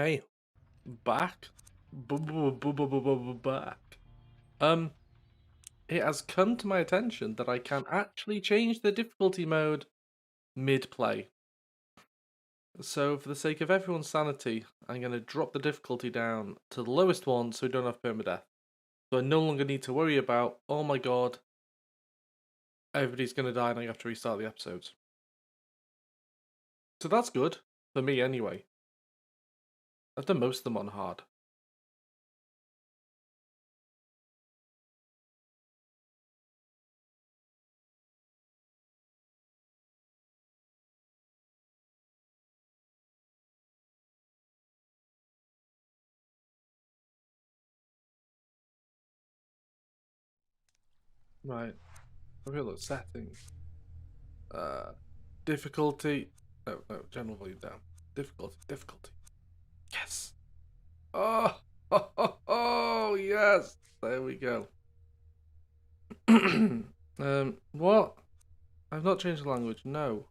Hey, back. Back. It has come to my attention that I can actually change the difficulty mode mid-play. So for the sake of everyone's sanity, I'm going to drop the difficulty down to the lowest one so we don't have permadeath. So I no longer need to worry about, oh my god, everybody's going to die and I have to restart the episodes. So that's good, for me anyway. I've done most of them on hard. Right, okay, look, settings. Difficulty. No, general volume down. Difficulty. Yes. Oh, oh, yes. There we go. What? I've not changed the language. No.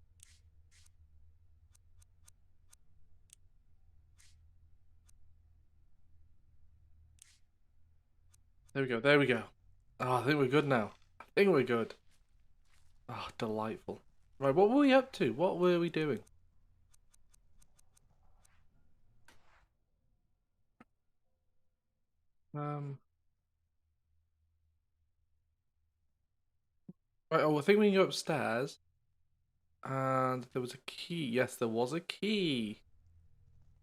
There we go. There we go. Oh, I think we're good now. I think we're good. Oh, delightful. Right, what were we up to? What were we doing? Um. Right. Oh, I think we can go upstairs. And there was a key. Yes, there was a key.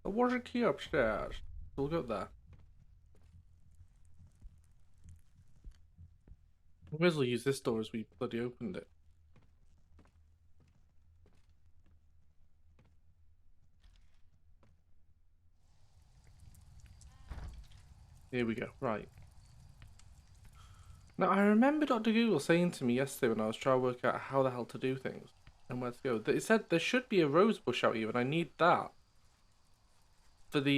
There was a key upstairs. We'll go up there. We may as well use this door as we bloody opened it. Here we go. Right. Now, I remember Dr. Google saying to me yesterday when I was trying to work out how the hell to do things and where to go, that it said there should be a rose bush out here, and I need that for the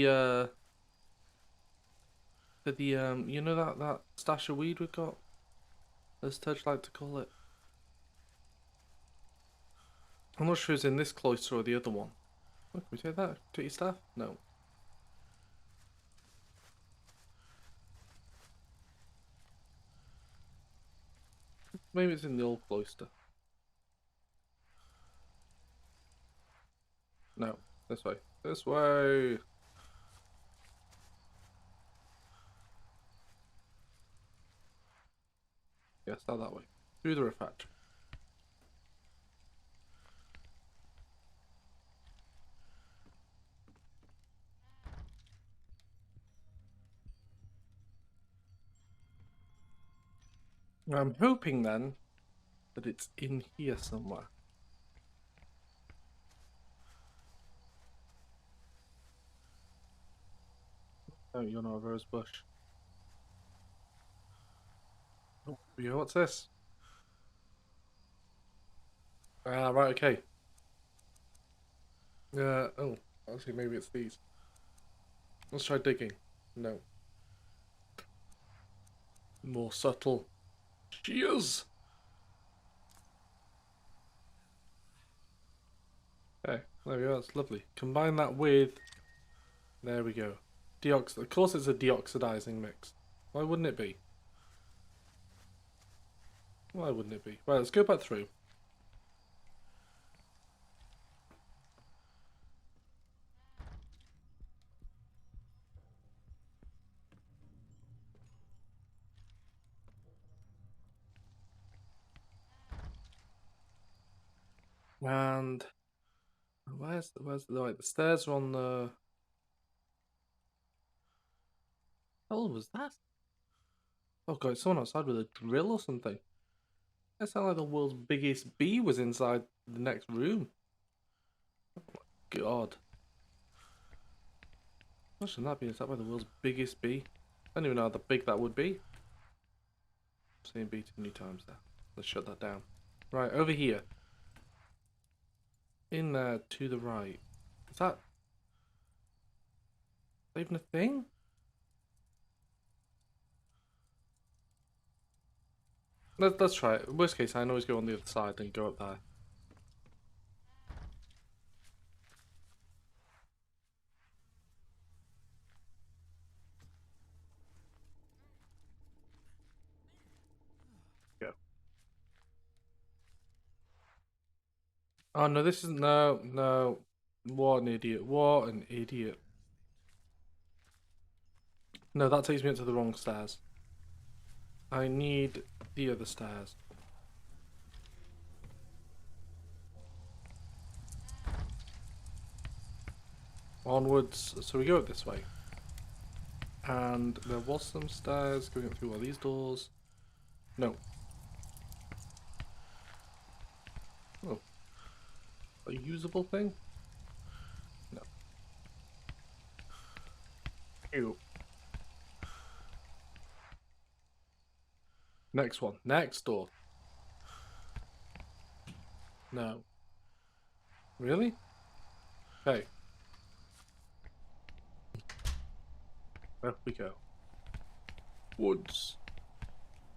you know that stash of weed we've got? As Tudge like to call it. I'm not sure it's in this cloister or the other one. Oh, can we take that? Take your staff? No. Maybe it's in the old cloister. No. This way. This way! Yes, that way. Through the refractory. I'm hoping then that it's in here somewhere. Oh, you're not a rose bush. Oh, yeah, what's this? Ah, right, okay. Oh, actually, maybe it's these. Let's try digging. No. More subtle. Cheers! Okay, there we go, that's lovely. Combine that with... There we go. Of course it's a deoxidizing mix. Why wouldn't it be? Why wouldn't it be? Right, let's go back through. And... Right, the stairs are on the... What was that? Oh god, it's someone outside with a drill or something. That sounded like the world's biggest bee was inside the next room. God. Imagine that being attacked by the world's biggest bee. I don't even know how big that would be. Saying bee too many times there. Let's shut that down. Right, over here. In there to the right. Is that even a thing? Let's try it. Worst case, I can always go on the other side and go up there. Oh no, this isn't. No, no. What an idiot. What an idiot. No, that takes me up to the wrong stairs. I need the other stairs. Onwards. So we go up this way. And there was some stairs going up through all these doors. No. Oh. A usable thing? No. Ew. Next one. Next door. No. Really? Okay. Up we go. Woods.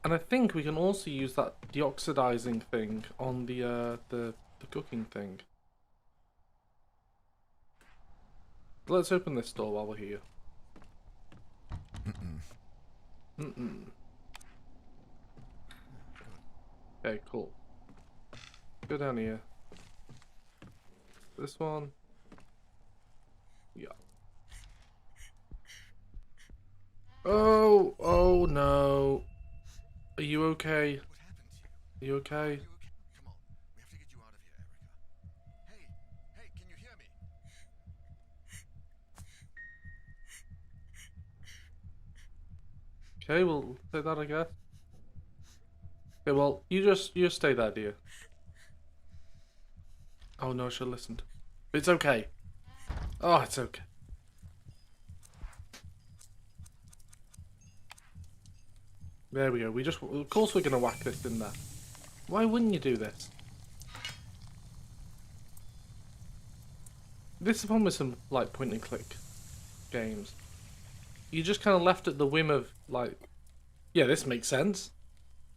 And I think we can also use that deoxidizing thing on the cooking thing. Let's open this door while we're here. Mm-mm. Okay, cool. Go down here. This one. Yeah. Oh, oh no. Are you okay? What happened to you? Are you okay? Are you okay? Come on, we have to get you out of here, Erica. Hey, can you hear me? Okay, we'll take that, I guess. Okay, well, you just stay there, dear. Oh no, I should have listened. It's okay. Oh, it's okay. There we go. Of course we're gonna whack this in there. Why wouldn't you do this? This is the problem with some, like, point and click games. You just kind of left at the whim of, like, yeah, this makes sense.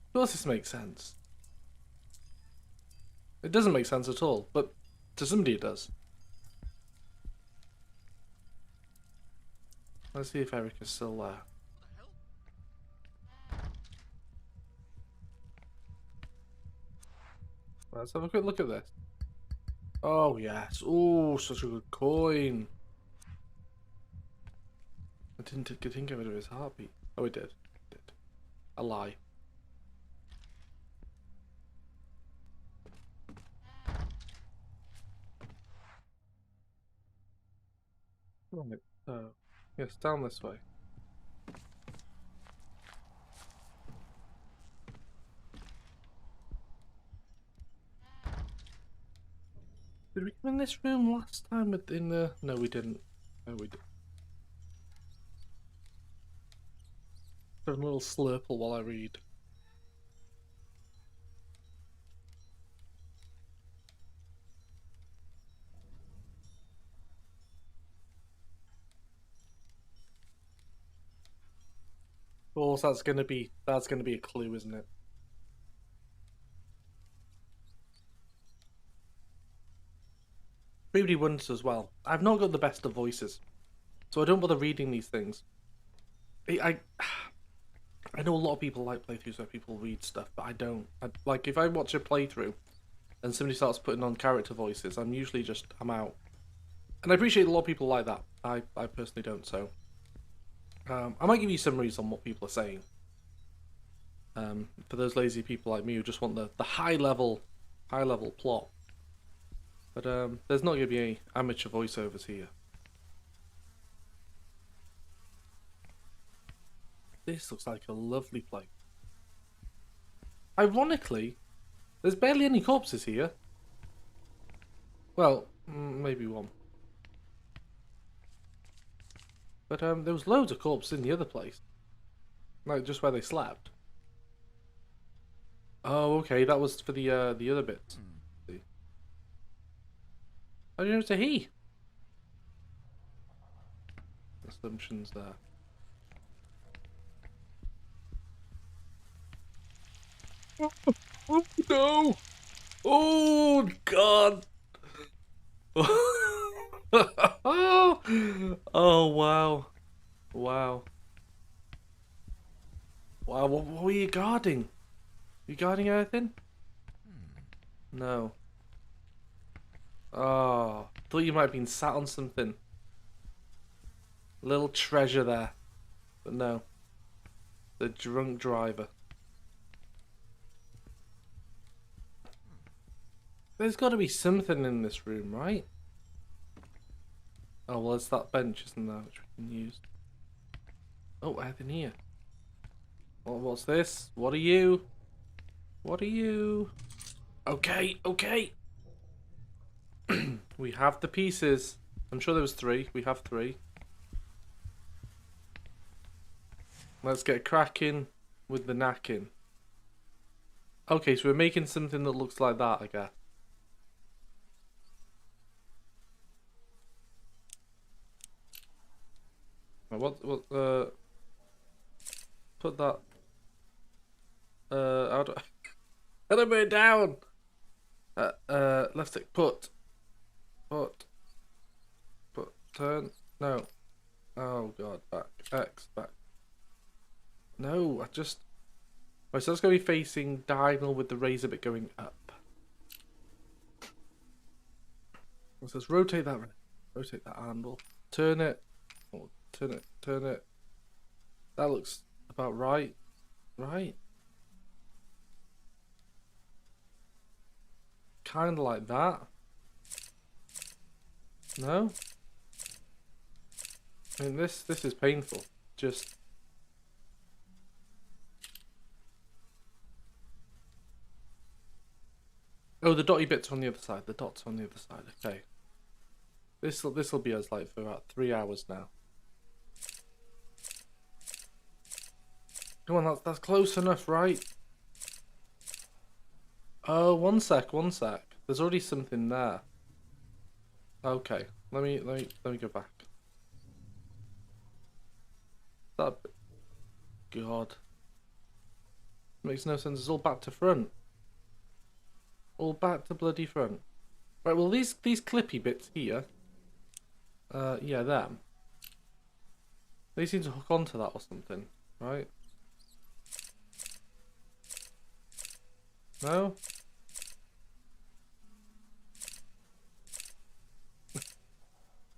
Of course this makes sense. It doesn't make sense at all, but to somebody it does. Let's see if Eric is still there. Let's have a quick look at this. Oh, yes. Oh, such a good coin. I didn't get rid of his heartbeat. Oh, it did. It did. A lie. Right. Yes, down this way. Did we come in this room last time in the... No, we didn't. No, we didn't. Have a little slurple while I read. Of course, that's gonna be a clue, isn't it? Everybody wonders as well. I've not got the best of voices, so I don't bother reading these things. I know a lot of people like playthroughs where people read stuff, but I don't. Like, if I watch a playthrough and somebody starts putting on character voices, I'm out. And I appreciate a lot of people like that. I personally don't, so I might give you summaries on what people are saying. For those lazy people like me who just want the high level plot. But there's not going to be any amateur voiceovers here. This looks like a lovely place. Ironically, there's barely any corpses here. Well, maybe one. But there was loads of corpses in the other place. Like, just where they slept. Oh, okay, that was for the other bits. I didn't know it's a he. Assumptions there. Oh, no! Oh God! Oh wow! Wow! Wow! What were you guarding? You guarding anything? No. Oh, thought you might have been sat on something. Little treasure there. But no. The drunk driver. There's got to be something in this room, right? Oh, well, it's that bench, isn't there, which we can use. Oh, anything here? Oh, what's this? What are you? What are you? Okay, okay. We have the pieces. I'm sure there was 3. We have 3. Let's get cracking with the knacking. Okay, so we're making something that looks like that, I guess. Put that, how do I put it down? Left stick, put, turn, no. Oh god, back, X, back. No, I just, right, so that's going to be facing diagonal with the razor bit going up. So let's rotate that handle, turn it, oh, turn it. That looks about right, right? Kind of like that. No? I mean, this is painful. Just... Oh, the dotty bits on the other side. The dots on the other side. Okay. This'll be us like for about 3 hours now. Come on, that's close enough, right? Oh, one sec. There's already something there. Okay, let me go back. That God makes no sense. It's all back to front. All back to bloody front. Right. Well, these clippy bits here. Yeah, them. They seem to hook onto that or something, right? No.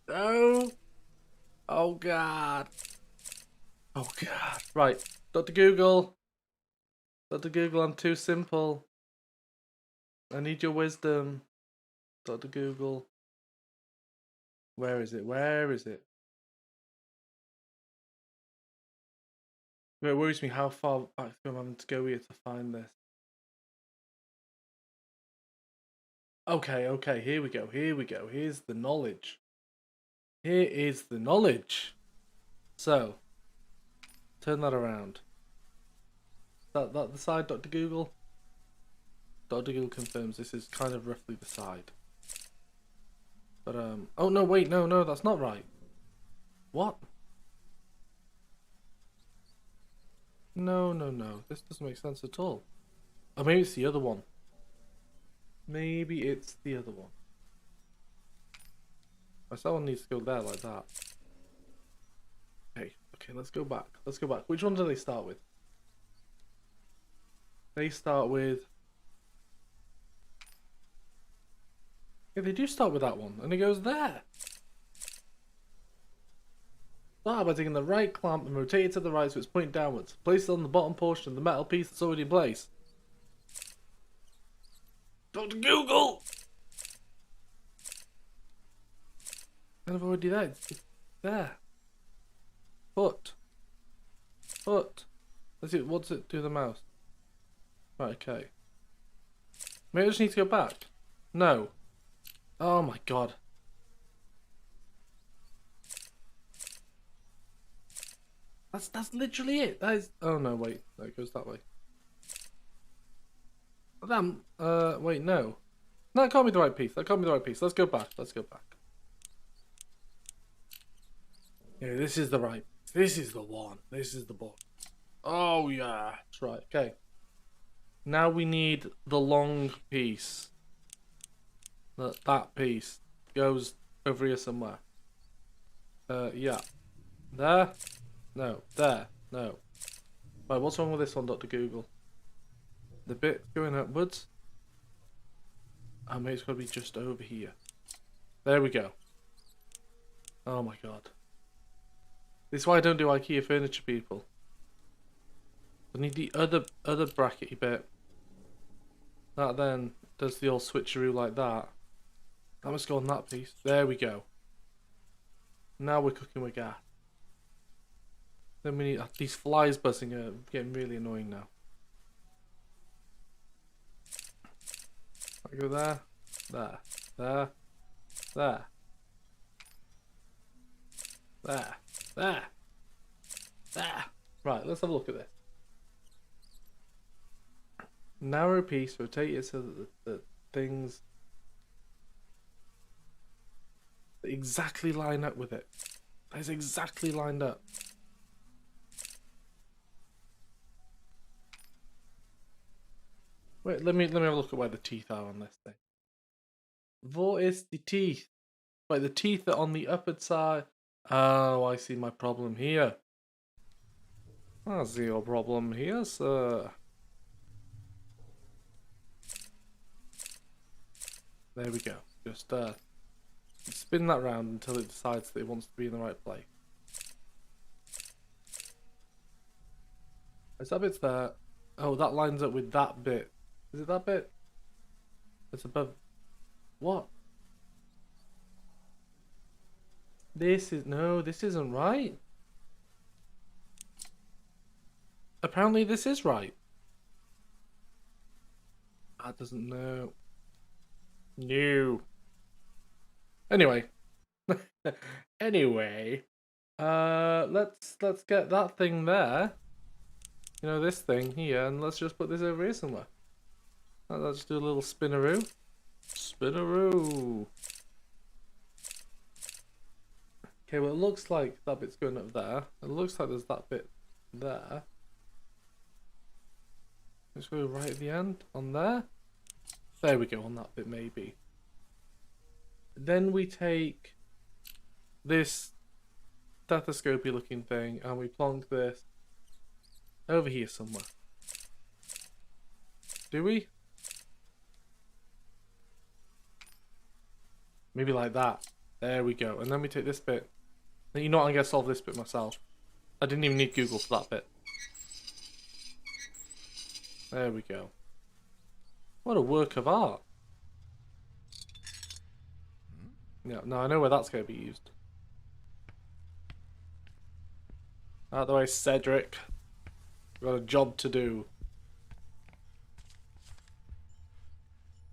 No. Oh god. Oh god. Right. Dr. Google. Dr. Google, I'm too simple. I need your wisdom. Dr. Google. Where is it? Where is it? It worries me how far back I'm having to go here to find this. Okay, here we go. Here's the knowledge. Here is the knowledge. So, turn that around. That the side, Dr. Google? Dr. Google confirms this is kind of roughly the side. But, oh no, wait, no, that's not right. What? No, this doesn't make sense at all. Oh, maybe it's the other one. Maybe it's the other one. Oh, so that one needs to go there like that. Okay, let's go back. Which one do they start with? They start with... Yeah, they do start with that one, and it goes there. Start by taking the right clamp and rotate it to the right so it's pointing downwards. Place it on the bottom portion of the metal piece that's already in place. Dr. Google! And I've already there. It's there. Foot. Let's see, what's it do to the mouse? Right, okay. Maybe I just need to go back. No. Oh my god. That's literally it. That is. Oh no, wait. No, it goes that way. Oh, damn. Wait, no. No, that can't be the right piece. Let's go back. Yeah, this is the right. This is the one. This is the boy. Oh yeah. That's right. Okay. Now we need the long piece. That piece goes over here somewhere. Yeah. There. No. There. No. Right, what's wrong with this one, Dr. Google? The bit going upwards? Oh, maybe it's got to be just over here. There we go. Oh my god. This is why I don't do IKEA furniture, people. I need the other brackety bit. That then does the old switcheroo like that. That must go on that piece. There we go. Now we're cooking with gas. Then we need these flies buzzing are getting really annoying now. I go there, there, there, there, there, there, there. Right, let's have a look at this. Narrow piece, rotate it so that the things exactly line up with it. It's exactly lined up. Wait, let me have a look at where the teeth are on this thing. What is the teeth? Right, the teeth are on the upper side. Oh, I see my problem here. I see your problem here, sir. There we go. Just spin that round until it decides that it wants to be in the right place. Is that bit there? Oh, that lines up with that bit. Is it that bit? It's above. What? This is no. This isn't right. Apparently, this is right. That doesn't know. No. Anyway. Anyway. Let's get that thing there. You know, this thing here, and let's just put this over here somewhere. Let's just do a little spinneroo. Spinneroo. Okay, well, it looks like that bit's going up there. It looks like there's that bit there. Let's go right at the end on there. There we go, on that bit maybe. Then we take this stethoscopy looking thing and we plonk this over here somewhere. Do we? Maybe like that. There we go. And then we take this bit. You know what, I'm going to solve this bit myself. I didn't even need Google for that bit. There we go. What a work of art. Yeah, no, I know where that's going to be used. Out of the way, Cedric. We've got a job to do.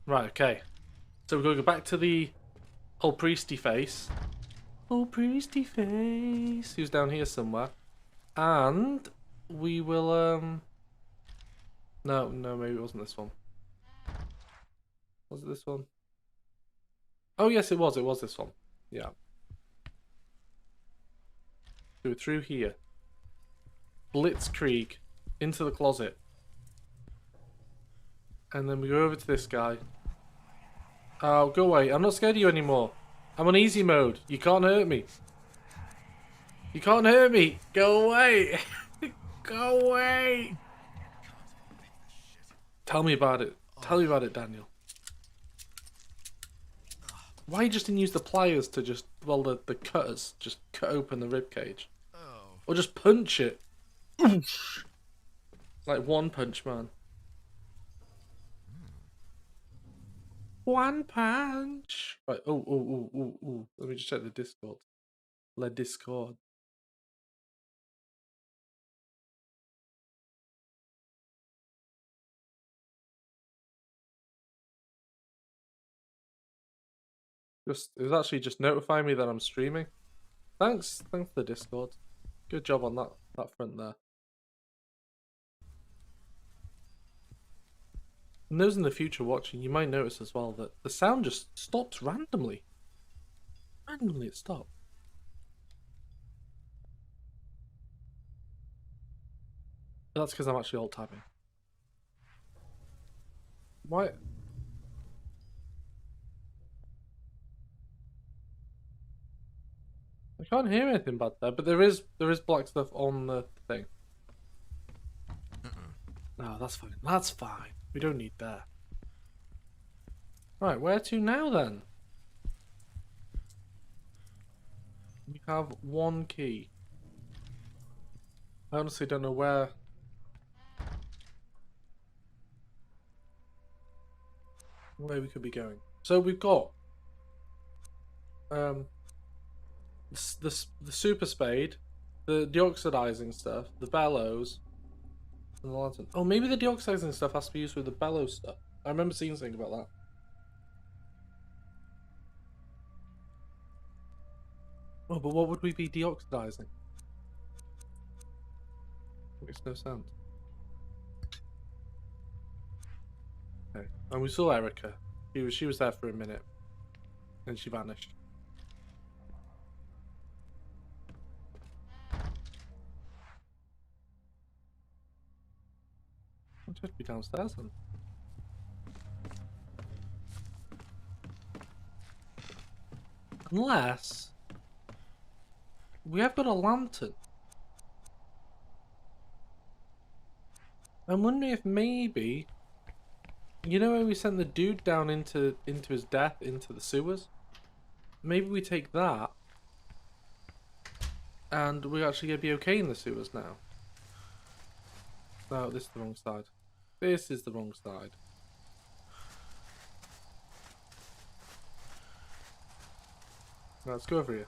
Right, okay. So we're going to go back to the old priesty face. Old priesty face. Who's down here somewhere. And we will, No, maybe it wasn't this one. Was it this one? Oh, yes, it was. It was this one. Yeah. Do it through here. Blitzkrieg. Into the closet. And then we go over to this guy. Oh, go away. I'm not scared of you anymore. I'm on easy mode. You can't hurt me. You can't hurt me. Go away. Go away. Tell me about it. Tell me about it, Daniel. Why just didn't use the pliers to just, well, the cutters, just cut open the rib cage? Or just punch it. Like One Punch Man. One punch. Right. Oh. Let me just check the Discord. Le Discord. It was actually just notifying me that I'm streaming. Thanks to the Discord. Good job on that front there. And those in the future watching, you might notice as well that the sound just stops randomly. Randomly it stopped. That's because I'm actually alt-tabbing. Why? I can't hear anything bad there, but there is black stuff on the thing. No, that's fine. That's fine. We don't need that. Right, where to now then? We have one key. I honestly don't know where we could be going. So we've got the super spade, the deoxidizing stuff, the bellows, and the lantern. Oh, maybe the deoxidizing stuff has to be used with the bellows stuff. I remember seeing something about that. Oh, but what would we be deoxidizing? Makes no sense. Okay, and we saw Erica. She was there for a minute, and she vanished. I'll just be downstairs then. Unless we have got a lantern. I'm wondering if maybe, you know, where we sent the dude down into his death into the sewers. Maybe we take that, and we're actually gonna be okay in the sewers now. No, this is the wrong side. This is the wrong side. Let's go over here.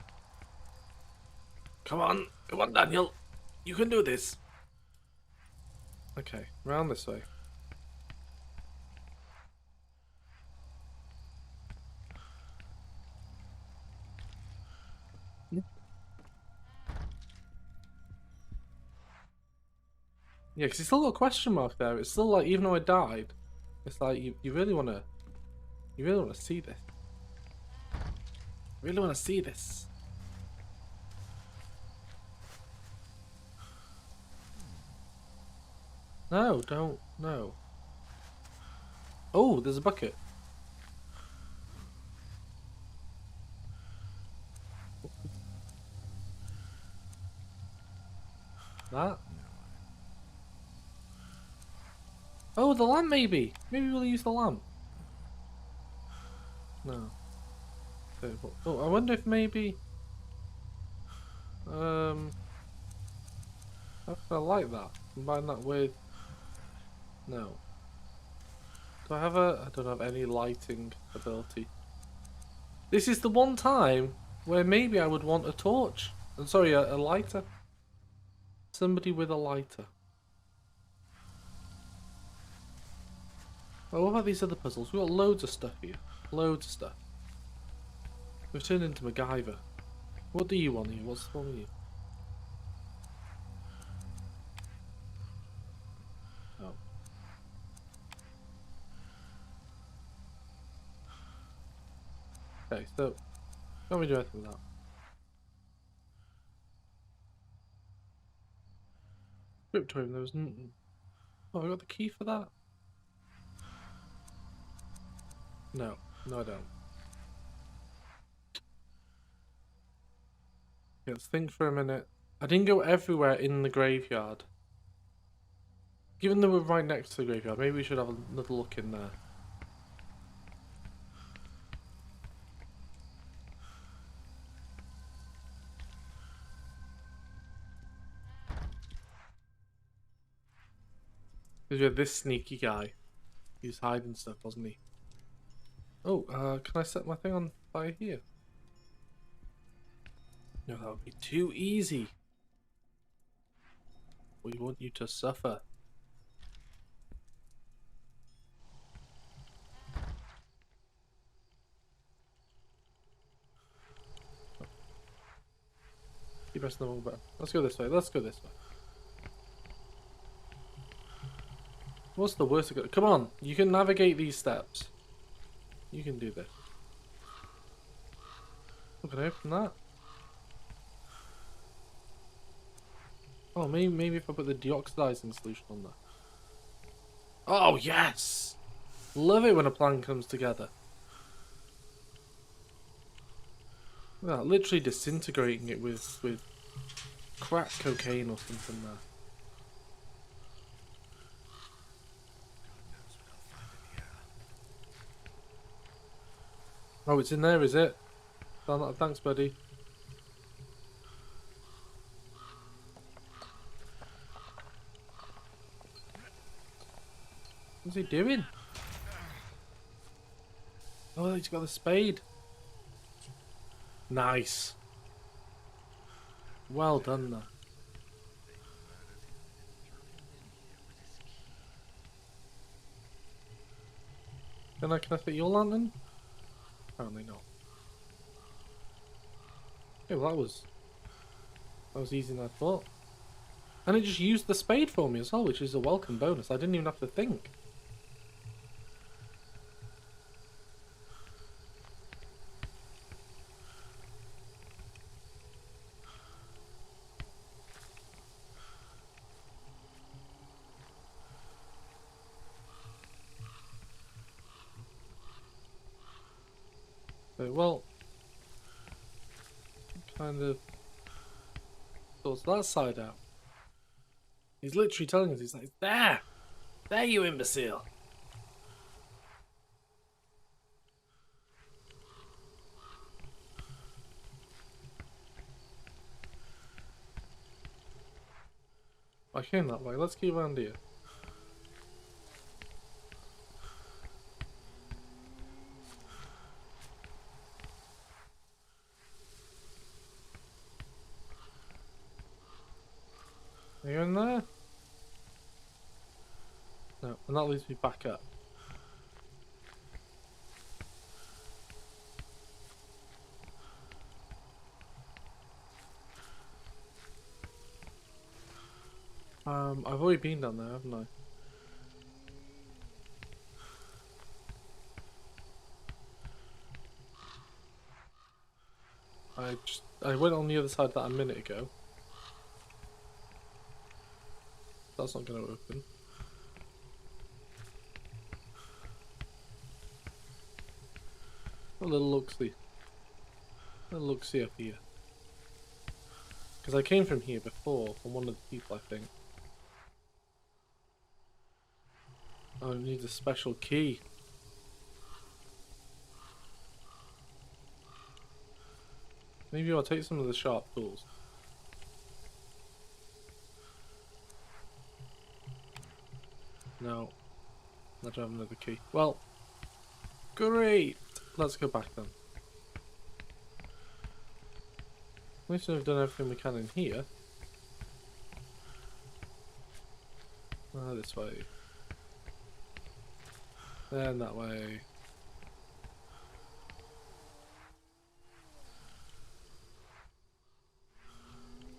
Come on, Daniel. You can do this. Okay, round this way. Yeah, because it's still got a question mark there. It's still like, even though I died, it's like you really wanna see this. You really wanna see this. No, don't. No. Oh, there's a bucket. That. Oh, the lamp maybe. Maybe we'll use the lamp. No. Okay, oh, I wonder if maybe. I like that. Combine that with. No. Do I have I don't have any lighting ability. This is the one time where maybe I would want a torch. I'm sorry, a lighter. Somebody with a lighter. Oh, what about these other puzzles? We've got loads of stuff here. Loads of stuff. We've turned into MacGyver. What do you want here? What's wrong with you? Oh. Okay, so can't we do anything with that? Cryptorium, there was oh, I got the key for that? No, no I don't. Okay, let's think for a minute. I didn't go everywhere in the graveyard. Given that we're right next to the graveyard, maybe we should have another look in there. Because we had this sneaky guy. He was hiding stuff, wasn't he? Oh, can I set my thing on fire here? No, that would be too easy. We want you to suffer. Keep pressing the wrong button. Let's go this way. Let's go this way. What's the worst? Come on, you can navigate these steps. You can do this. Oh, can I open that? Oh, maybe if I put the deoxidizing solution on there. Oh yes! Love it when a plan comes together. Look at that, literally disintegrating it with crack cocaine or something there. Oh, it's in there, is it? Oh, thanks, buddy. What's he doing? Oh, he's got the spade. Nice. Well done, though. Can I fit your lantern? Apparently not. Yeah, well, that was easier than I thought. And it just used the spade for me as well, which is a welcome bonus. I didn't even have to think. So, well, kind of sorts that side out. He's literally telling us, he's like, there! There, you imbecile! I came that way. Let's keep around here. Are you in there? No, and that leads me back up. I've already been down there, haven't I? I went on the other side that a minute ago. That's not going to open. A little look-see. A little look-see up here. Because I came from here before, from one of the people, I think. Oh, it needs a special key. Maybe I'll take some of the sharp tools. No. I don't have another key. Well, great! Let's go back then. At least we've done everything we can in here. This way. Then that way.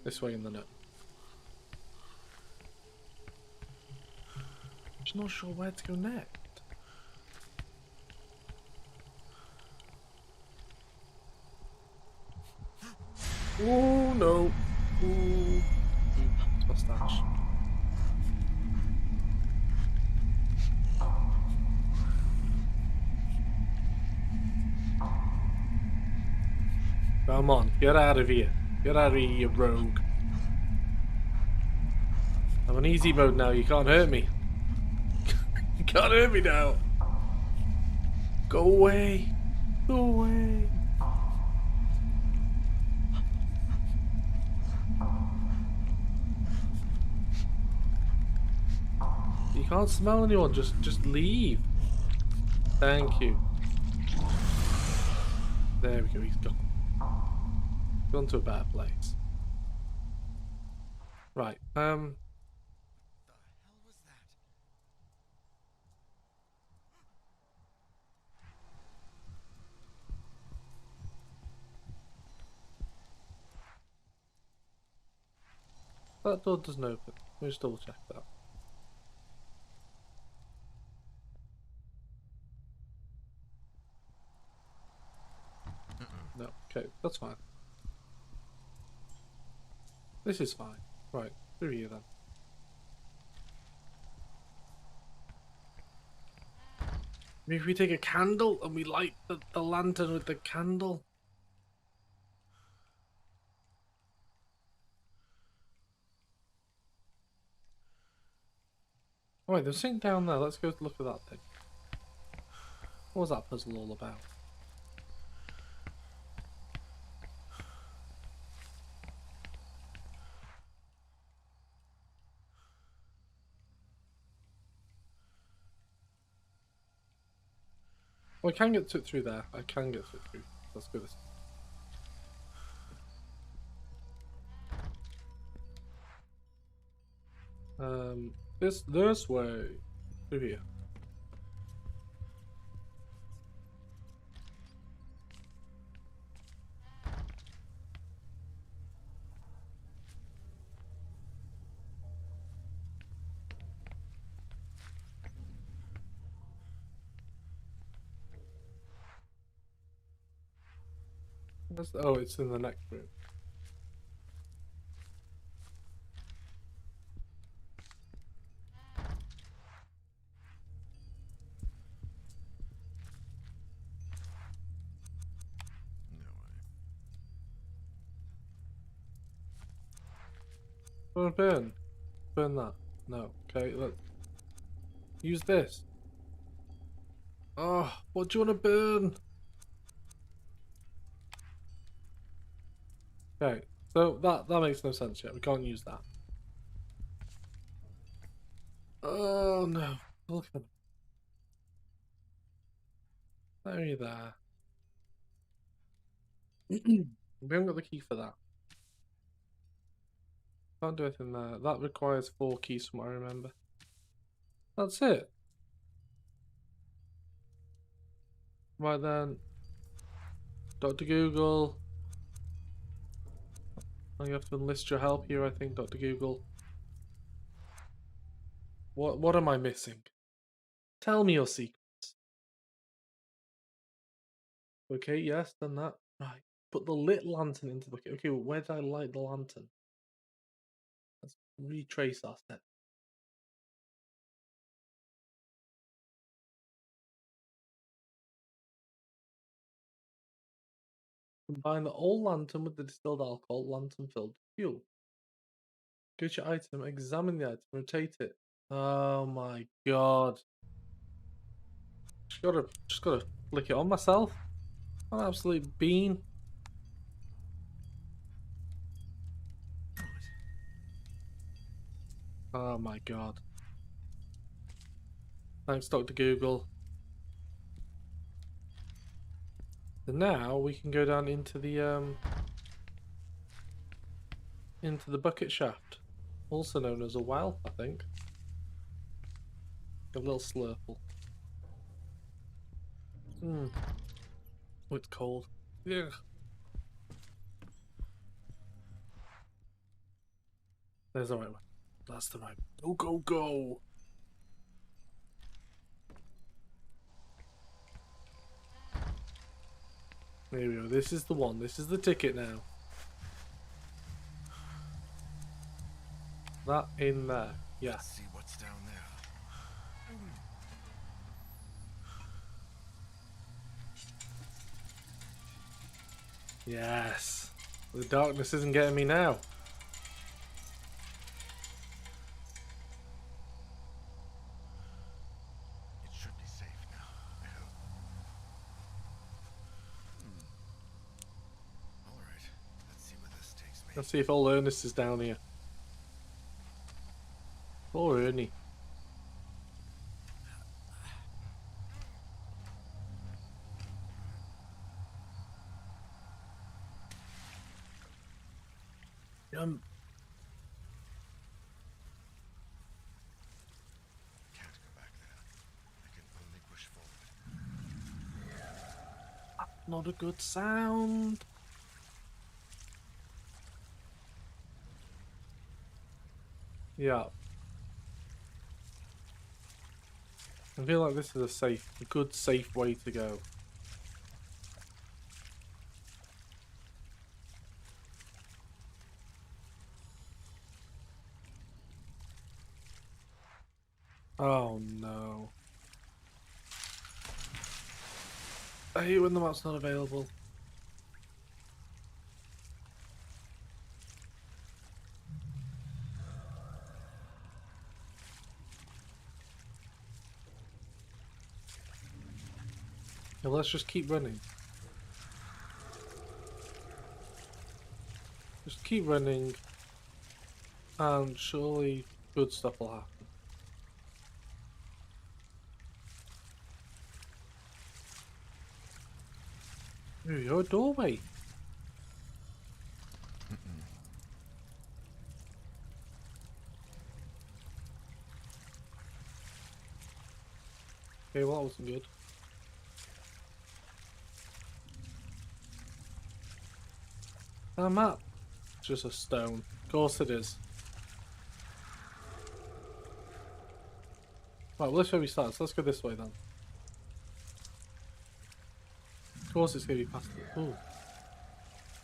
This way in the net. Just not sure where to go next. Oh no! Ooh. Mustache. Come on, get out of here. Get out of here, you rogue. I'm on easy mode now, you can't hurt me. You can't hurt me now. Go away. Go away. You can't smell anyone, just leave. Thank you. There we go, he's gone. Gone to a better place. Right, The hell was that? that door doesn't open. Let me just double check that. No, okay, that's fine. This is fine. Right, through here then. Maybe we take a candle and we light the lantern with the candle. Oh wait, there's something down there. Let's go look at that thing. What was that puzzle all about? Well, I can get to it through there. I can get to it through. Let's go this. This way. Through here. Oh, it's in the next room. No way. Oh, burn. Burn that. No. Okay, let's use this. Oh, what do you want to burn? Okay, so that makes no sense yet. We can't use that. Oh no. Look at there you there. We haven't got the key for that. Can't do anything there. That requires 4 keys from what I remember. That's it. Right then. Dr. Google. You have to enlist your help here, I think, Dr. Google. What am I missing? Tell me your secrets. Okay, yes, done that. Right. Put the lit lantern into the bucket. Okay, well, where did I light the lantern? Let's retrace our steps. Combine the old lantern with the distilled alcohol, lantern filled with fuel. Go to your item, examine the item, rotate it. Oh my god. Just gotta flick it on myself. An absolute bean. Oh my god. Thanks, Dr. Google. So now we can go down into the bucket shaft. Also known as a well, I think. A little slurple. Hmm. Oh, it's cold. Yeah. There's the right one. That's the right one. Go, go, go! There we go. This is the one. This is the ticket now. That in there. Yeah. Let's see what's down there. Yes. The darkness isn't getting me now. It should be safe now, I hope. Alright, let's see where this takes me. Let's see if old Ernest is down here. Poor Ernie. Can't go back there. I can only push forward. Not a good sound. Yeah. I feel like this is a good safe way to go. Oh no. I hate when the map's not available. Yeah, let's just keep running. Just keep running, and surely good stuff will happen. Ooh, you're a doorway. Okay, well that wasn't good. That map. It's just a stone. Of course it is. Right, well, this is where we start, so let's go this way then. Of course it's going to be past it. Ooh.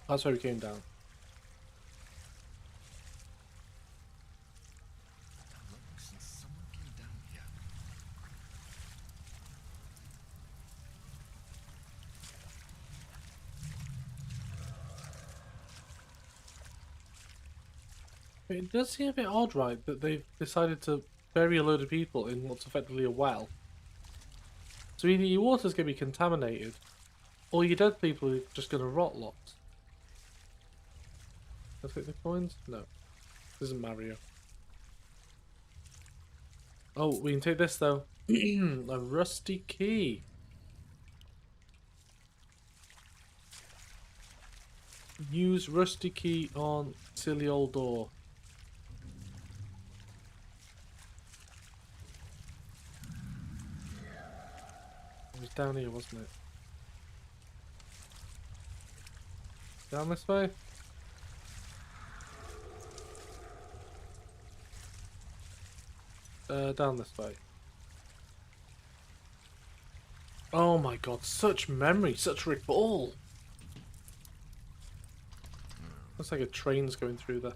That's where we came down. How long since someone came down here? It does seem a bit odd, right, that they've decided to bury a load of people in what's effectively a well. So either your water's going to be contaminated, or your dead people are just going to rot lots. Let's take the coins? No. This isn't Mario. Oh, we can take this though. A rusty key. Use rusty key on silly old door. It was down here, wasn't it? Down this way? Down this way. Oh my god, such memory, such recall. Looks like a train's going through there.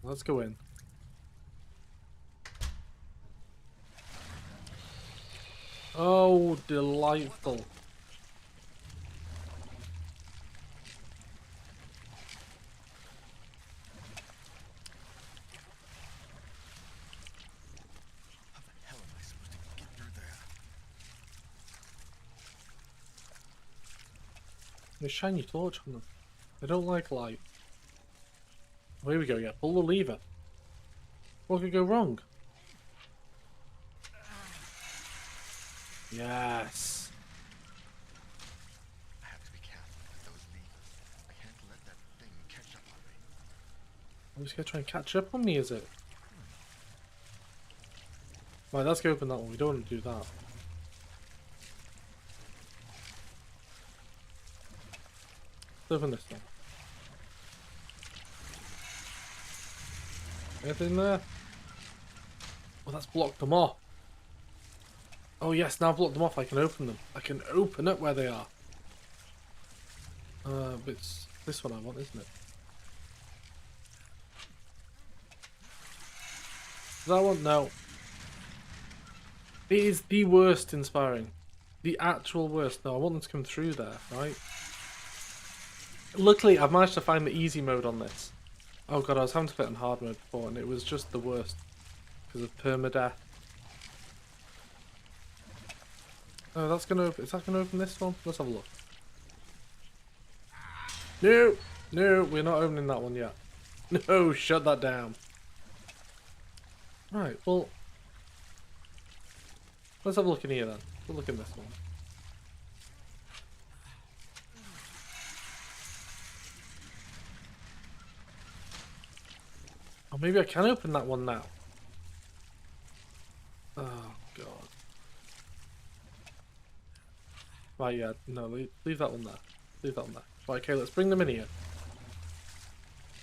Let's go in. Oh, delightful. How the hell am I supposed to get through there? You shine your torch on them. They don't like light. Oh, here we go, yeah. Pull the lever. What could go wrong? Yes. I have to be careful with those levers. I can't let that thing catch up on me. I'm just gonna try and catch up on me, is it? Right, let's go open that one. We don't want to do that. Let's open this one. Anything there? Oh, that's blocked them off. Oh yes, now I've blocked them off, I can open them. I can open up where they are. But it's this one I want, isn't it? That one? No. It is the worst inspiring. The actual worst. No, I want them to come through there, right? Luckily, I've managed to find the easy mode on this. Oh god, I was having to play it on hard mode before, and it was just the worst. Because of permadeath. Oh, that's gonna open. Is that gonna open this one? Let's have a look. No! No, we're not opening that one yet. No, shut that down. Right, well... Let's have a look in here then. We'll look in this one. Oh, maybe I can open that one now. Oh, God. Right, yeah, no, leave that one there. Leave that one there. Right, okay, let's bring them in here.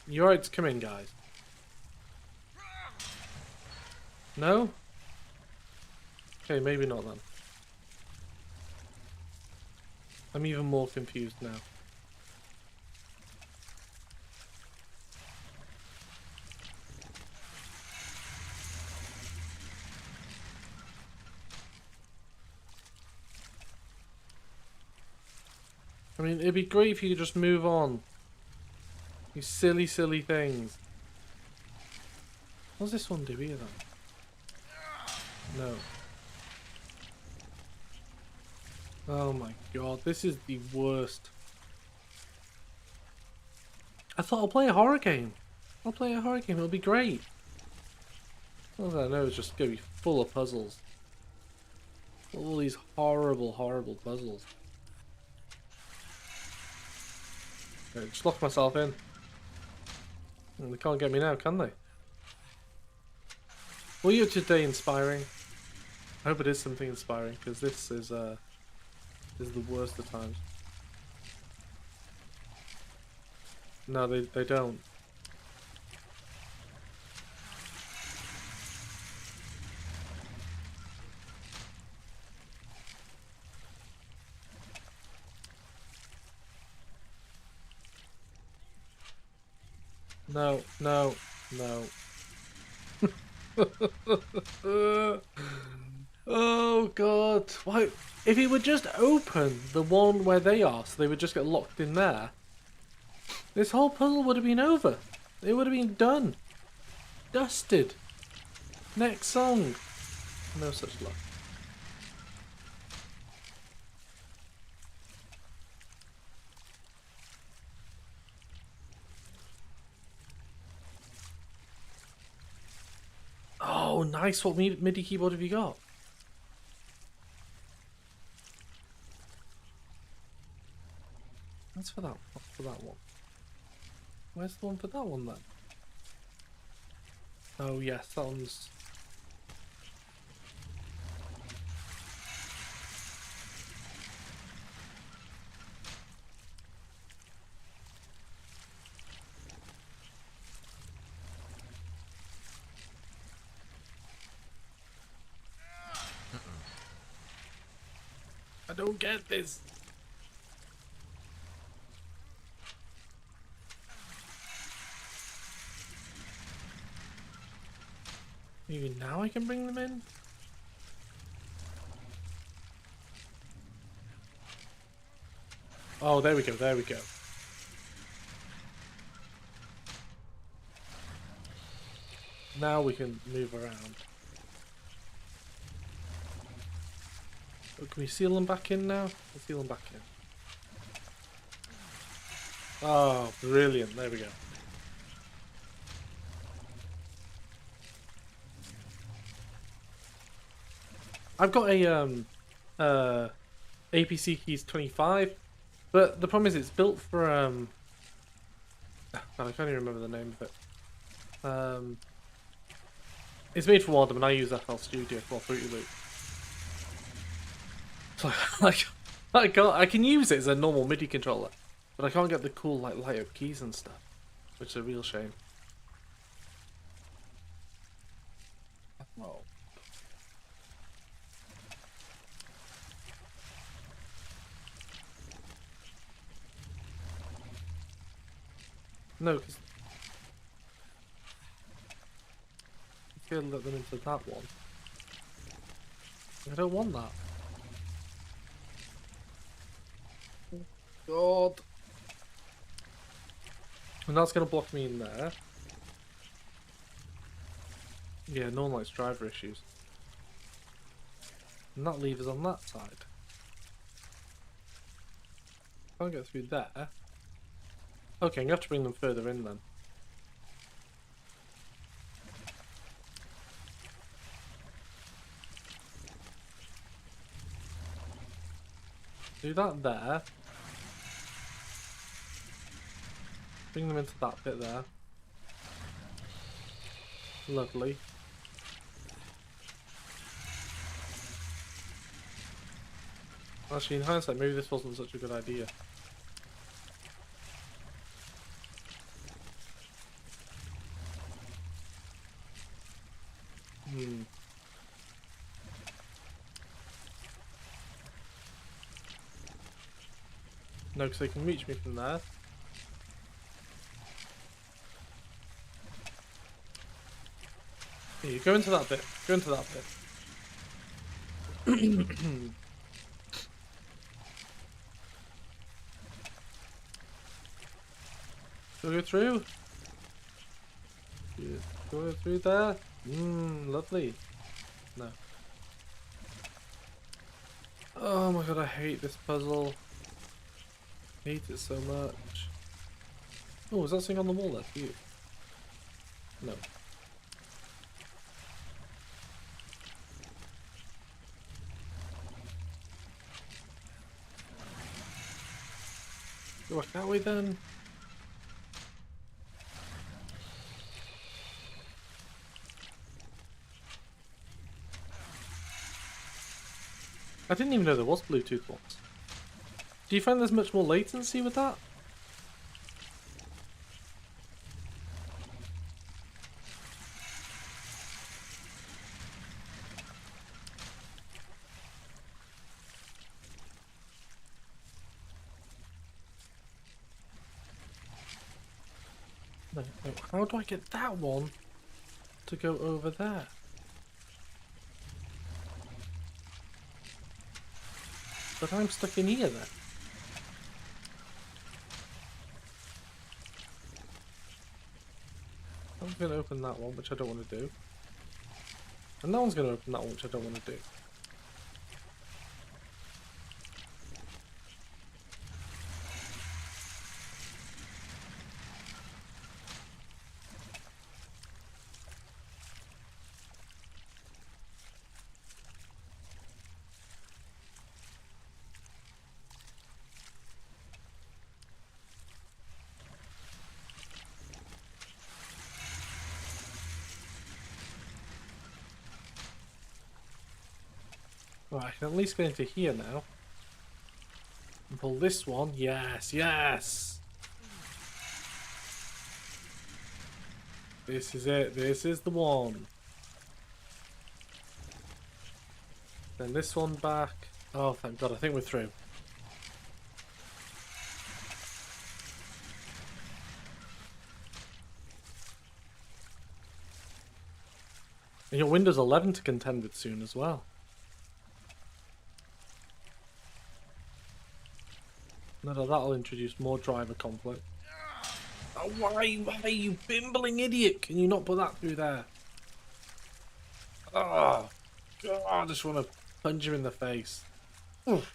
You alright to come in, guys? No? Okay, maybe not then. I'm even more confused now. I mean, it'd be great if you could just move on. You silly, silly things. What does this one do here then? No. Oh my god, this is the worst. I thought I'll play a horror game. I'll play a horror game, it'll be great. All I know is just gonna be full of puzzles. All these horrible, horrible puzzles. Okay, just lock myself in. And they can't get me now, can they? What are you up to today, inspiring? I hope it is something inspiring, because this is the worst of times. No, they don't. No, no, no. Oh god. Why? If it would just open the one where they are, so they would just get locked in there, this whole puzzle would have been over. It would have been done. Dusted. Next song. No such luck. Oh, nice. What MIDI keyboard have you got? That's for that. What's for that one? Where's the one for that one then? Oh yes, that one's. I don't get this. Maybe now I can bring them in? Oh, there we go, there we go. Now we can move around. Oh, can we seal them back in now? Let's seal them back in. Oh, brilliant. There we go. I've got a APC keys 25, but the problem is it's built for I can't even remember the name of it. It's made for Wardom, and I use FL Studio for Fruity Loop. So I can use it as a normal MIDI controller, but I can't get the cool like light up keys and stuff, which is a real shame. Oh. No, because I feel let them into that one. I don't want that. God. And that's going to block me in there. Yeah, no one likes driver issues. And that lever's on that side. Can't get through there. Okay, I'm going to have to bring them further in then. Do that there. Bring them into that bit there. Lovely. Actually, in hindsight, maybe this wasn't such a good idea. No, because they can reach me from there. Here, go into that bit. Go into that bit. Shall we go through? Yeah, go through there. Lovely. No. Oh my god, I hate this puzzle. I hate it so much. Oh, is that something on the wall there for you? No. Go back that way then. I didn't even know there was Bluetooth ones. Do you find there's much more latency with that? No, no. How do I get that one to go over there? But I'm stuck in here then. I'm going to open that one, which I don't want to do. And that one's going to open that one, which I don't want to do. Right, I can at least get into here now. And pull this one. Yes, yes! This is it. This is the one. Then this one back. Oh, thank God. I think we're through. And your Windows 11 to contend with soon as well. No, that'll introduce more driver conflict. Oh, why, you bimbling idiot? Can you not put that through there? Oh, God, I just want to punch him in the face. Oof.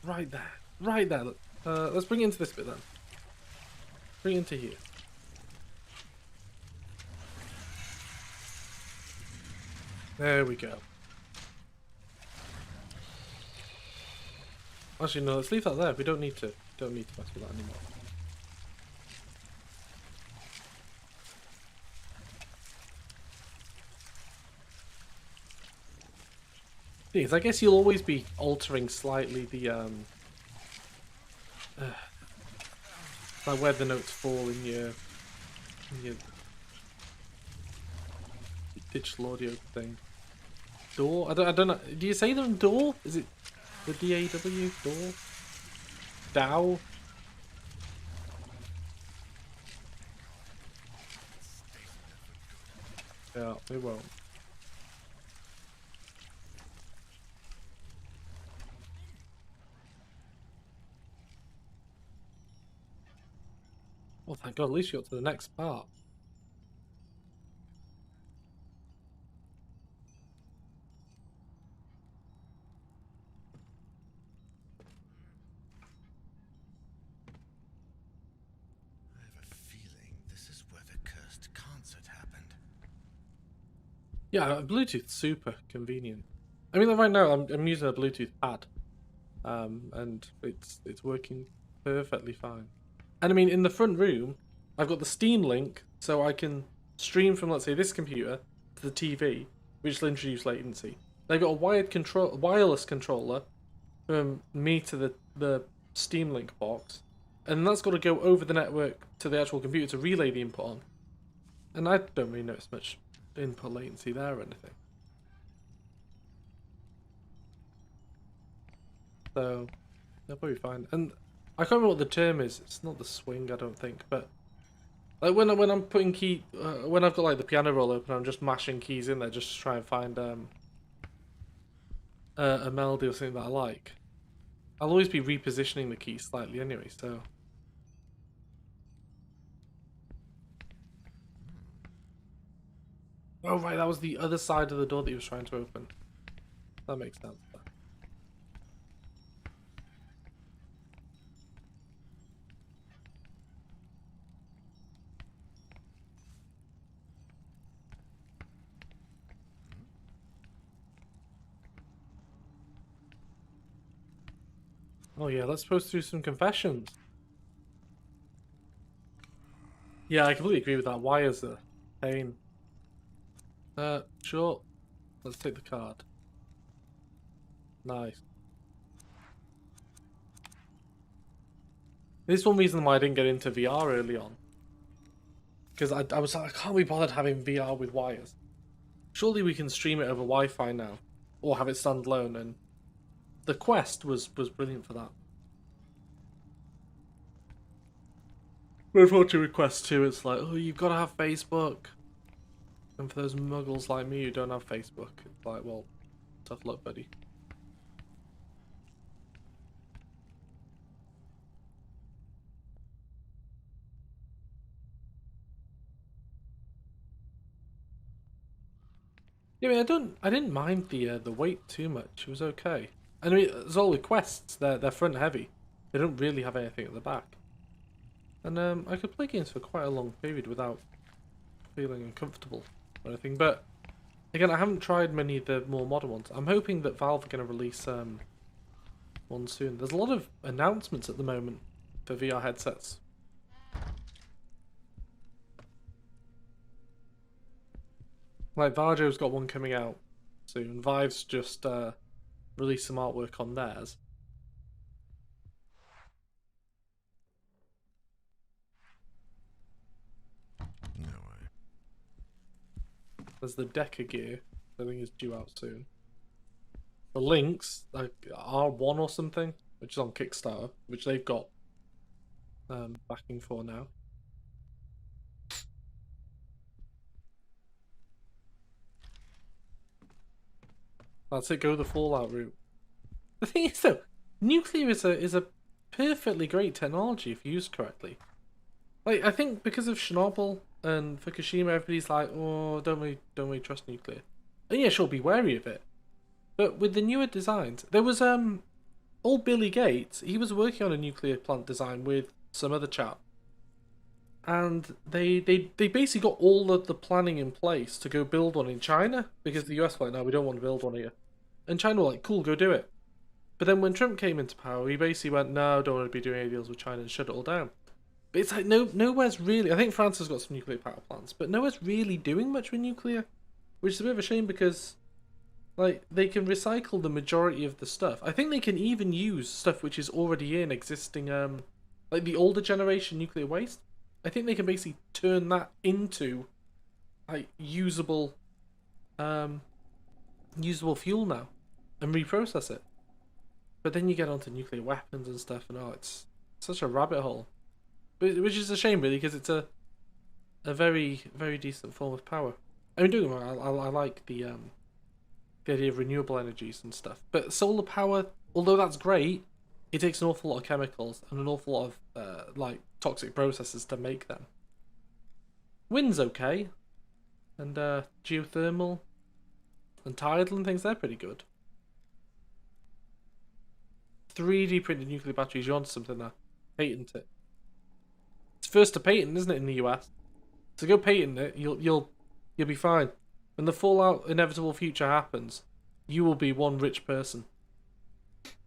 Right there. Right there. Let's bring it into this bit then. Bring it into here. There we go. Actually, no, let's leave that there. We don't need to mess with that anymore. Thing is, I guess you'll always be altering slightly the like where the notes fall in your digital audio thing. Door? I don't know. Do you say them door? Is it the DAW? Door? DAW? Yeah, they won't. Well, thank God, at least you got to the next part. I have a feeling this is where the cursed concert happened. Yeah, Bluetooth's super convenient. I mean, like right now I'm using a Bluetooth pad, and it's working perfectly fine. And I mean, in the front room, I've got the Steam link, so I can stream from, let's say, this computer to the TV, which will introduce latency. They've got a wireless controller from me to the Steam Link box, and that's got to go over the network to the actual computer to relay the input on. And I don't really notice much input latency there or anything. So they'll probably be fine. And I can't remember what the term is. It's not the swing, I don't think, but like when I'm putting when I've got like the piano roll open, I'm just mashing keys in there just to try and find a melody or something that I like. I'll always be repositioning the keys slightly anyway, so. Oh right, that was the other side of the door that he was trying to open. That makes sense. Oh yeah, let's supposed to do some confessions. Yeah, I completely agree with that. Wires are pain. Sure. Let's take the card. Nice. This is one reason why I didn't get into VR early on. Because I was like, I can't be bothered having VR with wires. Surely we can stream it over Wi-Fi now. Or have it standalone, and the Quest was brilliant for that. With watching with Quest 2, it's like, oh, you've got to have Facebook. And for those muggles like me who don't have Facebook, it's like, well, tough luck, buddy. Yeah, I mean, I didn't mind the weight too much. It was okay. And I mean, it's all with quests. They're front heavy. They don't really have anything at the back. And I could play games for quite a long period without feeling uncomfortable or anything. But again, I haven't tried many of the more modern ones. I'm hoping that Valve are going to release one soon. There's a lot of announcements at the moment for VR headsets. Like Varjo's got one coming out soon. Vive's just released some artwork on theirs. No way. There's the Deca gear, I think is due out soon. The Lynx, like R1 or something, which is on Kickstarter, which they've got backing for now. That's it. Go the Fallout route. The thing is, though, nuclear is a perfectly great technology if used correctly. Like I think because of Chernobyl and Fukushima, everybody's like, oh, don't we trust nuclear? And yeah, sure, be wary of it. But with the newer designs, there was old Billy Gates. He was working on a nuclear plant design with some other chap, and they basically got all of the planning in place to go build one in China because the US were like, no, we don't want to build one here, and China were like, cool, go do it. But then when Trump came into power, he basically went, no, don't want to be doing any deals with China and shut it all down. But it's like nowhere's really. I think France has got some nuclear power plants, but nowhere's really doing much with nuclear, which is a bit of a shame because like they can recycle the majority of the stuff. I think they can even use stuff which is already in existing like the older generation nuclear waste. I think they can basically turn that into like usable fuel now and reprocess it. But then you get onto nuclear weapons and stuff, and it's such a rabbit hole. Which is a shame, really, because it's a very decent form of power. I mean, don't get me wrong, I like the idea of renewable energies and stuff. But solar power, although that's great, it takes an awful lot of chemicals and an awful lot of like toxic processes to make them. Wind's okay, and geothermal and tidal and things, they're pretty good. 3D printed nuclear batteries, you're onto something there. Patent it. It's first to patent, isn't it, in the US? So go patent it. You'll be fine. When the Fallout inevitable future happens, you will be one rich person.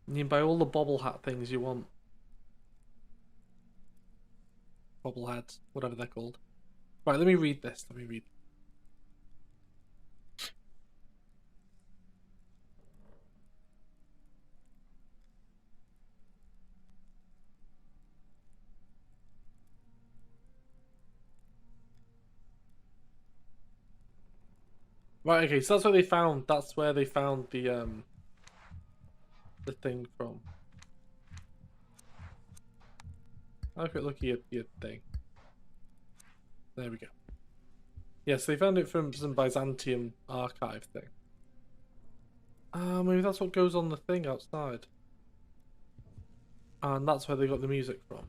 And you can buy all the bobble hat things you want. Bobbleheads, whatever they're called. Right, let me read this. Let me read. Right, okay, so that's where they found. That's where they found the thing from. Okay, look at your thing. There we go. Yes, they found it from some Byzantium archive thing. Maybe that's what goes on the thing outside. And that's where they got the music from.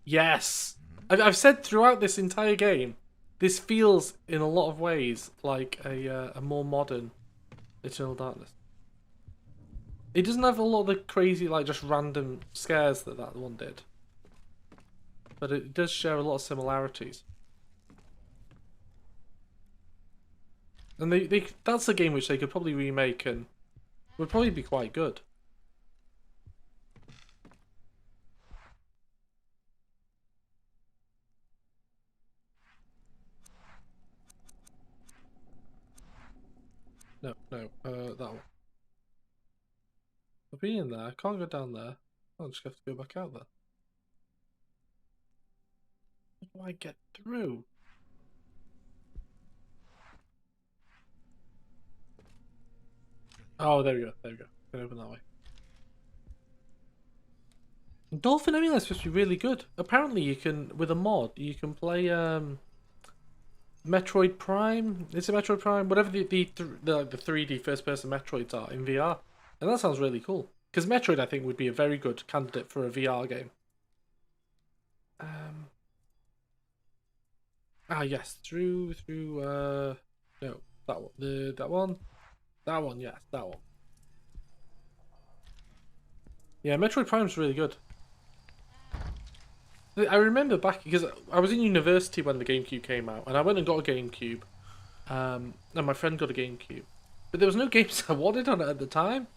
Yes! I've said throughout this entire game, this feels in a lot of ways like a more modern Eternal Darkness. It doesn't have a lot of the crazy, like, just random scares that one did. But it does share a lot of similarities. And that's a game which they could probably remake and would probably be quite good. No, no, that one. I've been in there. I can't go down there. I'll just have to go back out there. How do I get through? Oh, there we go. There we go. Can open that way. Dolphin Emulator is supposed to be really good. Apparently, you can with a mod you can play Metroid Prime. Is it Metroid Prime? Whatever the 3D first person Metroids are in VR, and that sounds really cool. Because Metroid, I think, would be a very good candidate for a VR game. Yes, through no, that one, that one, yes, that one. Yeah, Metroid Prime's really good. I remember back because I was in university when the GameCube came out, and I went and got a GameCube. And my friend got a GameCube, but there was no games I wanted on it at the time.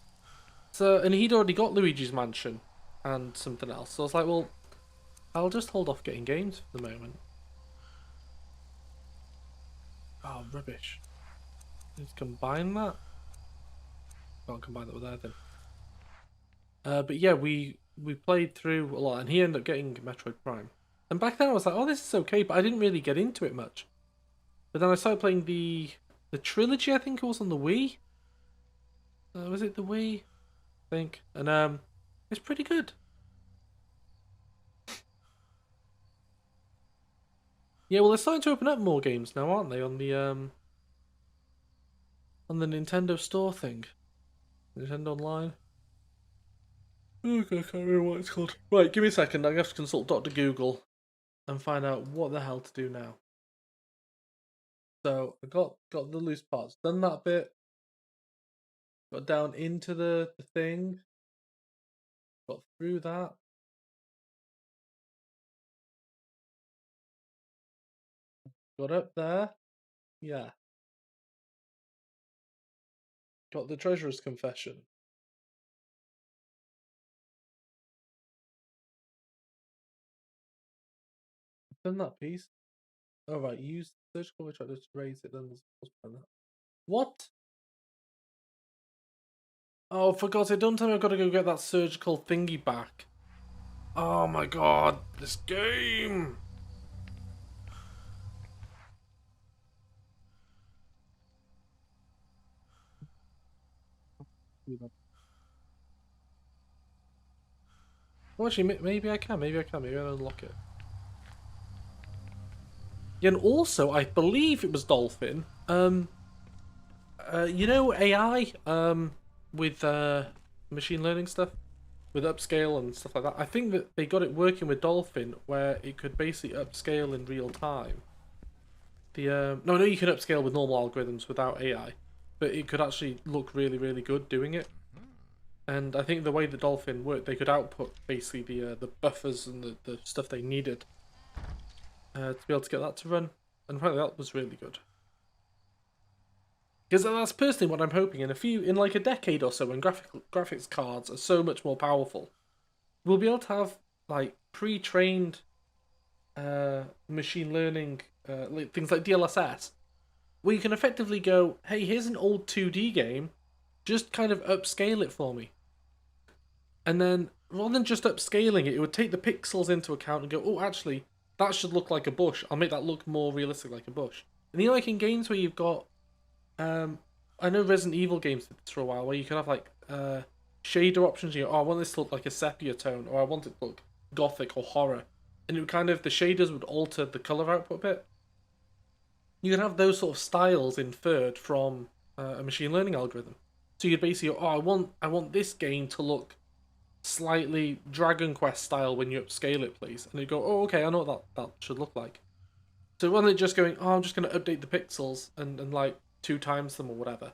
So, and he'd already got Luigi's Mansion and something else. So I was like, well, I'll just hold off getting games for the moment. Oh, rubbish. Let's combine that. Can't combine that with anything. But yeah, we played through a lot, and he ended up getting Metroid Prime. And back then I was like, oh, this is okay, but I didn't really get into it much. But then I started playing the trilogy. I think it was on the Wii. Was it the Wii? I think, and it's pretty good. Yeah, well, they're starting to open up more games now, aren't they? On the Nintendo Store thing, Nintendo Online. Oh, God, I can't remember what it's called. Right, give me a second. I'm gonna have to consult Dr. Google and find out what the hell to do now. So I got the loose parts. Done that bit. Got down into the thing. Got through that. Got up there. Yeah. Got the treasurer's confession. Done that piece. Alright, use surgical retractor to raise it, then there's that. What? Oh, for God's sake, don't tell me I've got to go get that surgical thingy back. Oh my god, this game! Well, actually, maybe I can, maybe I'll unlock it. Yeah, and also, I believe it was Dolphin. You know AI, with machine learning stuff, with upscale and stuff like that. I think that they got it working with Dolphin, where it could basically upscale in real time. No, you can upscale with normal algorithms without AI, but it could actually look really, really good doing it. And I think the way the Dolphin worked, they could output basically the buffers and the stuff they needed to be able to get that to run. And apparently that was really good. Because that's personally what I'm hoping in like a decade or so, when graphics cards are so much more powerful, we'll be able to have like pre-trained machine learning like things like DLSS, where you can effectively go, hey, here's an old 2D game, just kind of upscale it for me. And then rather than just upscaling it, it would take the pixels into account and go, oh, actually, that should look like a bush. I'll make that look more realistic like a bush. And like in games where you've got I know Resident Evil games did this for a while, where you can have like shader options. You go, oh, I want this to look like a sepia tone, or I want it to look gothic or horror, and it would kind of the shaders would alter the color output a bit. You can have those sort of styles inferred from a machine learning algorithm. So you'd basically go, oh, I want this game to look slightly Dragon Quest style when you upscale it, please. And you go, oh, okay, I know what that should look like. So rather than just going, oh, I'm just going to update the pixels and like 2 times them or whatever,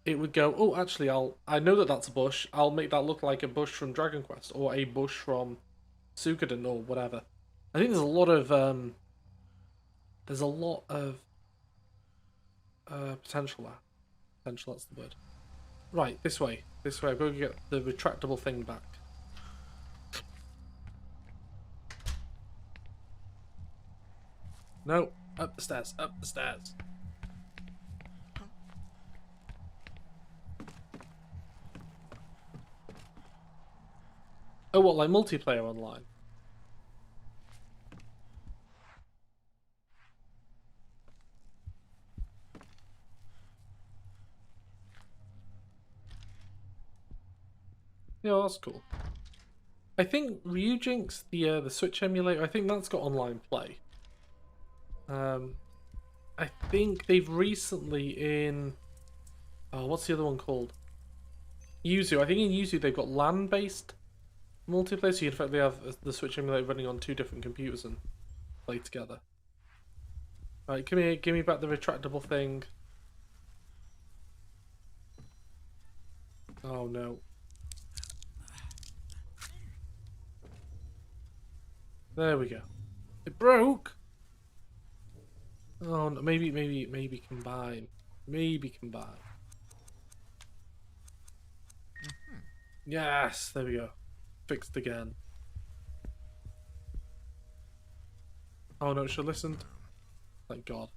it would go, oh, actually, I know that that's a bush. I'll make that look like a bush from Dragon Quest or a bush from Suikoden or whatever. I think there's a lot of Potential. Potential, that's the word. Right, this way. This way. I've got to get the retractable thing back. No, up the stairs, up the stairs. Oh, what, like multiplayer online? Yeah, that's cool. I think Ryujinx, the Switch emulator, I think that's got online play. I think they've recently in... Oh, what's the other one called? Yuzu. I think in Yuzu they've got LAN-based multiplayer, so you in fact they have the Switch emulator running on 2 different computers and play together. Right, give me back the retractable thing. Oh no. There we go. It broke! Oh no, maybe combine. Maybe combine. Yes, there we go. Fixed again. Oh no, it should have listened. Thank God.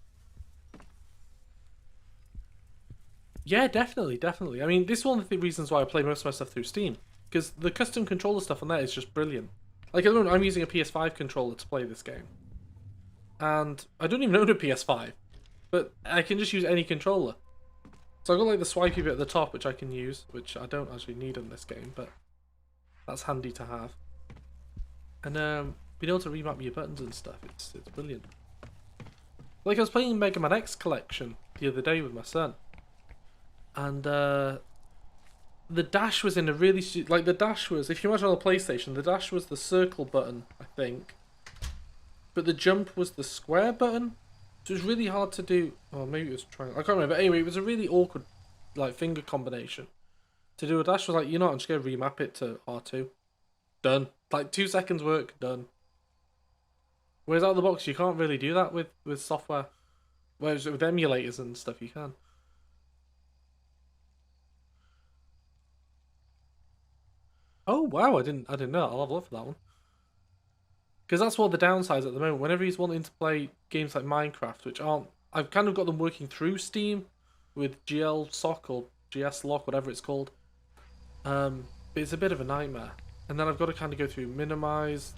Yeah, definitely. I mean, this is one of the reasons why I play most of my stuff through Steam. Because the custom controller stuff on there is just brilliant. Like, at the moment, I'm using a PS5 controller to play this game. And I don't even own a PS5. But I can just use any controller. So I've got like the swipey bit at the top, which I can use, which I don't actually need in this game, but that's handy to have. And being able to remap your buttons and stuff, it's brilliant. Like I was playing Mega Man X Collection the other day with my son, and the dash was in a really like the dash was, if you imagine on a PlayStation, the dash was the circle button, I think, but the jump was the square button. So it was really hard to do. Oh, maybe it was triangle. I can't remember. But anyway, it was a really awkward, like, finger combination. To do a dash was like, you know, I'm just gonna remap it to R2. Done. Like 2 seconds work. Done. Whereas out of the box, you can't really do that with software. Whereas with emulators and stuff, you can. Oh wow, I didn't know that. I'll have a look for that one. Because that's one of the downsides at the moment. Whenever he's wanting to play games like Minecraft, which aren't... I've kind of got them working through Steam with GL Sock or GS Lock, whatever it's called. But it's a bit of a nightmare. And then I've got to kind of go through minimize,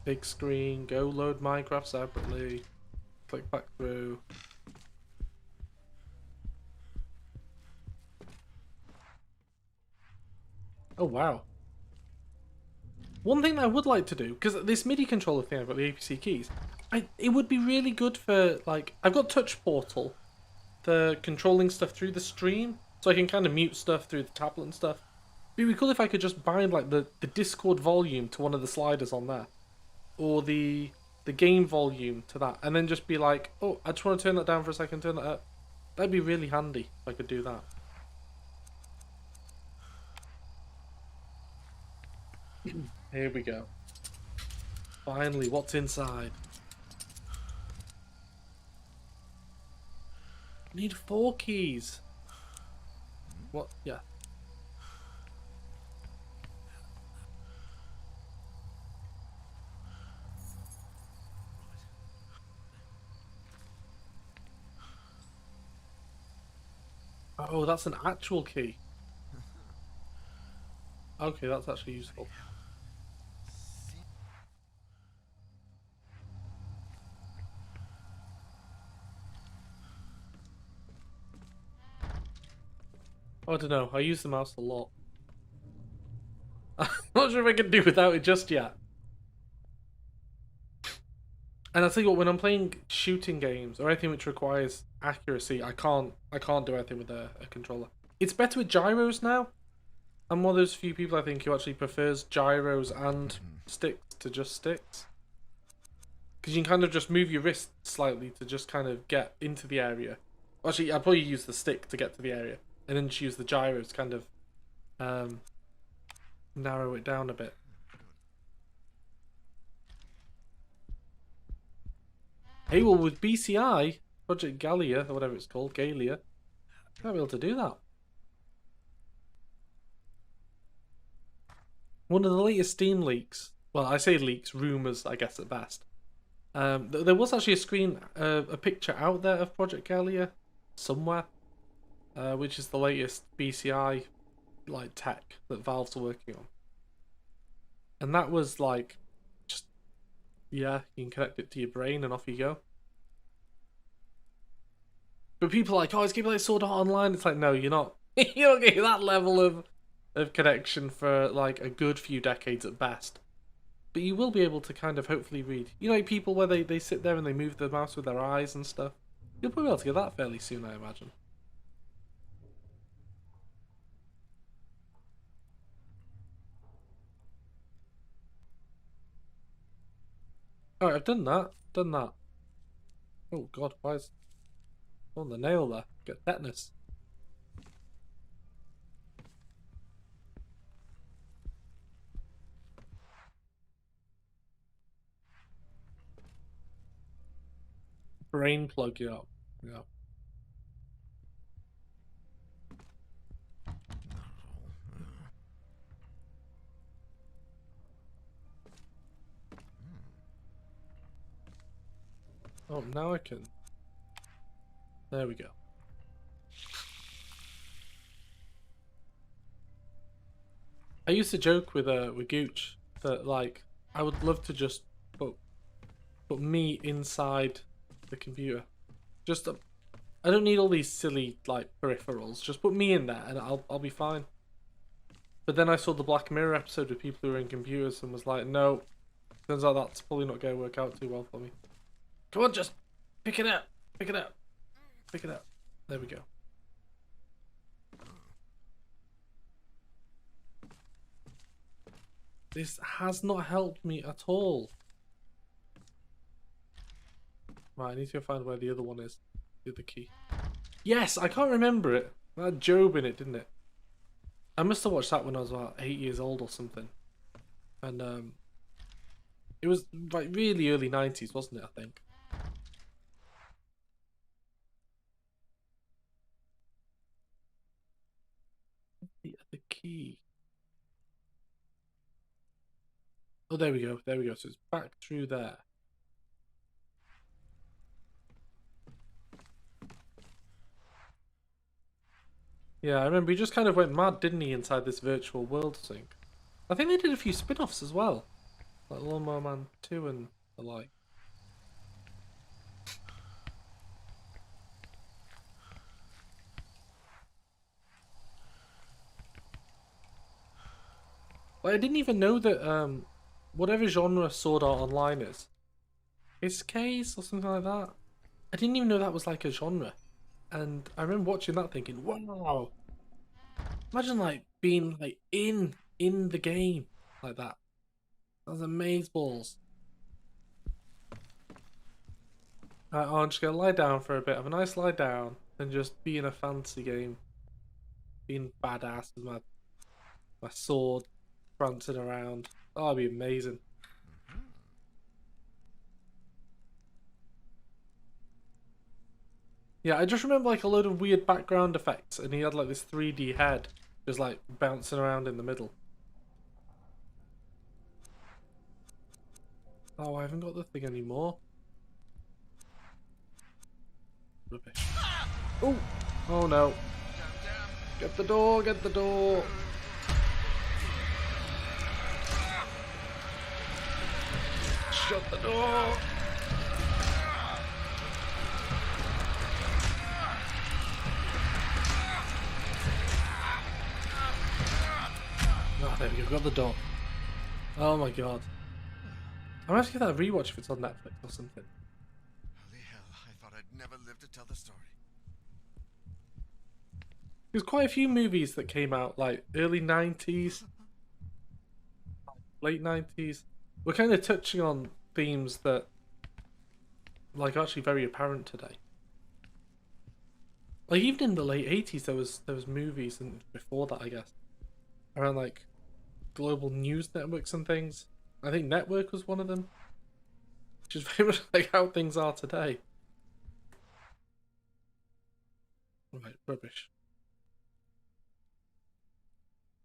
big screen, go load Minecraft separately, click back through. Oh wow. One thing that I would like to do, because this MIDI controller thing I've got the APC keys, it would be really good for, like, I've got Touch Portal for controlling stuff through the stream, so I can kind of mute stuff through the tablet and stuff. It'd be cool if I could just bind, like, the Discord volume to one of the sliders on there, or the game volume to that, and then just be like, oh, I just want to turn that down for a second, turn that up. That'd be really handy if I could do that. Here we go. Finally, what's inside? Need 4 keys. What? Yeah. Oh, that's an actual key. Okay, that's actually useful. Oh, I don't know. I use the mouse a lot. I'm not sure if I can do without it just yet. And I tell you what, when I'm playing shooting games or anything which requires accuracy, I can't do anything with a controller. It's better with gyros now. I'm one of those few people I think who actually prefers gyros and sticks to just sticks. Because you can kind of just move your wrist slightly to just kind of get into the area. Actually, I'd probably use the stick to get to the area. And then just use the gyros to kind of narrow it down a bit. Hey, well, with BCI, Project Gallia, or whatever it's called, Galia, might be able to do that. One of the latest Steam leaks, well, I say leaks, rumors, I guess at best. There was actually a picture out there of Project Gallia somewhere, which is the latest BCI like tech that Valve's working on, and that was like, just yeah, you can connect it to your brain and off you go. But people are like, oh, it's gonna be like Sword Art Online. It's like, no, you're not. You're not getting that level of connection for like a good few decades at best. But you will be able to kind of hopefully read. You know, like people where they sit there and they move the mouse with their eyes and stuff. You'll probably be able to get that fairly soon, I imagine. Alright, I've done that. Done that. Oh god, why is on the nail there? Get tetanus. Brain plug you up. Yeah. Oh, now I can. There we go. I used to joke with Gooch that like I would love to just put me inside the computer. Just I don't need all these silly like peripherals. Just put me in there and I'll be fine. But then I saw the Black Mirror episode with people who were in computers and was like, no, turns out that's probably not going to work out too well for me. Come on, just pick it up, pick it up, pick it up. There we go. This has not helped me at all. Right, I need to go find where the other one is. The other key. Yes, I can't remember it. That had Job in it, didn't it? I must have watched that when I was about 8 years old or something. And it was like really early 90s, wasn't it, I think? The other key. Oh, there we go. There we go. So it's back through there. Yeah, I remember he just kind of went mad, didn't he, inside this virtual world thing. I think they did a few spin-offs as well. Like Lawnmower Man 2 and the like. Like, I didn't even know that whatever genre Sword Art Online is, case or something like that. I didn't even know that was like a genre. And I remember watching that thinking, wow. Imagine like being like in the game like that. That was amazeballs. I'm just gonna lie down for a bit. Have a nice lie down and just be in a fancy game. Being badass with my sword prancing around. Oh, that'd be amazing. Yeah, I just remember like a load of weird background effects, and he had like this 3D head just like bouncing around in the middle. Oh, I haven't got the thing anymore. Rubbish. Oh! Oh no. Get the door, get the door! Shut the door! Oh, there we go, got the door. Oh my god. I'm gonna have to give that a rewatch if it's on Netflix or something. Holy hell, I thought I'd never live to tell the story. There's quite a few movies that came out like early 90s, late 90s. We're kind of touching on themes that like are actually very apparent today. Like even in the late 80s there was movies, and before that I guess, around like global news networks and things. I think Network was one of them, which is very much like how things are today. Right, rubbish.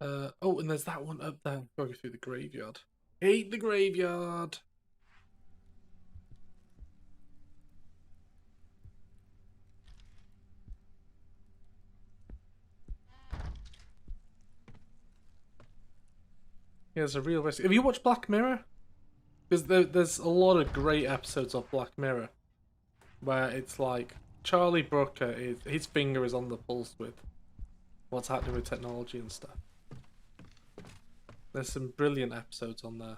Oh, and there's that one up there. Gotta go through the graveyard. Hate the graveyard. Yeah, there's a real risk. Have you watched Black Mirror? Because there's a lot of great episodes of Black Mirror where it's like Charlie Brooker is his finger is on the pulse with what's happening with technology and stuff. There's some brilliant episodes on there.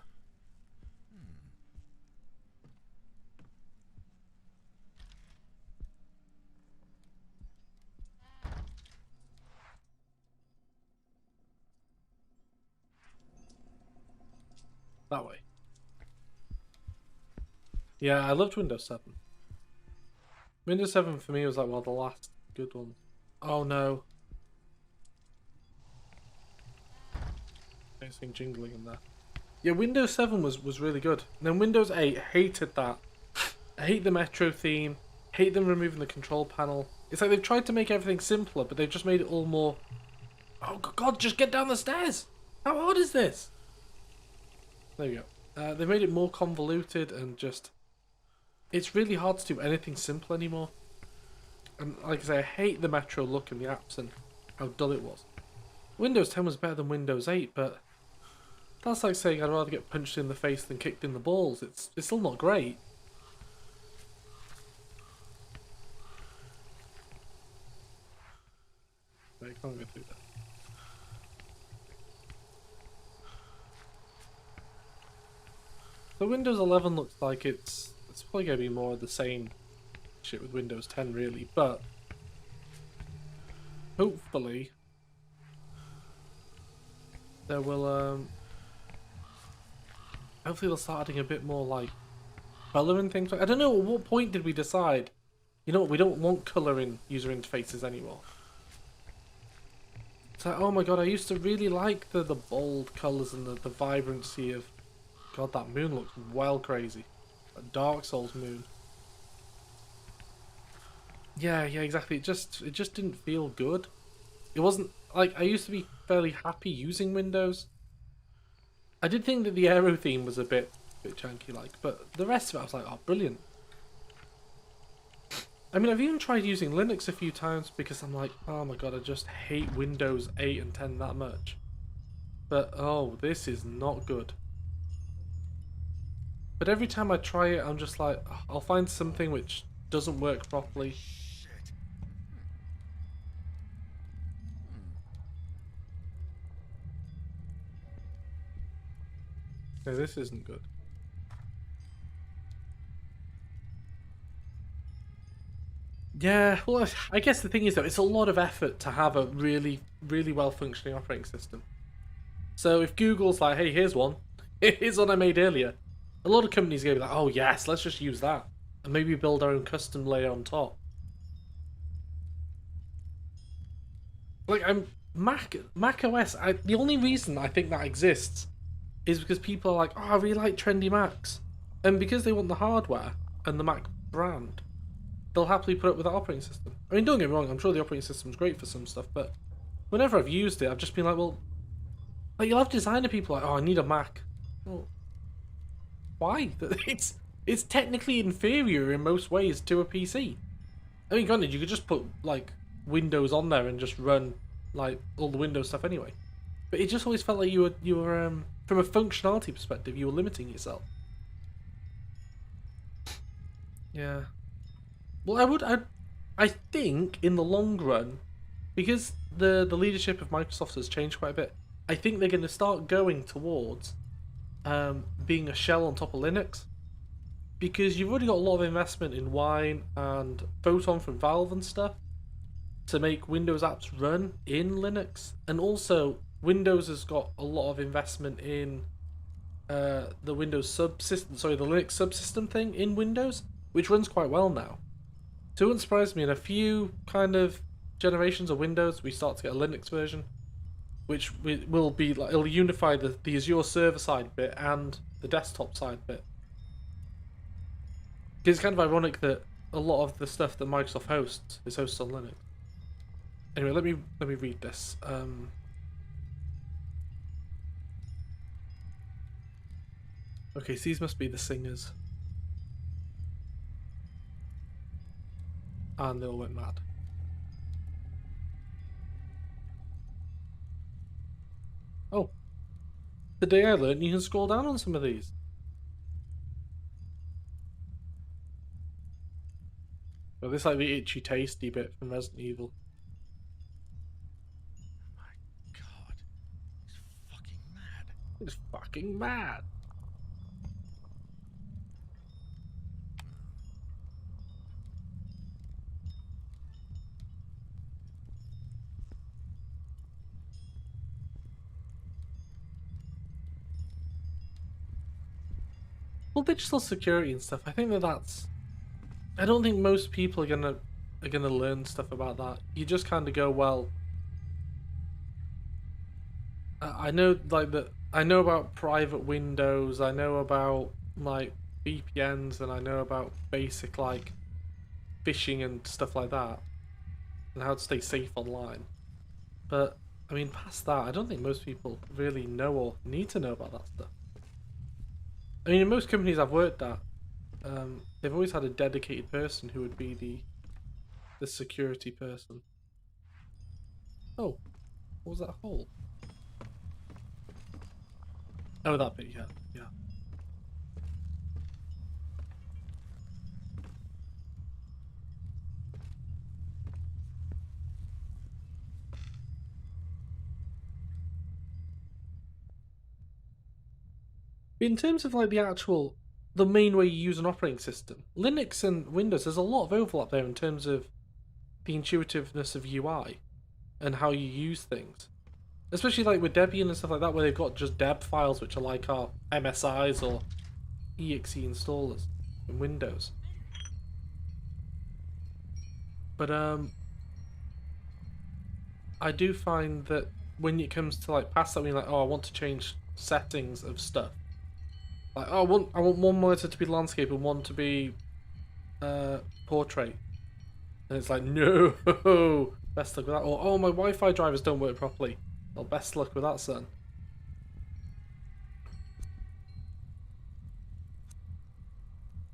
That way. Yeah, I loved Windows 7. Windows 7 for me was like one of the last good ones. Oh no. Anything jingling in there. Yeah, Windows 7 was really good. And then Windows 8, hated that. I hate the Metro theme. Hate them removing the control panel. It's like they've tried to make everything simpler, but they've just made it all more... Oh god, just get down the stairs! How hard is this? There you go. They made it more convoluted and just... It's really hard to do anything simple anymore. And like I say, I hate the Metro look in the apps and how dull it was. Windows 10 was better than Windows 8, but... That's like saying I'd rather get punched in the face than kicked in the balls. It's still not great. Wait, I can't go through that. So Windows 11 looks like it's probably going to be more of the same shit with Windows 10 really, but hopefully there will hopefully they'll start adding a bit more like colour and things. I don't know, at what point did we decide, you know what, we don't want colour in user interfaces anymore. It's like, oh my god, I used to really like the bold colours and the vibrancy of... God, that moon looks well crazy. A Dark Souls moon. Yeah, exactly. It just didn't feel good. It wasn't like I used to be fairly happy using Windows. I did think that the Aero theme was a bit janky like, but the rest of it I was like, oh, brilliant. I mean, I've even tried using Linux a few times because I'm like, oh my god, I just hate Windows 8 and 10 that much. But oh, this is not good. But every time I try it, I'm just like, oh, I'll find something which doesn't work properly. No, this isn't good. Yeah, well, I guess the thing is though, it's a lot of effort to have a really, really well functioning operating system. So if Google's like, hey, here's one I made earlier, a lot of companies are going to be like, oh yes, let's just use that. And maybe build our own custom layer on top. Like, Mac OS, the only reason I think that exists is because people are like, oh, I really like trendy Macs. And because they want the hardware and the Mac brand, they'll happily put up with that operating system. I mean, don't get me wrong, I'm sure the operating system's great for some stuff, but whenever I've used it, I've just been like, well, like, you'll have designer people like, oh, I need a Mac. Well, why? It's technically inferior in most ways to a PC. I mean, granted, you could just put, like, Windows on there and just run, like, all the Windows stuff anyway. But it just always felt like you were from a functionality perspective, you were limiting yourself. Yeah. Well, I think in the long run, because the leadership of Microsoft has changed quite a bit, I think they're going to start going towards being a shell on top of Linux. Because you've already got a lot of investment in Wine and Photon from Valve and stuff to make Windows apps run in Linux. And also, Windows has got a lot of investment in the Windows subsystem, sorry, the Linux subsystem thing in Windows, which runs quite well now. So it wouldn't surprise me in a few kind of generations of Windows we start to get a Linux version, which will be like, it'll unify the Azure server side bit and the desktop side bit. Because it's kind of ironic that a lot of the stuff that Microsoft hosts is hosted on Linux. Anyway, let me read this. Okay, so these must be the singers, and they all went mad. Oh, today I learned you can scroll down on some of these. Oh, this is like the itchy tasty bit from Resident Evil. My God, he's fucking mad. It's fucking mad. Well, digital security and stuff. I think that's. I don't think most people are gonna learn stuff about that. You just kind of go, well, I know like that. I know about private windows. I know about like VPNs, and I know about basic like phishing and stuff like that, and how to stay safe online. But I mean, past that, I don't think most people really know or need to know about that stuff. I mean, in most companies I've worked at, they've always had a dedicated person who would be the security person. Oh, what was that hole? Oh, that bit, yeah, yeah. In terms of like the main way you use an operating system, Linux and Windows, there's a lot of overlap there in terms of the intuitiveness of UI and how you use things. Especially like with Debian and stuff like that, where they've got just deb files which are like our MSIs or exe installers in Windows. But I do find that when it comes to like past something like, oh, I want to change settings of stuff. Like, oh, I want one monitor to be landscape and one to be portrait. And it's like, no, best luck with that. Or, oh, my Wi-Fi drivers don't work properly. Well, best luck with that, son.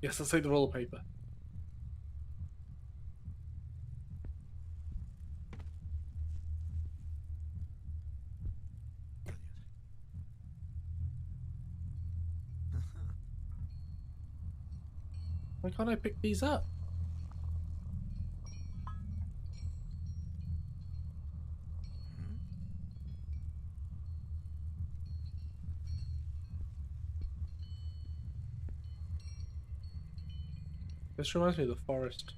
Yes, let's take the roller paper. Why can't I pick these up? This reminds me of the forest.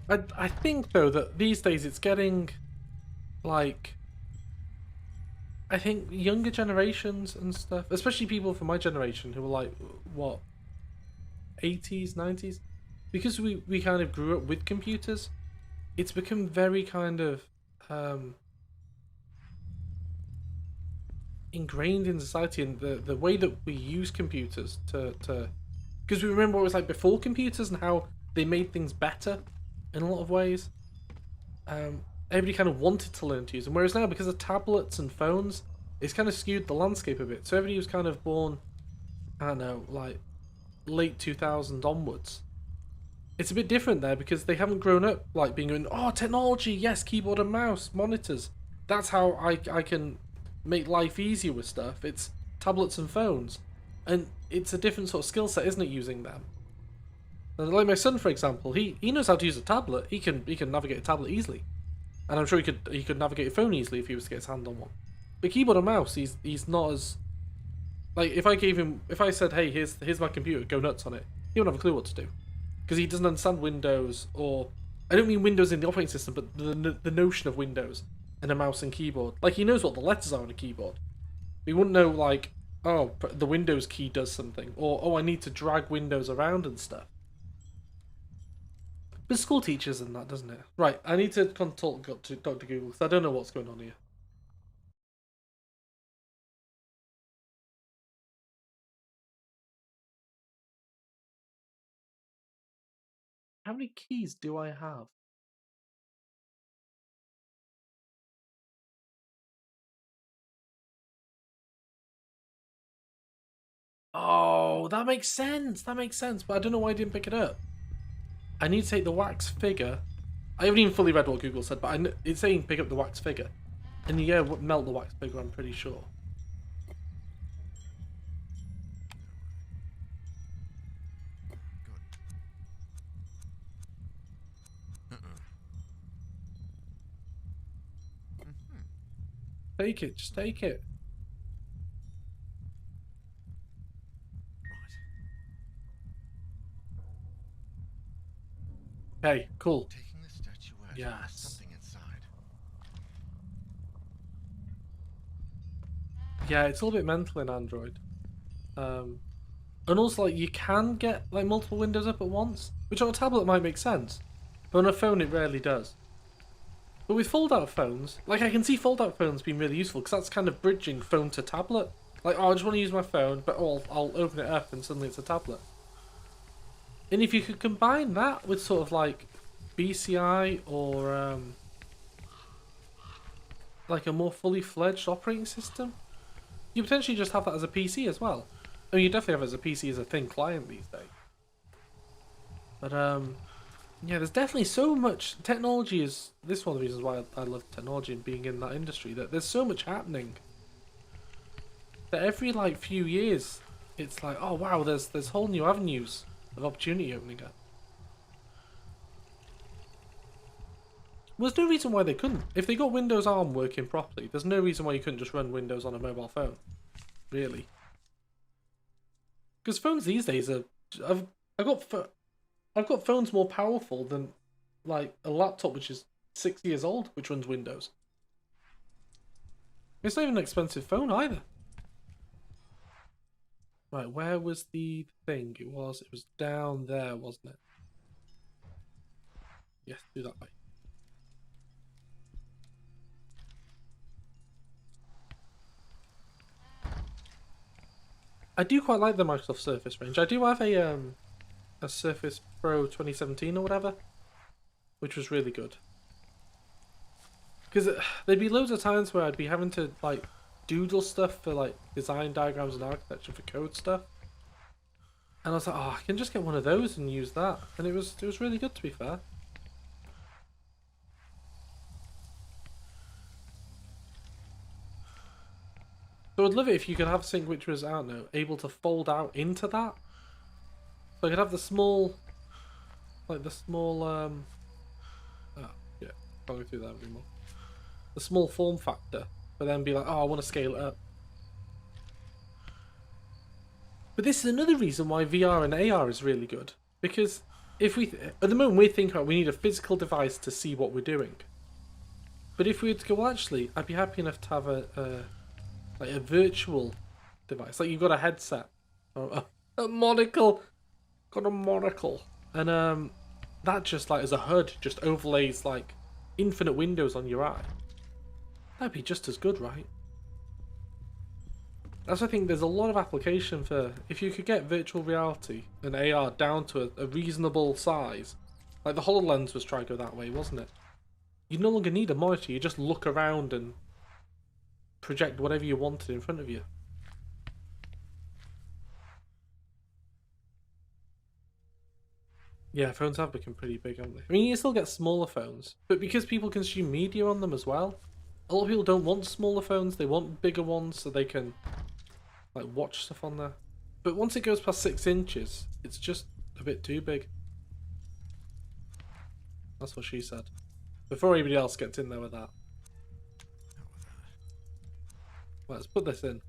I think though that these days it's getting like I think younger generations and stuff, especially people from my generation who were like what 80s, 90s, because we kind of grew up with computers, it's become very kind of um ingrained in society and the way that we use computers to because we remember what it was like before computers and how they made things better in a lot of ways. Everybody kind of wanted to learn to use them, whereas now because of tablets and phones, it's kind of skewed the landscape a bit. So everybody was kind of born, I don't know, like late 2000 onwards. It's a bit different there because they haven't grown up like being in oh technology, yes, keyboard and mouse, monitors. That's how I can make life easier with stuff. It's tablets and phones, and it's a different sort of skill set, isn't it? Using them. And like my son, for example, he knows how to use a tablet. He can navigate a tablet easily, and I'm sure he could navigate a phone easily if he was to get his hand on one. But keyboard and mouse, he's not as like if I said, hey, here's my computer, go nuts on it, he wouldn't have a clue what to do because he doesn't understand Windows or I don't mean Windows in the operating system, but the notion of Windows and a mouse and keyboard. Like he knows what the letters are on a keyboard. He wouldn't know like oh the Windows key does something or oh I need to drag Windows around and stuff. But school teachers and that, doesn't it? Right, I need to consult Dr. Google because I don't know what's going on here. How many keys do I have? Oh, that makes sense. That makes sense. But I don't know why I didn't pick it up. I need to take the wax figure. I haven't even fully read what Google said, but it's saying pick up the wax figure. And yeah, melt the wax figure, I'm pretty sure. Take it, just take it. Right. Okay, cool. Taking the statuette. Yes. Something inside. Yeah, it's all a bit mental in Android. And also, like, you can get like multiple windows up at once, which on a tablet might make sense, but on a phone it rarely does. But with fold-out phones, like I can see fold-out phones being really useful because that's kind of bridging phone to tablet. Like, oh, I just want to use my phone, but oh, I'll open it up and suddenly it's a tablet. And if you could combine that with sort of like BCI or like a more fully fledged operating system, you potentially just have that as a PC as well. I mean, you definitely have it as a PC as a thin client these days. But yeah, there's definitely so much technology. Is this one of the reasons why I love technology and being in that industry? That there's so much happening. That every like few years, it's like, oh wow, there's whole new avenues of opportunity opening up. Well, there's no reason why they couldn't. If they got Windows ARM working properly, there's no reason why you couldn't just run Windows on a mobile phone. Really. Because phones these days are, I've I've got I've got phones more powerful than like a laptop which is 6 years old, which runs Windows. It's not even an expensive phone either. Right, where was the thing? It was down there, wasn't it? Yes, do that way. I do quite like the Microsoft Surface range. I do have a Surface Pro 2017 or whatever, which was really good. Because there'd be loads of times where I'd be having to like doodle stuff for like design diagrams and architecture for code stuff, and I was like, oh, I can just get one of those and use that, and it was really good to be fair. So I'd love it if you could have something which was, I don't know, able to fold out into that. So I could have the small, like the small, oh, yeah, can't go through that anymore. The small form factor, but then be like, oh, I want to scale it up. But this is another reason why VR and AR is really good. Because if at the moment we think, oh, we need a physical device to see what we're doing. But if we were to go, well, actually, I'd be happy enough to have like a virtual device. Like you've got a headset or a monocle, got a monocle, and that just like as a HUD just overlays like infinite windows on your eye. That'd be just as good, right? That's why I think there's a lot of application for if you could get virtual reality and AR down to a reasonable size. Like the HoloLens was trying to go that way, wasn't it? You no longer need a monitor, you just look around and project whatever you wanted in front of you. Yeah, phones have become pretty big, haven't they? I mean, you still get smaller phones, but because people consume media on them as well, a lot of people don't want smaller phones, they want bigger ones so they can like watch stuff on there. But once it goes past 6 inches, it's just a bit too big. That's what she said. Before anybody else gets in there with that. Let's put this in.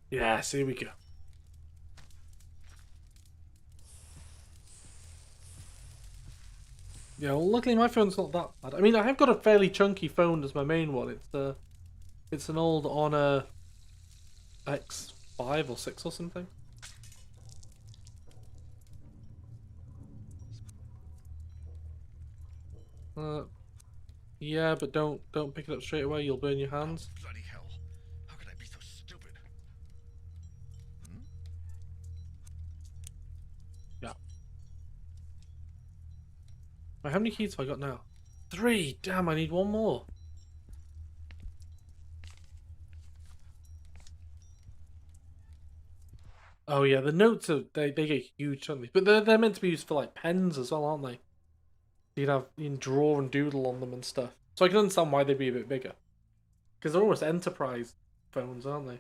Yes, here we go. Yeah, well, luckily my phone's not that bad. I mean, I have got a fairly chunky phone as my main one. It's an old Honor X5 or 6 or something. Yeah, but don't pick it up straight away. You'll burn your hands. Bloody hell. How could I be so stupid? Wait, how many keys have I got now? 3! Damn, I need one more. Oh yeah, the notes are they get huge, don't they? But they're meant to be used for like pens as well, aren't they? You can draw and doodle on them and stuff. So I can understand why they'd be a bit bigger. Because they're almost enterprise phones, aren't they?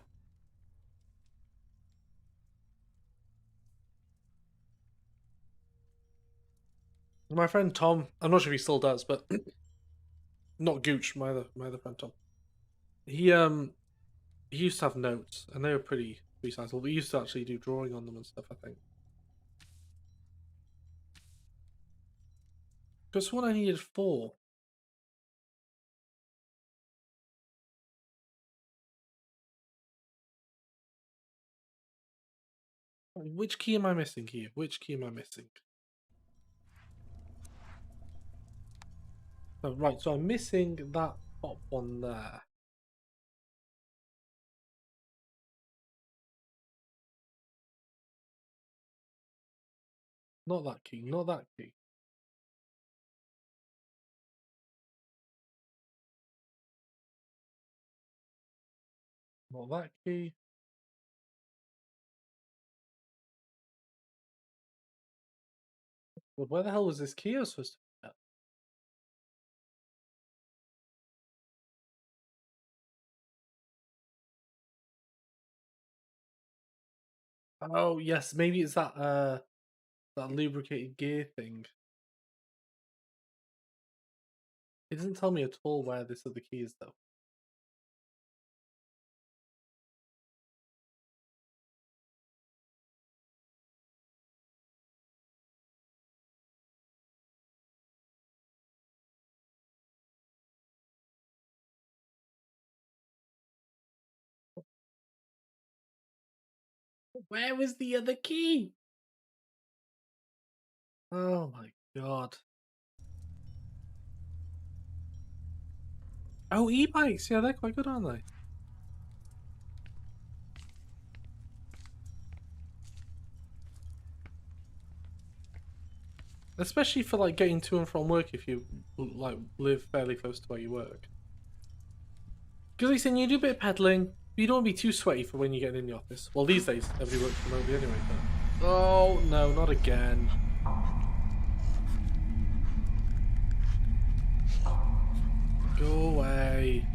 My friend Tom, I'm not sure if he still does, but not Gooch, my other friend Tom. He he used to have notes, and they were pretty sizable. But he used to actually do drawing on them and stuff, I think. Because what I needed 4. Which key am I missing here? Which key am I missing? Oh, right, so I'm missing that top one there. Not that key, not that key. Not that key. Well, where the hell was this key I was supposed to get? Oh yes, maybe it's that lubricated gear thing. It doesn't tell me at all where this other key is though. Where was the other key? Oh my god. Oh, e-bikes. Yeah, they're quite good, aren't they? Especially for like getting to and from work if you like live fairly close to where you work. Because like saying you do a bit of pedaling, but you don't want to be too sweaty for when you get in the office. Well, these days everybody works remotely anyway. But... Oh no, not again. Go away.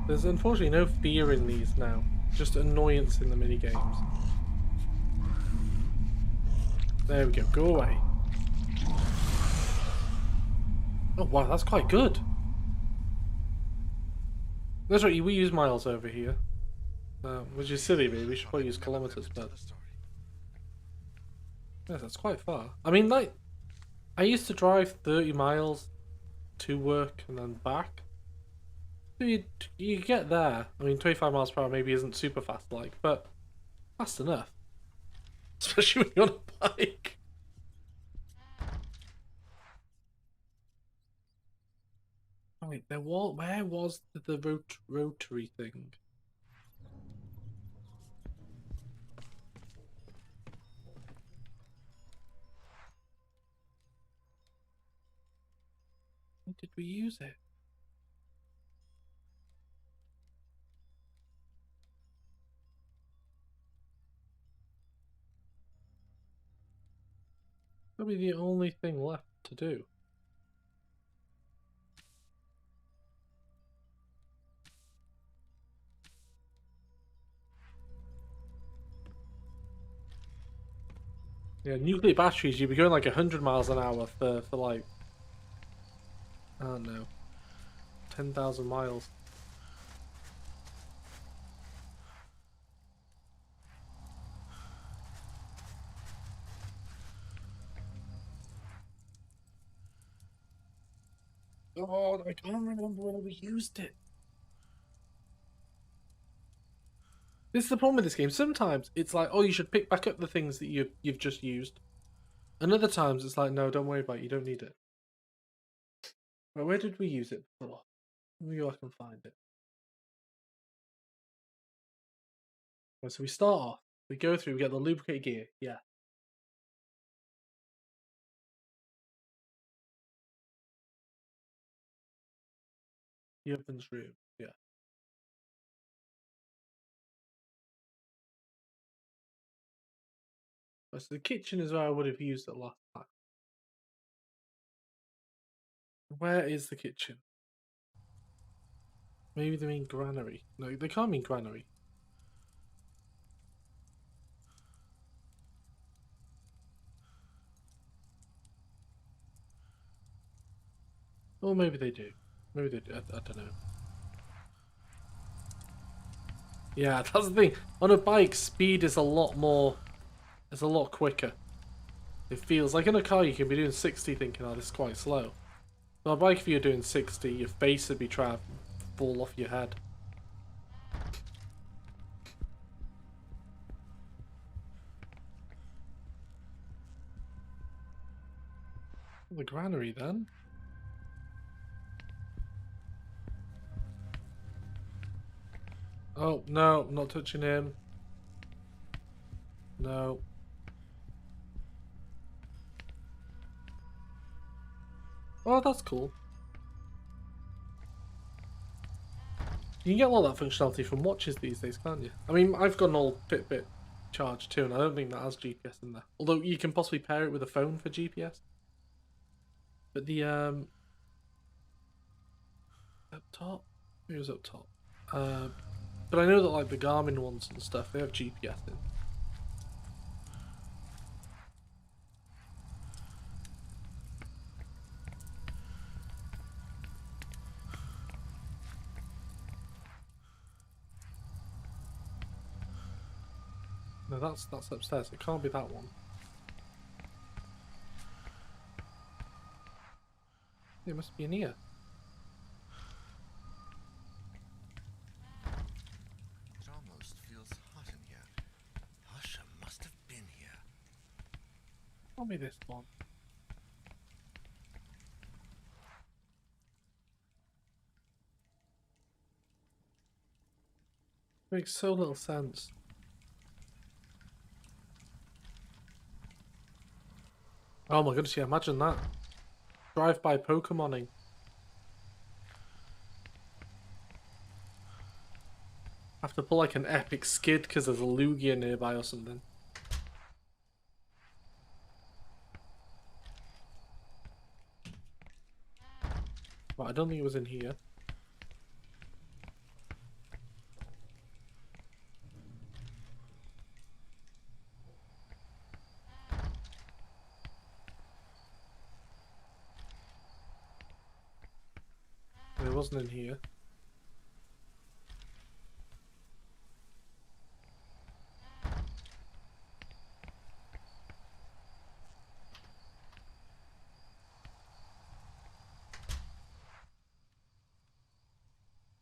There's unfortunately no fear in these now, just annoyance in the mini games. There we go. Go away. Oh wow, that's quite good. That's right. We use miles over here, which is silly. Really, we should probably use kilometers, but yes, that's quite far. I mean, like, I used to drive 30 miles to work and then back. So you get there. I mean, 25 miles per hour maybe isn't super fast, like, but fast enough. Especially when you're on a bike. Oh, wait, where was the rotary thing? When did we use it? Probably the only thing left to do. Yeah, nuclear batteries, you'd be going like 100 miles an hour for like, I don't know, 10,000 miles. Oh, I can't remember when we used it. This is the problem with this game. Sometimes it's like, oh, you should pick back up the things that you've just used. And other times it's like, no, don't worry about it. You don't need it. Right, where did we use it before? Let me go back and find it. Right, so we start off. We go through. We get the lubricate gear. Yeah. The ovens room. Yeah. Right, so the kitchen is where I would have used it last time. Where is the kitchen? Maybe they mean granary. No, they can't mean granary. Or maybe they do. Maybe they do. I don't know. Yeah, that's the thing. On a bike, speed is a lot more. It's a lot quicker. It feels like in a car you can be doing 60 thinking, oh, this is quite slow. On a bike, if you're doing 60, your face would be trying to fall off your head. The granary then. Oh, no, I'm not touching him. No. Oh, that's cool. You can get a lot of that functionality from watches these days, can't you? I mean, I've got an old Fitbit charge too, and I don't think that has GPS in there. Although you can possibly pair it with a phone for GPS. But the up top? It was up top. But I know that like the Garmin ones and stuff, they have GPS in. No, that's upstairs. It can't be that one. It must be in here. It almost feels hot in here. Husha must have been here. Can't be this one. Makes so little sense. Oh my goodness, yeah, imagine that. Drive-by Pokemoning. Have to pull like an epic skid because there's a Lugia nearby or something. But I don't think it was in here. It wasn't in here.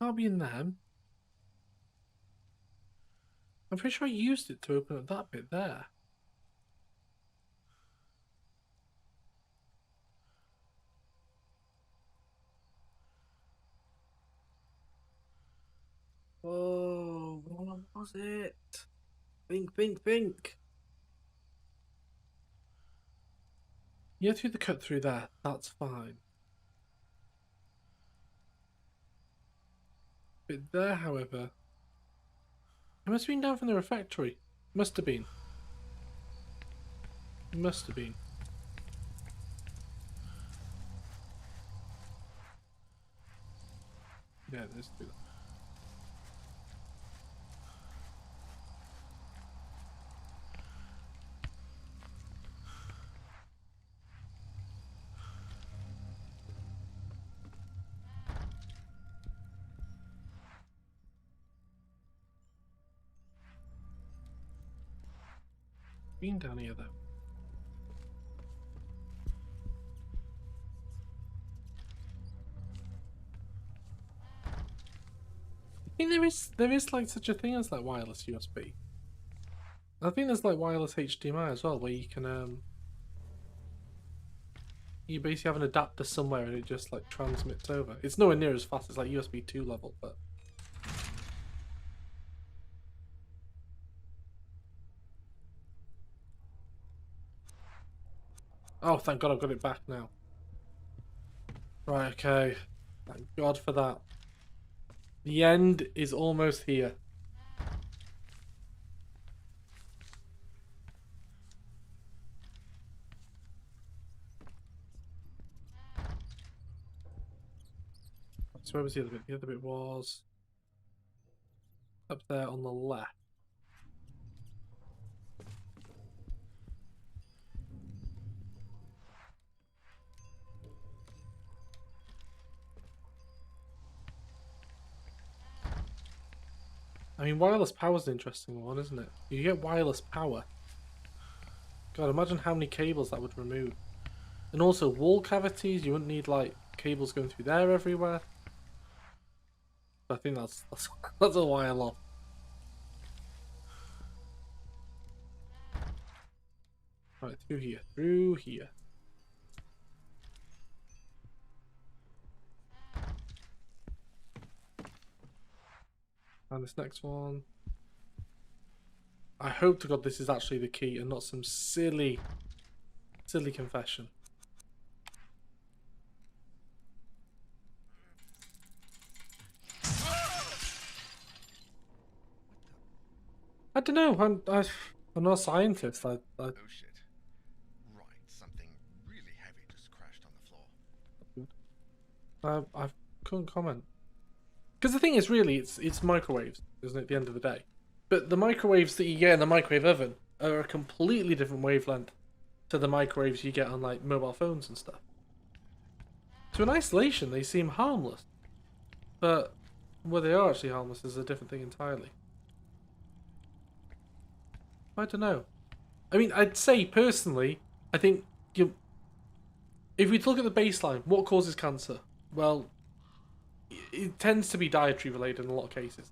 Can't be in them. I'm pretty sure I used it to open up that bit there. Oh, what was it? Think, think, think. Yeah, through the cut through there. That's fine. But there, however, it must have been down from the refectory. Must have been. Must have been. Yeah, let's do that. Been down here though. think there is like such a thing as like wireless USB. I think there's like wireless HDMI as well, where you can you basically have an adapter somewhere and it just like transmits over. It's nowhere near as fast as like USB 2 level, but oh, thank God I've got it back now. Right, okay. Thank God for that. The end is almost here. So where was the other bit? The other bit was up there on the left. I mean, wireless power is an interesting one, isn't it? You get wireless power. God, imagine how many cables that would remove. And also, wall cavities, you wouldn't need, like, cables going through there everywhere. I think that's a while off. Right, through here, through here. And this next one. I hope to God this is actually the key and not some silly confession. I don't know. I'm not a scientist. Oh shit. Right, something really heavy just crashed on the floor. I couldn't comment. Because the thing is, really, it's microwaves, isn't it, at the end of the day? But the microwaves that you get in the microwave oven are a completely different wavelength to the microwaves you get on, like, mobile phones and stuff. So in isolation, they seem harmless. But whether they are actually harmless is a different thing entirely. I don't know. I mean, I'd say, personally, I think, if we look at the baseline, what causes cancer? Well, it tends to be dietary related in a lot of cases.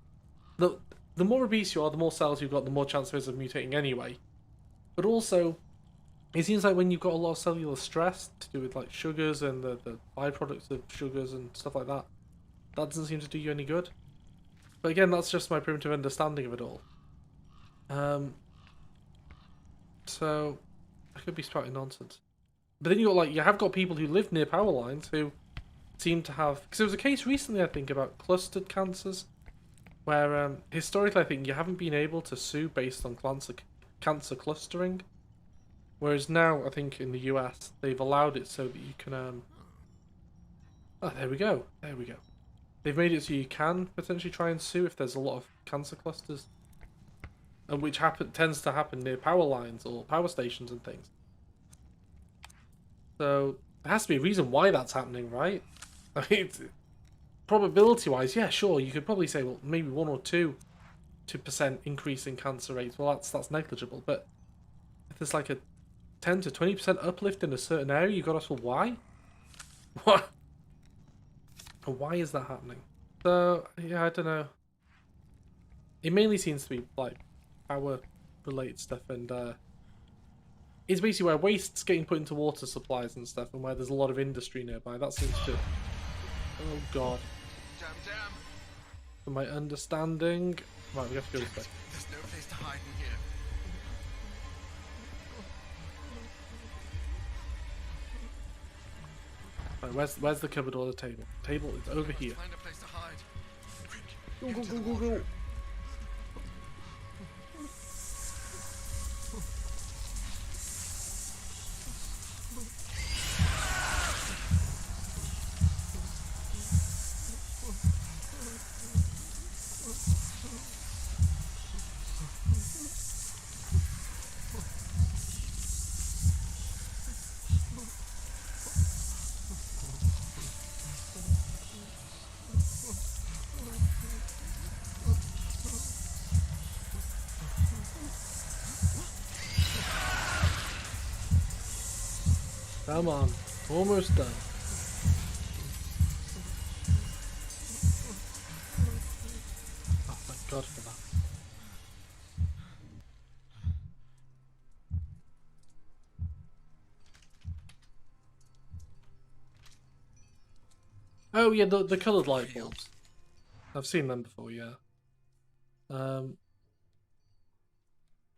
The more obese you are, the more cells you've got, the more chance there is of mutating anyway. But also, it seems like when you've got a lot of cellular stress to do with like sugars and the byproducts of sugars and stuff like that, that doesn't seem to do you any good. But again, that's just my primitive understanding of it all. So I could be spouting nonsense. But then you have got people who live near power lines who seem to have, because there was a case recently I think about clustered cancers, where historically I think you haven't been able to sue based on cancer clustering, whereas now I think in the US they've allowed it so that you can oh, there we go, they've made it so you can potentially try and sue if there's a lot of cancer clusters, and which tends to happen near power lines or power stations and things. So there has to be a reason why that's happening, right? I mean, probability-wise, yeah, sure, you could probably say, well, maybe 1 or 2% increase in cancer rates. Well, that's negligible. But if there's like a 10 to 20% uplift in a certain area, you got to ask, well, why? What? And why is that happening? So yeah, I don't know. It mainly seems to be like power-related stuff, and it's basically where waste's getting put into water supplies and stuff, and where there's a lot of industry nearby. That seems to. Oh God. Jam. From my understanding, right, we have to go this way. There's no place to hide in here. Right, where's the cupboard or the table? Table is over here. Find a place to hide. Quick. Go, into go, the go, go, water. go. Come on, almost done. God for that. Oh yeah, the coloured light bulbs. I've seen them before, yeah. Oh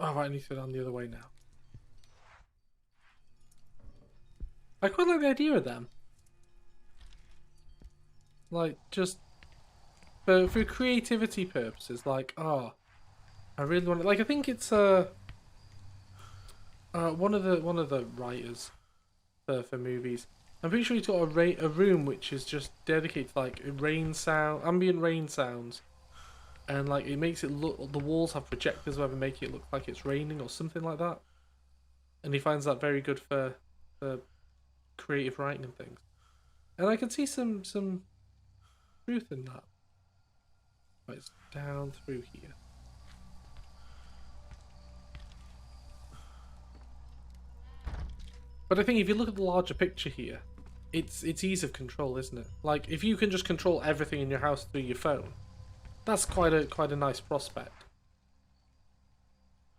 right, I need to go down the other way now. I quite like the idea of them. Like, just for creativity purposes, like, oh, I really want to, like, I think it's one of the writers for movies. I'm pretty sure he's got a room which is just dedicated to like ambient rain sounds, and like it makes it look, the walls have projectors where they make it look like it's raining or something like that. And he finds that very good for creative writing and things. And I can see some truth in that. Right, it's down through here. But I think if you look at the larger picture here, it's ease of control, isn't it? Like if you can just control everything in your house through your phone, that's quite a nice prospect.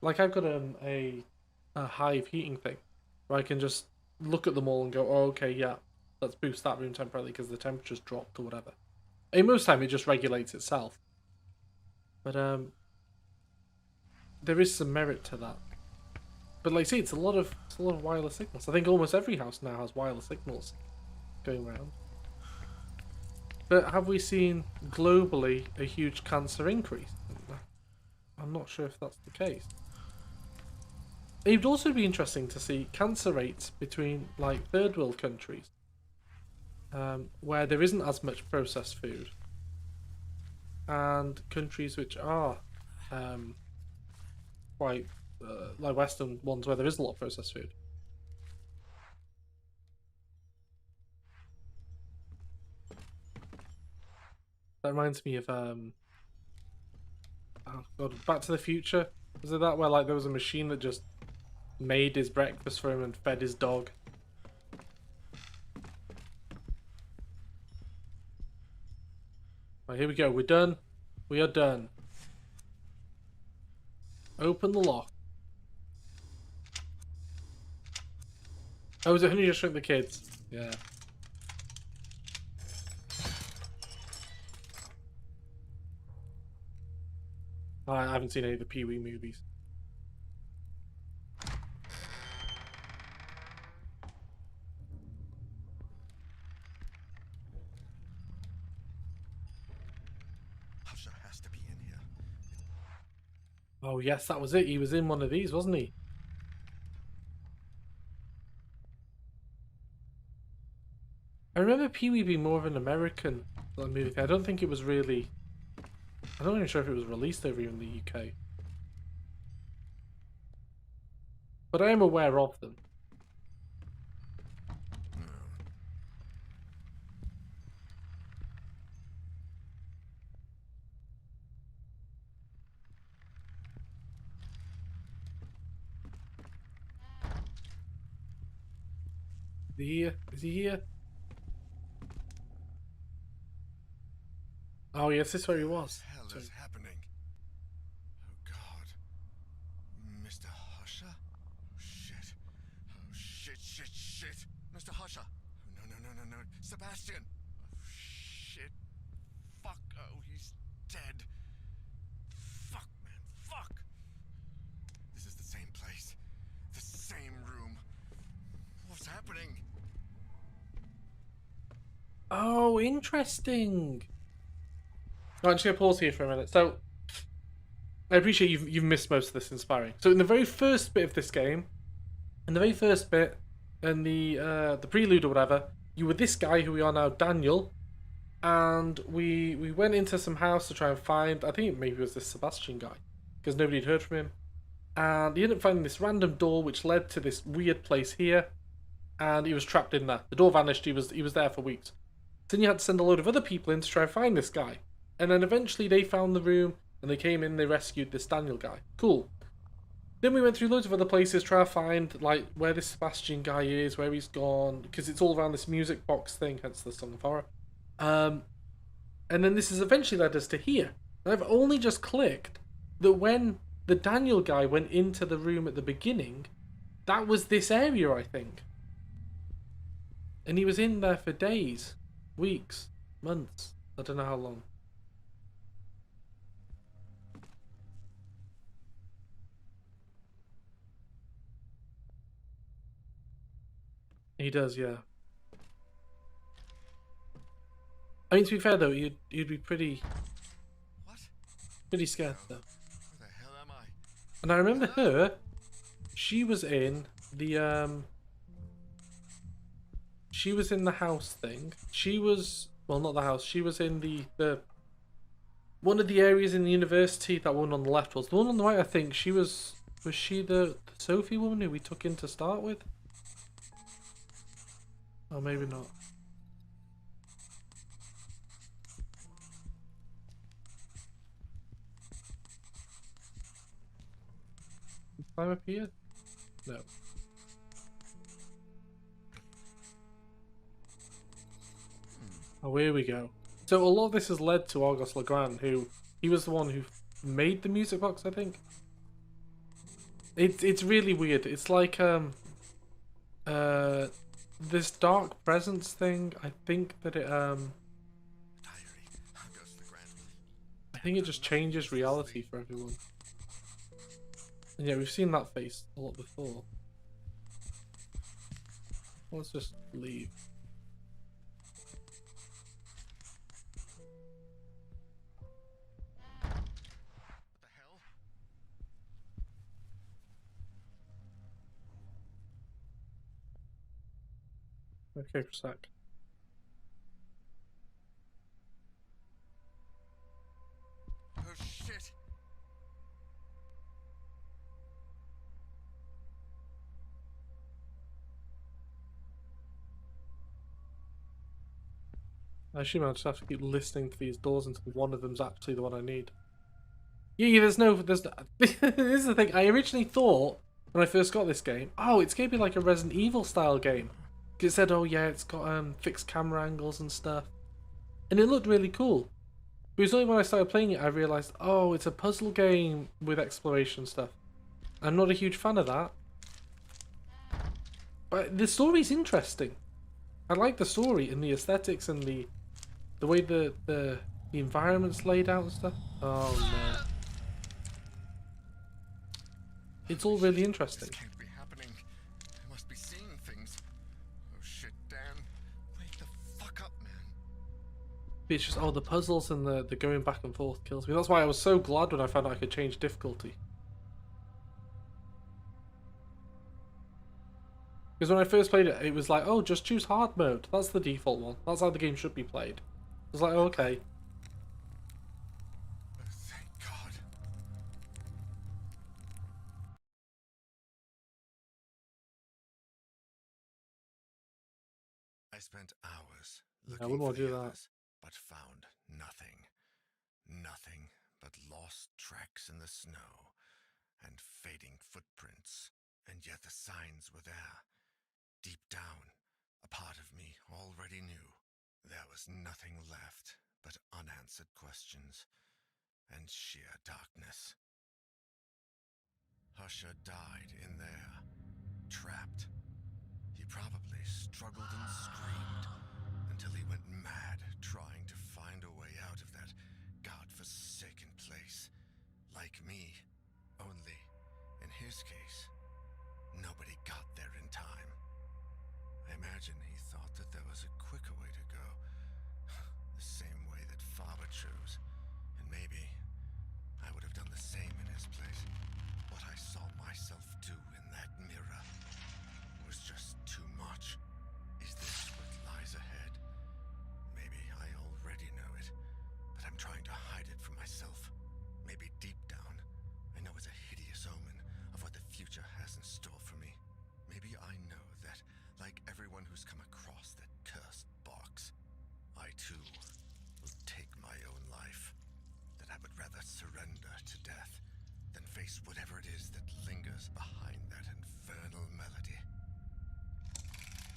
Like I've got a Hive heating thing where I can just look at them all and go, oh, okay, yeah, let's boost that room temporarily because the temperature's dropped or whatever. And most time it just regulates itself. But there is some merit to that. But like I say, it's a lot of wireless signals. I think almost every house now has wireless signals going around. But have we seen globally a huge cancer increase? I'm not sure if that's the case. It would also be interesting to see cancer rates between like third world countries, where there isn't as much processed food, and countries which are quite like Western ones where there is a lot of processed food. That reminds me of oh god, Back to the Future. Was it that where like there was a machine that just made his breakfast for him and fed his dog? Right, here we go. We're done. We are done. Open the lock. Oh, was it Honey Just Shrunk the Kids? Yeah. I haven't seen any of the Pee-wee movies. Husher has to be in here. Oh yes, that was it. He was in one of these, wasn't he? I remember Pee-wee being more of an American movie. I don't think it was really... I'm not even sure if it was released over here in the UK. But I am aware of them. Is he here? Is he here? Oh yes, this is where he was. What the hell is happening? Oh God. Mr. Husher? Oh shit. Oh shit. Mr. Husher. Oh, no. Sebastian. Oh shit. Fuck. Oh, he's dead. Fuck, man. Fuck. This is the same place. The same room. What's happening? Oh, interesting. I'm just gonna pause here for a minute. So, I appreciate you've missed most of this inspiring. So, in the very first bit of this game, in the very first bit, in the prelude or whatever, you were this guy who we are now, Daniel, and we went into some house to try and find. I think maybe it was this Sebastian guy, because nobody had heard from him, and he ended up finding this random door which led to this weird place here, and he was trapped in there. The door vanished. He was there for weeks. Then you had to send a load of other people in to try and find this guy. And then eventually they found the room, and they came in, they rescued this Daniel guy. Cool. Then we went through loads of other places, trying to find, like, where this Sebastian guy is, where he's gone, because it's all around this music box thing, hence the Song of Horror. And then this has eventually led us to here. I've only just clicked that when the Daniel guy went into the room at the beginning, that was this area, I think. And he was in there for days, weeks, months. I don't know how long. He does, yeah. I mean, to be fair though, you'd be pretty What? scared though. Where the hell am I? And I remember her. She was in the She was in the house thing. She was, well, not the house. She was in the one of the areas in the university. That one on the left was the one on the right. I think she was. Was she the Sophie woman who we took in to start with? Oh, maybe not. Climb up here? No. Oh, here we go. So a lot of this has led to August Legrand, who he was the one who made the music box, I think. It's really weird. It's like this dark presence thing. I think that it Diary. August Legrand. I think it just changes reality for everyone. And yeah, we've seen that face a lot before. Let's just leave. What the hell? Okay, for a sec. Oh shit! I assume I'll just have to keep listening to these doors until one of them's actually the one I need. Yeah, there's no. This is the thing. I originally thought when I first got this game, oh, it's gonna be like a Resident Evil style game. 'Cause it said, oh yeah, it's got fixed camera angles and stuff, and it looked really cool. But it was only when I started playing it I realised, oh, it's a puzzle game with exploration stuff. I'm not a huge fan of that, but the story's interesting. I like the story and the aesthetics and the way the environment's laid out and stuff. Oh no. It's all really interesting. This can't be happening. I must be seeing things. Oh shit, Dan. Wake the fuck up, man. It's just, oh, the puzzles and the going back and forth kills me. That's why I was so glad when I found out I could change difficulty. Because when I first played it, it was like, oh, just choose hard mode. That's the default one. That's how the game should be played. I was like, oh, okay. Oh, thank God. I spent hours I looking wouldn't for want to the do that. others, but found nothing. Nothing but lost tracks in the snow and fading footprints. And yet the signs were there. Deep down, a part of me already knew. There was nothing left but unanswered questions and sheer darkness. Husher died in there, trapped. He probably struggled and screamed until he went mad trying to find a way out of that godforsaken place. Like me, only, in his case, nobody got there in time. I imagine he thought that there was a quicker way to go, the same way that Faber chose, and maybe I would have done the same in his place. What I saw myself do in that mirror was just too much. Is this what lies ahead? Maybe I already know it, but I'm trying to hide it from myself. Maybe deep down, I know it's a hideous omen of what the future has in store for me. Maybe I know that, like everyone who's come across that cursed box, I too will take my own life. That I would rather surrender to death than face whatever it is that lingers behind that infernal melody.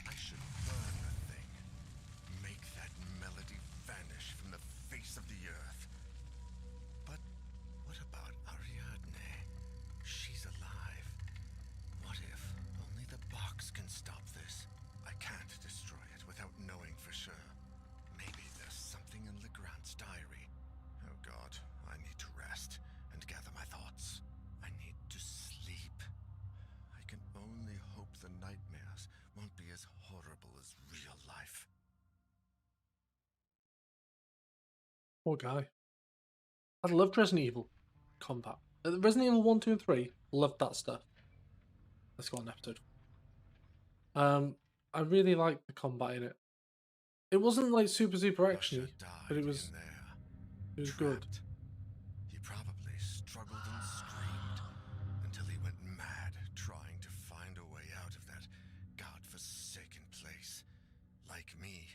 I should burn the thing. Make that melody vanish from the face of the earth. Poor guy. I loved Resident Evil combat. Resident Evil 1, 2, and 3, loved that stuff. Let's go on episode. I really liked the combat in it. It wasn't like super Husher actiony, but died in there, it was good. trapped. He probably struggled and screamed until he went mad trying to find a way out of that godforsaken place. Like me,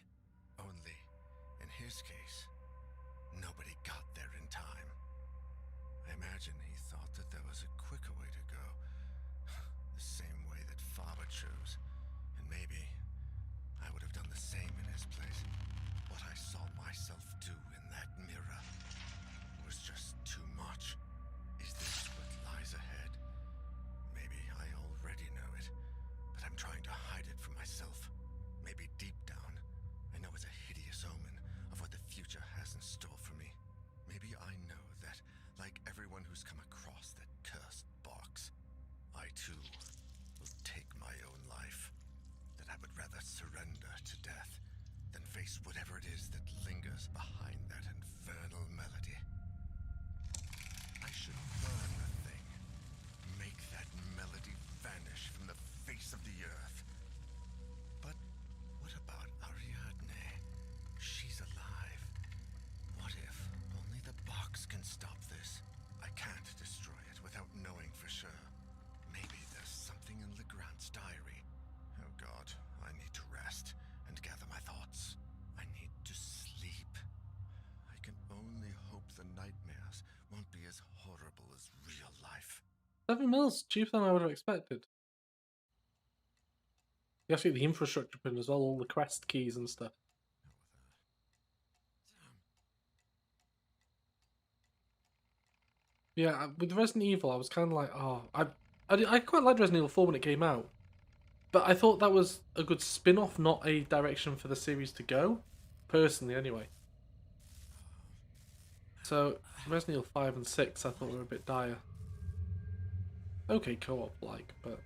only in his case, nobody got there in time. I imagine he thought that there was a quicker way to go, the same way that Faber chose, and maybe I would have done the same in his place. What I saw myself do in that mirror was just too much. Is this what lies ahead? Maybe I already know it, but I'm trying to hide it from myself. Maybe deep down, I know it's a hideous omen of what the future has in store for me. Maybe I know that, like everyone who's come across that cursed box, I too will take my own life. That I would rather surrender to death than face whatever it is that lingers behind that infernal melody. I should burn the thing. Make that melody vanish from the face of the earth. But what about Ariadne? She's alive. What if only the box can stop this? I can't destroy it without knowing for sure. Maybe there's something in Legrand's diary. Oh God, I need to rest and gather my thoughts. I need to sleep. I can only hope the nightmares won't be as horrible as real life. 7 mils, cheaper than I would have expected. You have to get the infrastructure pin as well, all the quest keys and stuff. Yeah, with Resident Evil, I was kind of like, oh, I quite liked Resident Evil 4 when it came out, but I thought that was a good spin-off, not a direction for the series to go, personally, anyway. So Resident Evil 5 and 6, I thought were a bit dire. Okay, co-op like, but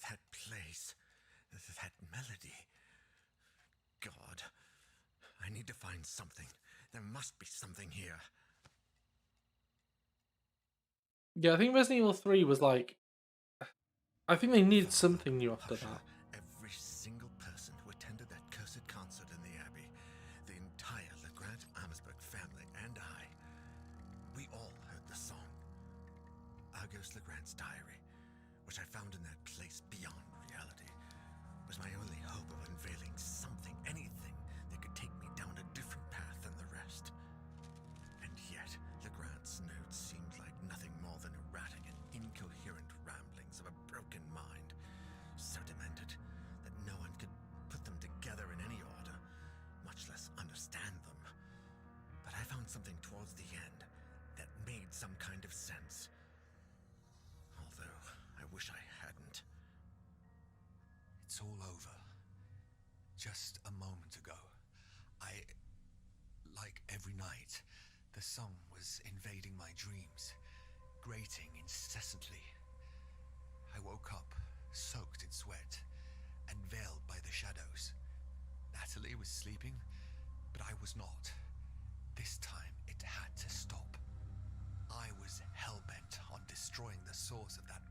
That place, that melody. God, I need to find something. There must be something here. yeah, I think Resident Evil 3 was like, I think they needed something new after Husher, that. every single person who attended that cursed concert in the Abbey, the entire Legrand Amersberg family and I, we all heard the song. Auguste Legrand's diary, which I found in that place beyond reality, was my only hope of unveiling something, anything that could take me down a different path than the rest. And yet, Legrand's notes seemed like nothing more than erratic and incoherent ramblings of a broken mind, so demented that no one could put them together in any order, much less understand them. But I found something towards the end that made some kind of sense. Although, I wish I hadn't. It's all over. Just a moment ago, like every night, the song was invading my dreams, grating incessantly. I woke up, soaked in sweat, and veiled by the shadows. Natalie was sleeping, but I was not. This time, it had to stop. I was hell-bent on destroying the source of that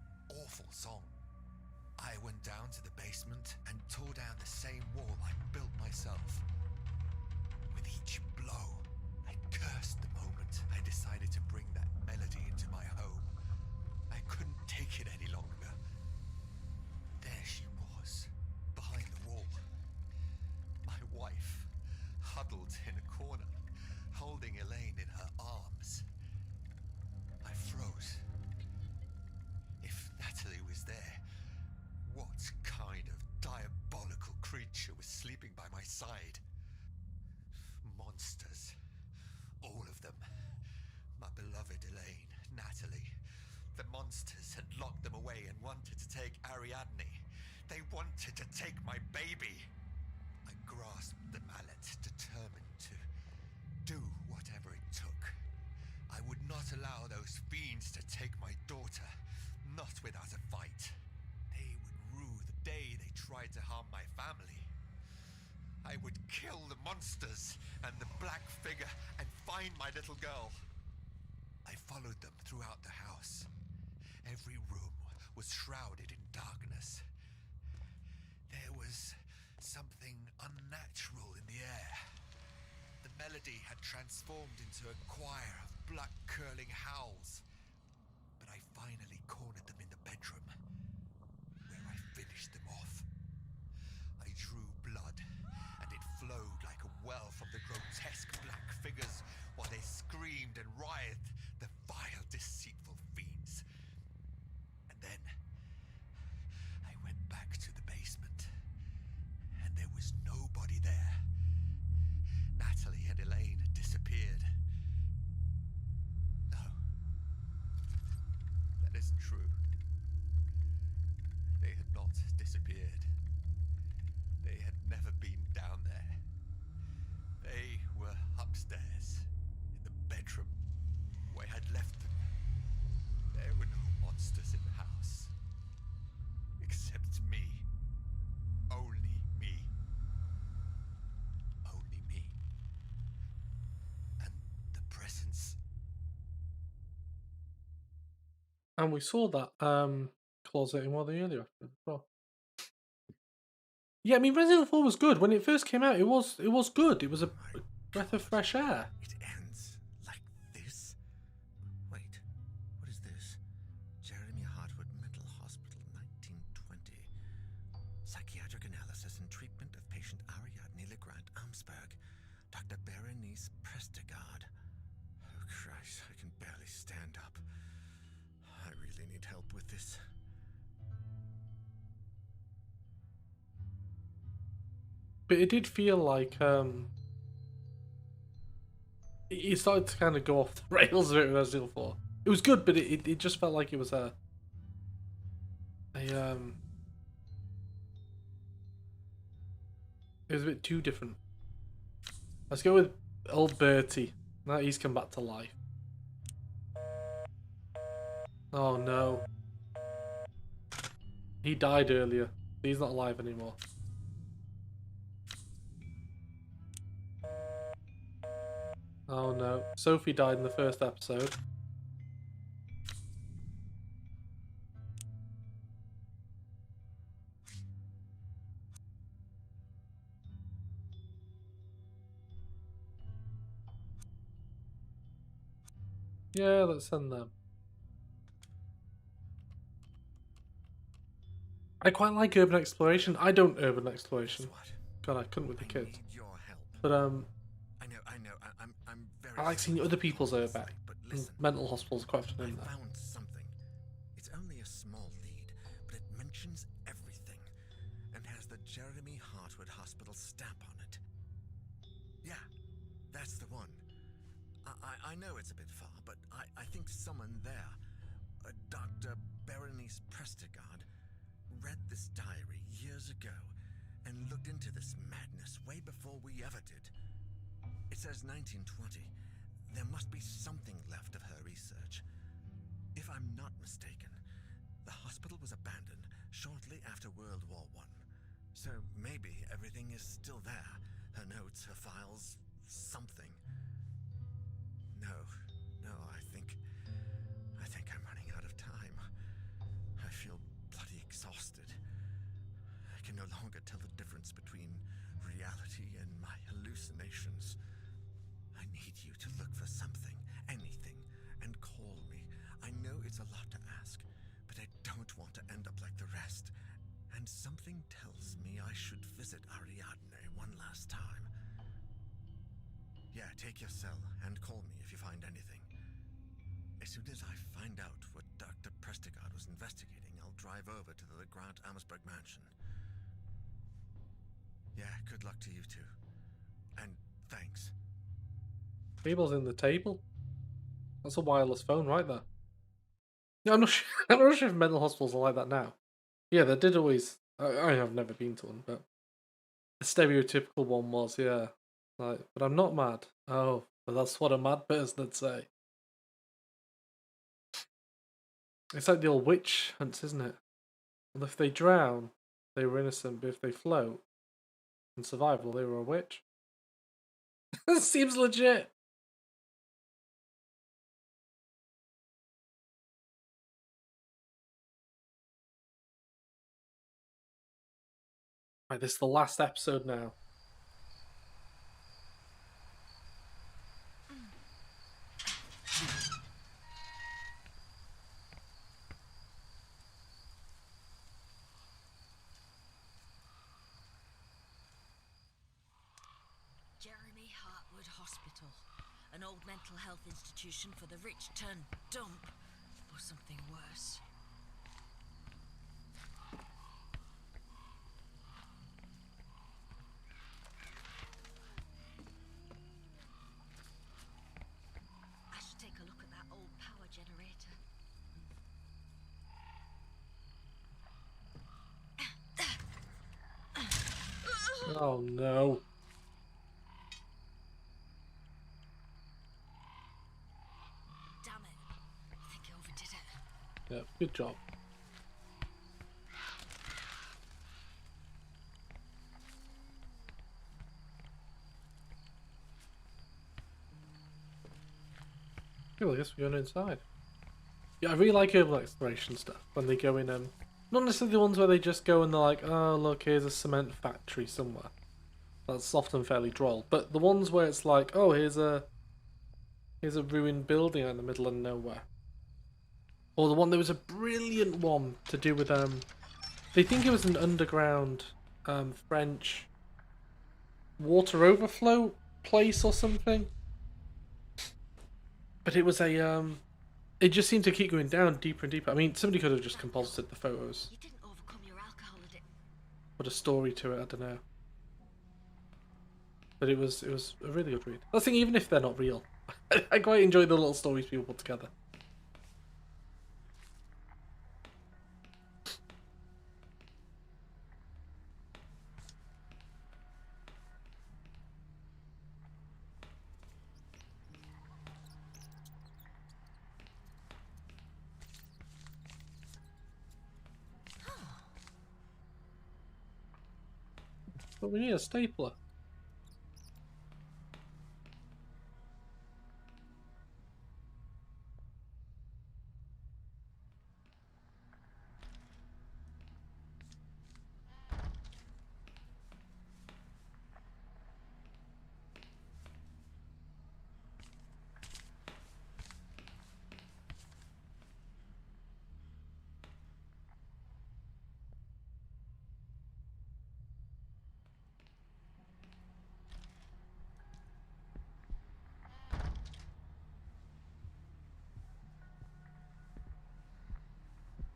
awful song. I went down to the basement and tore down the same wall I built myself. With each blow, I cursed the moment I decided to bring that melody into my home. I couldn't take it any longer. There she was, behind the wall. My wife, huddled in a corner, holding Elaine in her arms. I froze. If Natalie was there, what kind of diabolical creature was sleeping by my side? Monsters. All of them. My beloved Elaine, Natalie. The monsters had locked them away and wanted to take Ariadne. They wanted to take my baby. I grasped the mallet, determined to do whatever it took. I would not allow those fiends to take my daughter. not without a fight. They would rue the day they tried to harm my family. I would kill the monsters and the black figure and find my little girl. I followed them throughout the house. Every room was shrouded in darkness. There was something unnatural in the air. The melody had transformed into a choir of blood-curdling howls. But I finally cornered them in the bedroom, where I finished them off. I drew blood, and it flowed like a well from the grotesque black figures while they screamed and writhed, the vile, deceitful fiends. And then I went back to the basement, and there was nobody there. Natalie and Elaine had disappeared. No, that isn't true. They had not disappeared. They had never been down there. They were upstairs, in the bedroom, where I had left them. There were no monsters in the house. Except me. Only me. Only me. And the presence. And we saw that closet in one of the earlier episodes as well. Yeah, I mean, Resident Evil 4 was good when it first came out. It was good. It was a breath of fresh air. It ends like this? Wait, what is this? Jeremy Hartwood Mental Hospital, 1920. Psychiatric analysis and treatment of patient Ariadne Legrand Amsberg. Dr. Berenice Prestegard. Oh, Christ, I can barely stand up. I really need help with this. But it did feel like it started to kind of go off the rails a bit with Resident Evil 4. It was good, but it just felt like it was it was a bit too different. Let's go with old Bertie. Now he's come back to life. Oh no. He died earlier. He's not alive anymore. Oh no. Sophie died in the first episode. Yeah, let's send them. I quite like urban exploration. I don't urban exploration. God, I couldn't with the kids. Need your help. But I know. I'm very. I like seeing sorry other to people's say, urban. but listen, Mental hospitals are quite often I in there. found something. It's only a small lead, but it mentions everything and has the Jeremy Hartwood Hospital stamp on it. Yeah, that's the one. I know it's a bit far, but I think someone there, Dr. Berenice Prestegard, read this diary years ago and looked into this madness way before we ever did. It says 1920. There must be something left of her research. If I'm not mistaken, the hospital was abandoned shortly after World War I. So maybe everything is still there. Her notes, her files, something. No, I think I'm running out of time. I feel bloody exhausted. I can no longer tell the difference between reality and my hallucinations. I need you to look for something, anything, and call me. I know it's a lot to ask, but I don't want to end up like the rest. And something tells me I should visit Ariadne one last time. Yeah, take your cell and call me if you find anything. As soon as I find out what Dr. Prestegard was investigating, I'll drive over to the Legrand Amsberg mansion. Yeah, good luck to you too. And thanks. Cable's in the table. That's a wireless phone right there. Yeah, I'm not sure, I'm not sure if mental hospitals are like that now. Yeah, they did always. I have never been to one, but the stereotypical one was, yeah. Like, but I'm not mad. Oh, but that's what a mad person would say. It's like the old witch hunts, isn't it? Well, if they drown, they were innocent, but if they float and survive, well, they were a witch. Seems legit. Right, this is the last episode now. Jeremy Hartwood Hospital, an old mental health institution for the rich turned dump, or something worse. I should take a look at that old power generator. Oh no. Damn it. I think I overdid it. Yeah, good job. Okay, well, I guess we're going inside. Yeah, I really like urban exploration stuff when they go in. Not necessarily the ones where they just go and they're like, oh look, here's a cement factory somewhere. That's often fairly droll. But the ones where it's like, oh, here's a ruined building in the middle of nowhere. Or the one, there was a brilliant one to do with they think it was an underground French water overflow place or something. But it was it just seemed to keep going down deeper and deeper. I mean, somebody could have just composited the photos. You didn't overcome your alcohol addiction. Put a story to it, I don't know. But it was a really good read. I think even if they're not real, I quite enjoy the little stories people put together. But we need a stapler.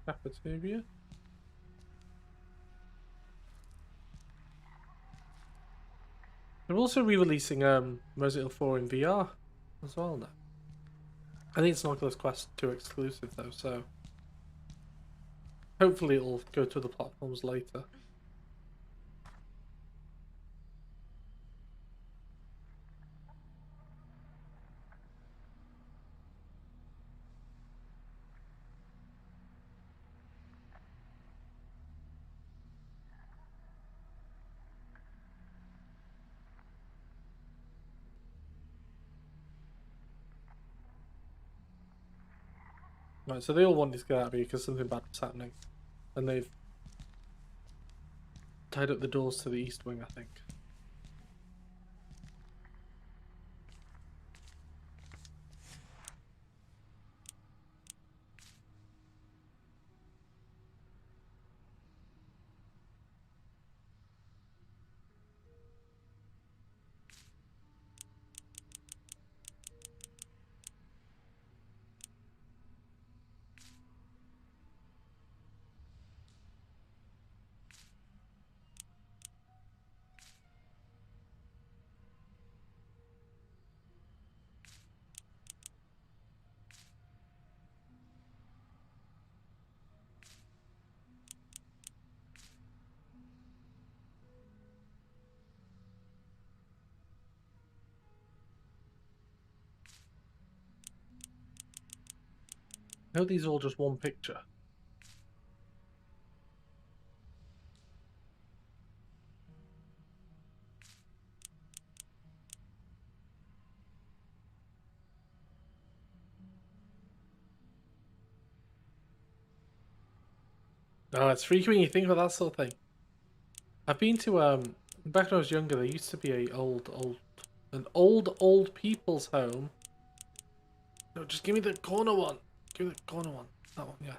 Cafeteria. They're also re-releasing Resident Evil 4 in VR as well now. I think it's an Oculus Quest 2 exclusive though, so hopefully it'll go to other platforms later. Right, so they all wanted to get out of here because something bad was happening. And they've tied up the doors to the east wing, I think. I hope these are all just one picture. Oh, it's freaky when you think about that sort of thing. I've been to back when I was younger. There used to be an old people's home. No, just give me the corner one. Give me the corner one. That one, yeah.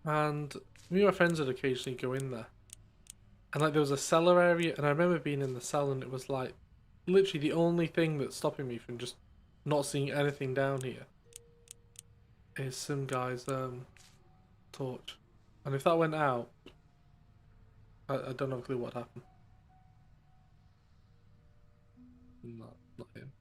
And me and my friends would occasionally go in there, and like there was a cellar area, and I remember being in the cellar, and it was like literally the only thing that's stopping me from just not seeing anything down here is some guy's torch, and if that went out, I don't have a clue what happened. Not him.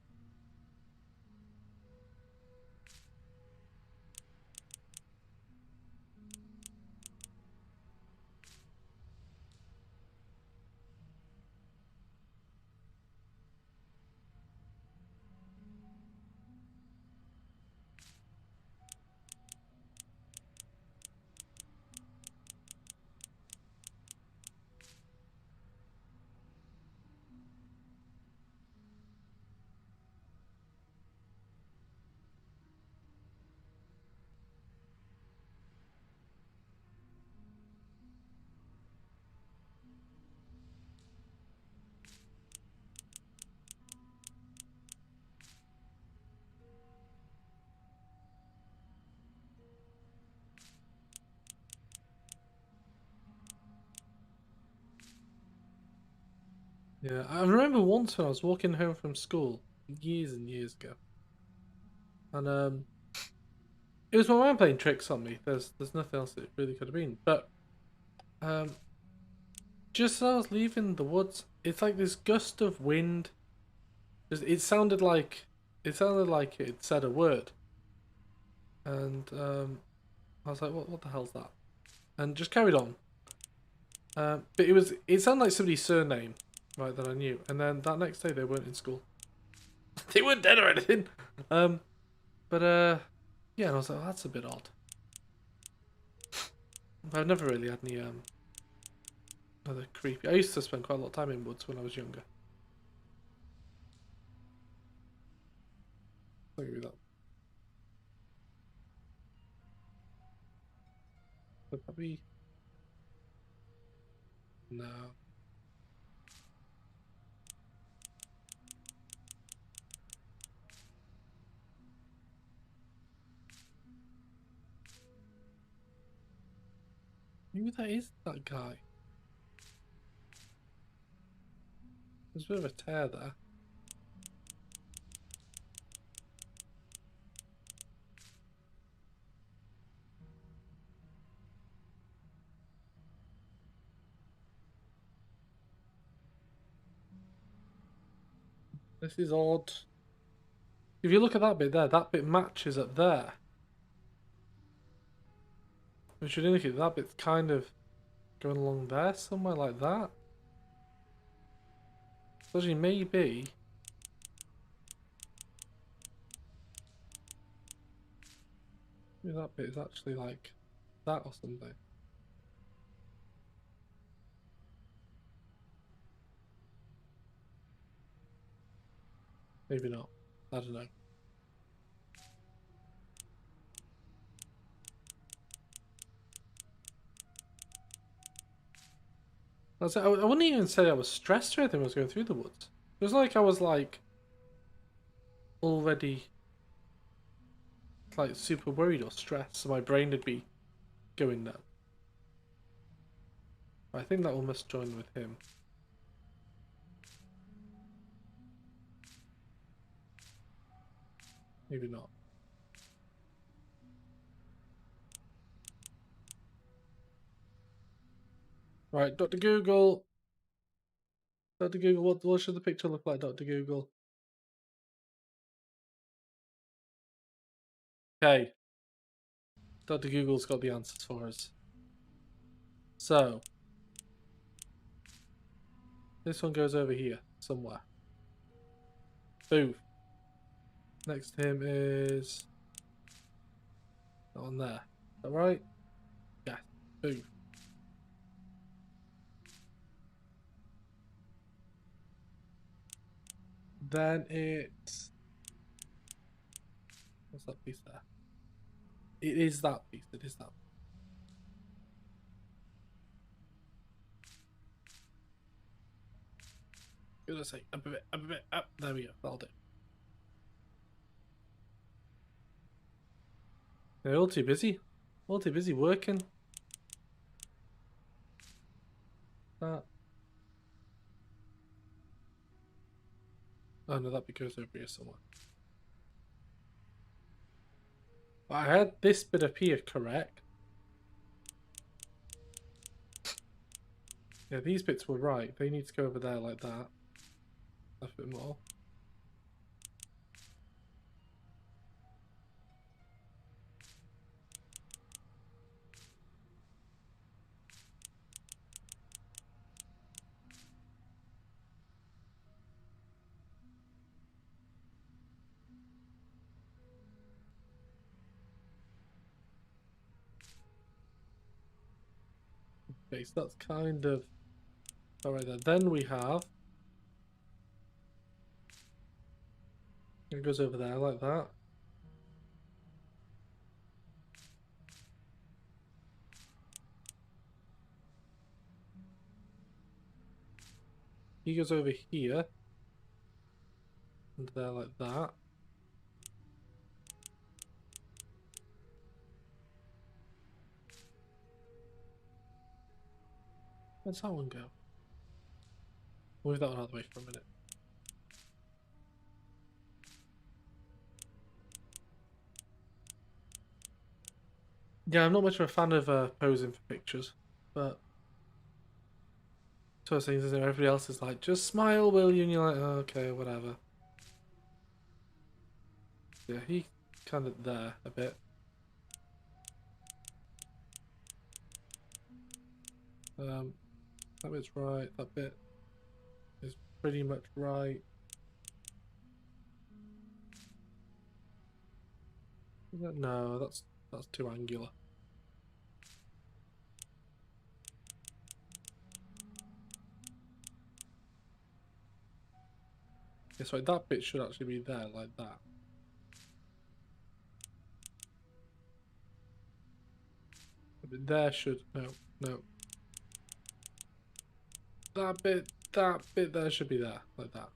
Yeah, I remember once when I was walking home from school years and years ago, and it was my mind playing tricks on me. There's nothing else it really could have been. But um, just as I was leaving the woods, it's like this gust of wind. It sounded like it said a word, and I was like, what the hell's that? And just carried on. But it sounded like somebody's surname, right, that I knew. And then that next day they weren't in school. They weren't dead or anything. But yeah, and I was like, oh, that's a bit odd. I've never really had any other creepy. I used to spend quite a lot of time in woods when I was younger. I'll give you that. But probably no. Maybe that is that guy. There's a bit of a tear there. This is odd. If you look at that bit there, that bit matches up there. Which would indicate that bit's kind of going along there, somewhere like that. So actually, maybe that bit is actually like that or something. Maybe not. I don't know. I wouldn't even say I was stressed or anything when I was going through the woods. It was like I was like already like super worried or stressed, so my brain would be going nuts. I think that one must join with him. Maybe not. Right, Dr. Google. Dr. Google, what should the picture look like, Dr. Google? Okay. Dr. Google's got the answers for us. So, this one goes over here, somewhere. Boom. Next to him is that one there. Is that right? Yeah. Boom. Then it's... What's that piece there? It is that piece. It is that. Gonna say up a bit, up a bit, up. There we go. That'll do. They're all too busy. All too busy working. That. Oh no, that goes over here somewhere. I had this bit appear correct. Yeah, these bits were right. They need to go over there like that. A bit more. Okay, so that's kind of alright there. Then we have it goes over there like that. He goes over here and there like that. Where's that one go? Move that one out of the way for a minute. Yeah, I'm not much of a fan of posing for pictures, but so things is everybody else is like, just smile, will you? And you're like, oh, okay, whatever. Yeah, he kind of there a bit. That bit's right. That bit is pretty much right. No, that's too angular. Yeah, so that bit should actually be there like that. But there should no. That bit there should be there like that.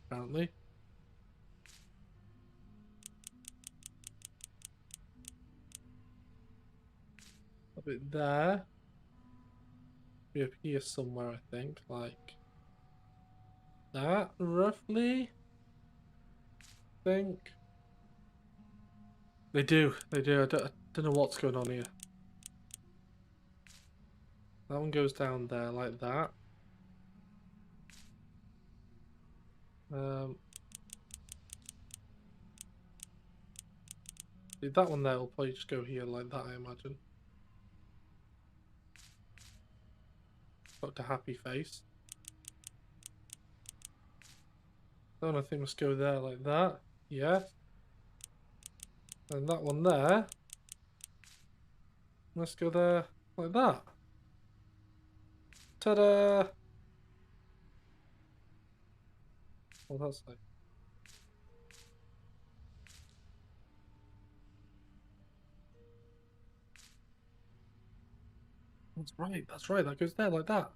Apparently. A bit there. Be up here somewhere, I think, like that, roughly. I think. They do. I don't know what's going on here. That one goes down there like that. That one there will probably just go here like that, I imagine. Got a happy face. That one I think must go there like that. Yes. And that one there must go there like that. Ta-da! Well, that's like... That's right, that goes there like that.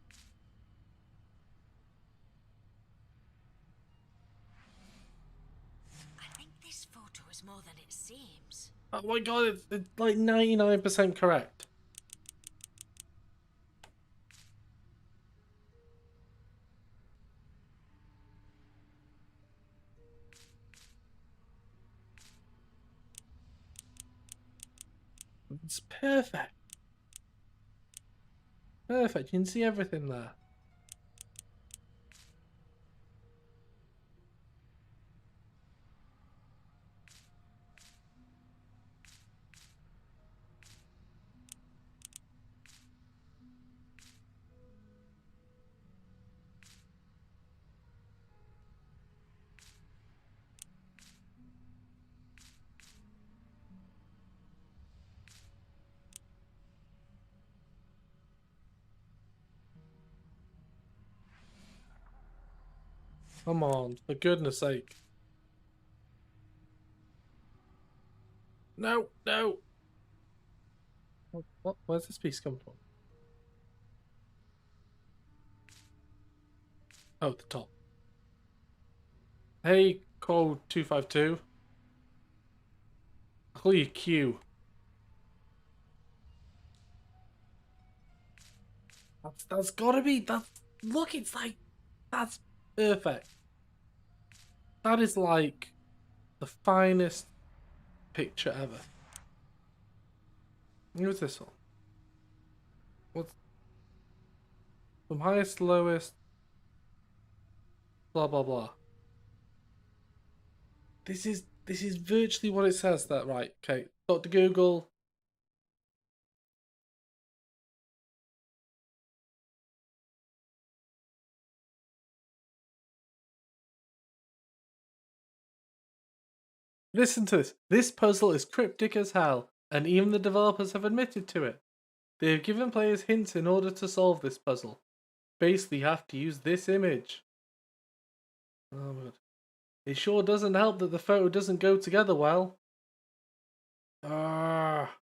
I think this photo is more than it seems. Oh my god, it's like 99% correct. It's perfect. Perfect, you can see everything there. Come on, for goodness sake. No, no. What? Where's this piece come from? Oh, the top. Hey, code 252. I'll call you Q. That's gotta be, look, it's like, that's perfect. That is like the finest picture ever. Who's this one? What's from highest to lowest? Blah blah blah. This is virtually what it says. That right? Okay, Dr. Google. Listen to this. This puzzle is cryptic as hell, and even the developers have admitted to it. They have given players hints in order to solve this puzzle. Basically, you have to use this image. Oh my god. It sure doesn't help that the photo doesn't go together well. Ah.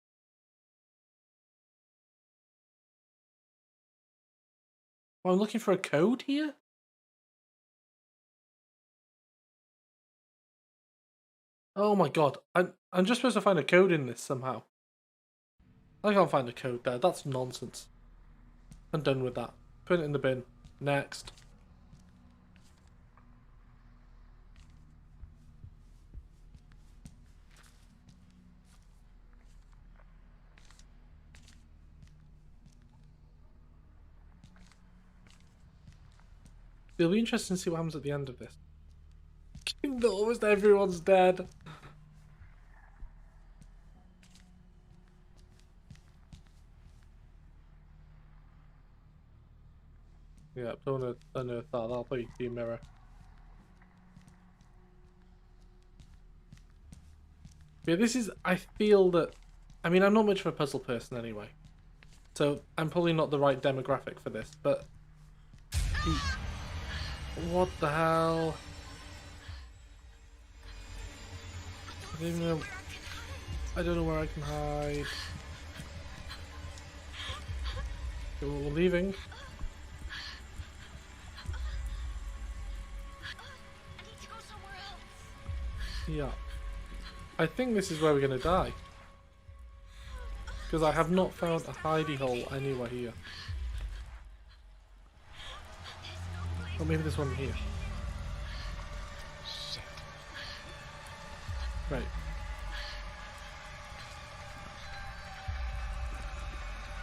Oh, I'm looking for a code here? Oh my god. I'm just supposed to find a code in this somehow. I can't find a code there. That's nonsense. I'm done with that. Put it in the bin. Next. It'll be interesting to see what happens at the end of this. Almost everyone's dead. Yeah, don't unearth that. That'll probably be a mirror. Yeah, this is. I feel that. I mean, I'm not much of a puzzle person anyway. So I'm probably not the right demographic for this, but. What the hell? I don't even know. I don't know where I can hide. Okay, well, we're leaving. Yeah. I think this is where we're gonna die. Because I have not found a hidey hole anywhere here. Or maybe there's one here. Shit. Right.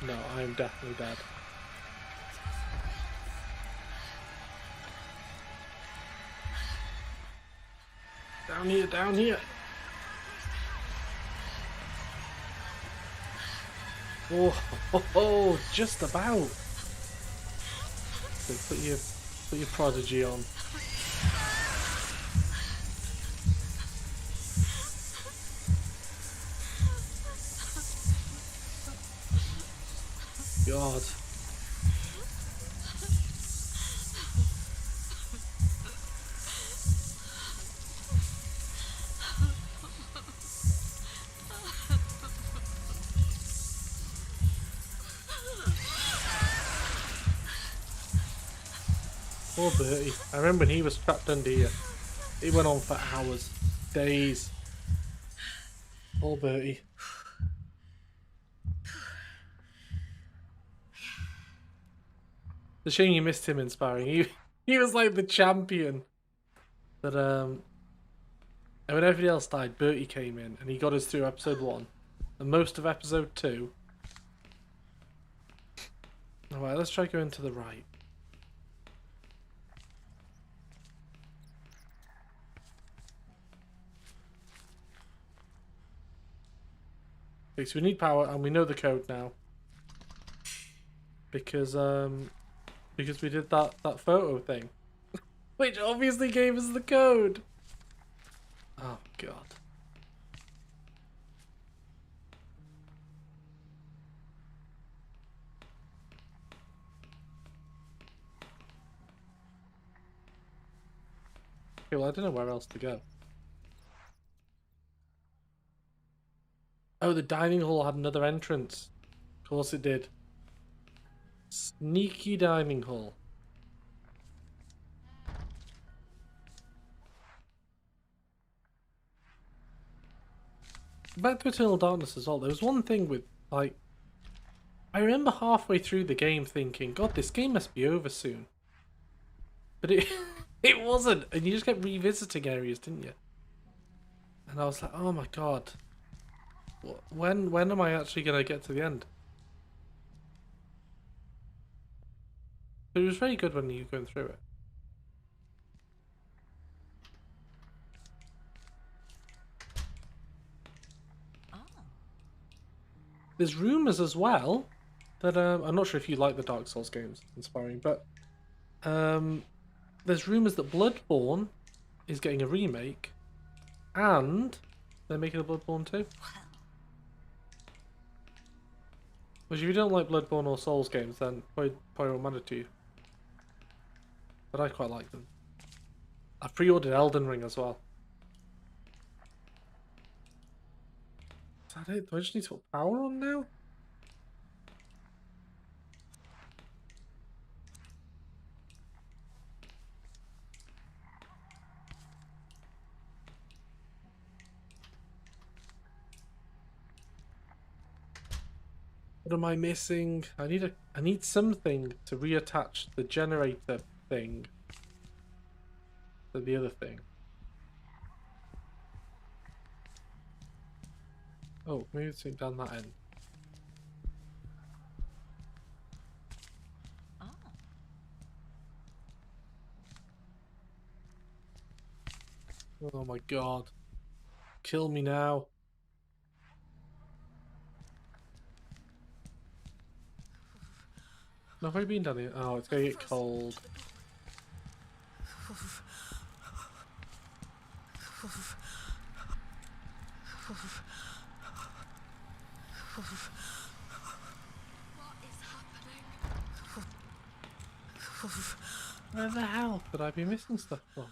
No, I am definitely dead. Down here, down here. Oh, just about. So put your prodigy on. God. Poor Bertie. I remember when he was trapped under here. It went on for hours, days. Poor Bertie. It's a shame you missed him inspiring. He was like the champion. But and when everybody else died, Bertie came in and he got us through episode 1 and most of episode 2. Alright, let's try going to the right. Okay, so we need power and we know the code now. Because we did that photo thing. Which obviously gave us the code. Oh god. Okay, well, I don't know where else to go. Oh, the dining hall had another entrance. Of course it did. Sneaky dining hall. Back to Eternal Darkness as well. There was one thing with, like, I remember halfway through the game thinking, God, this game must be over soon. But it it wasn't, and you just kept revisiting areas, didn't you? And I was like, oh my God. When am I actually going to get to the end? But it was very good when you were going through it. Oh. There's rumours as well that I'm not sure if you like the Dark Souls games, inspiring, but there's rumours that Bloodborne is getting a remake, and they're making a Bloodborne 2. Which, if you don't like Bloodborne or Souls games, then probably won't matter to you. But I quite like them. I pre-ordered Elden Ring as well. Is that it? Do I just need to put power on now? What am I missing? I need something to reattach the generator thing to the other thing. Oh, maybe it's down that end. Oh. Oh my God. Kill me now. No, have I been down here? Oh, it's gonna get cold. What is happening? Where the hell could I be missing stuff from?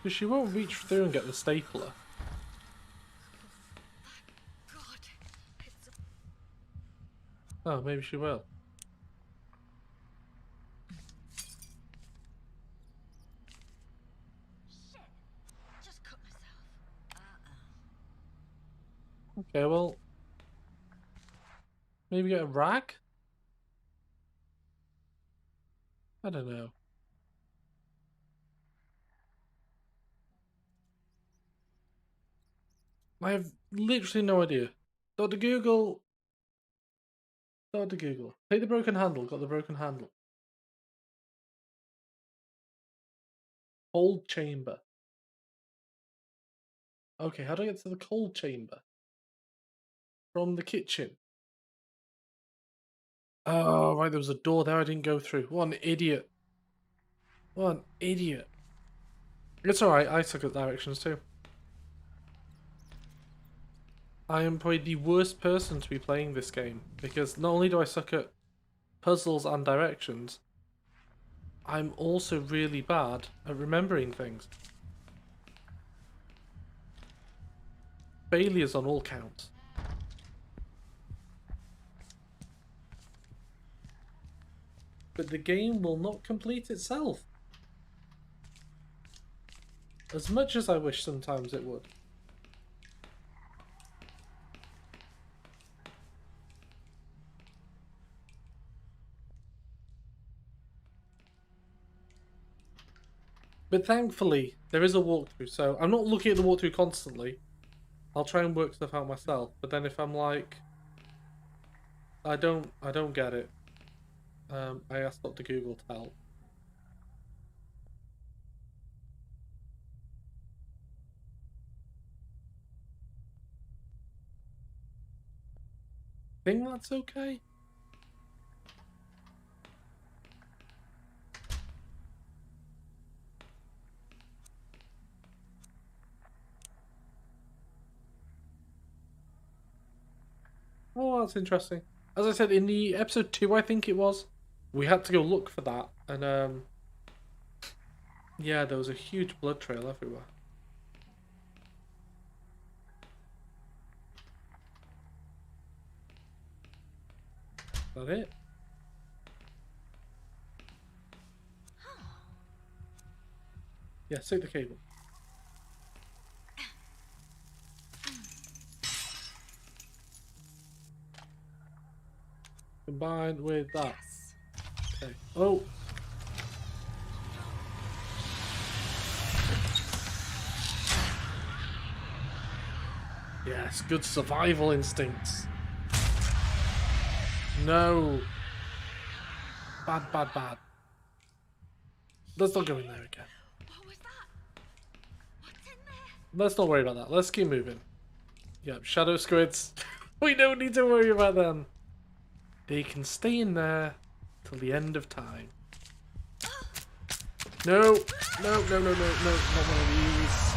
Because she won't reach through and get the stapler. God, it's Oh, maybe she will. shit. Just cut myself. Okay, well, maybe get a rag? I don't know. I have literally no idea. Dr. Google. Dr. Google. Take the broken handle. Got the broken handle. Cold chamber. Okay, how do I get to the cold chamber? From the kitchen. Oh, right, there was a door there I didn't go through. What an idiot. What an idiot. It's alright, I suck at directions too. I am probably the worst person to be playing this game, because not only do I suck at puzzles and directions, I'm also really bad at remembering things. Failures on all counts. But the game will not complete itself. As much as I wish sometimes it would. But thankfully, there is a walkthrough, so I'm not looking at the walkthrough constantly. I'll try and work stuff out myself, but then if I'm like, I don't get it, I ask Dr. Google to help. Think that's okay? Oh, that's interesting. as I said in the episode 2, I think it was, we had to go look for that, and yeah, there was a huge blood trail everywhere. Is that it? Yeah, take the cable. Combined with that. Okay. Oh! Yes, good survival instincts. No! Bad, bad, bad. Let's not go in there again. What was that? What's in there? Let's not worry about that. Let's keep moving. Yep, shadow squids. We don't need to worry about them. They can stay in there till the end of time. No! No, no, no, no, no, not one of these.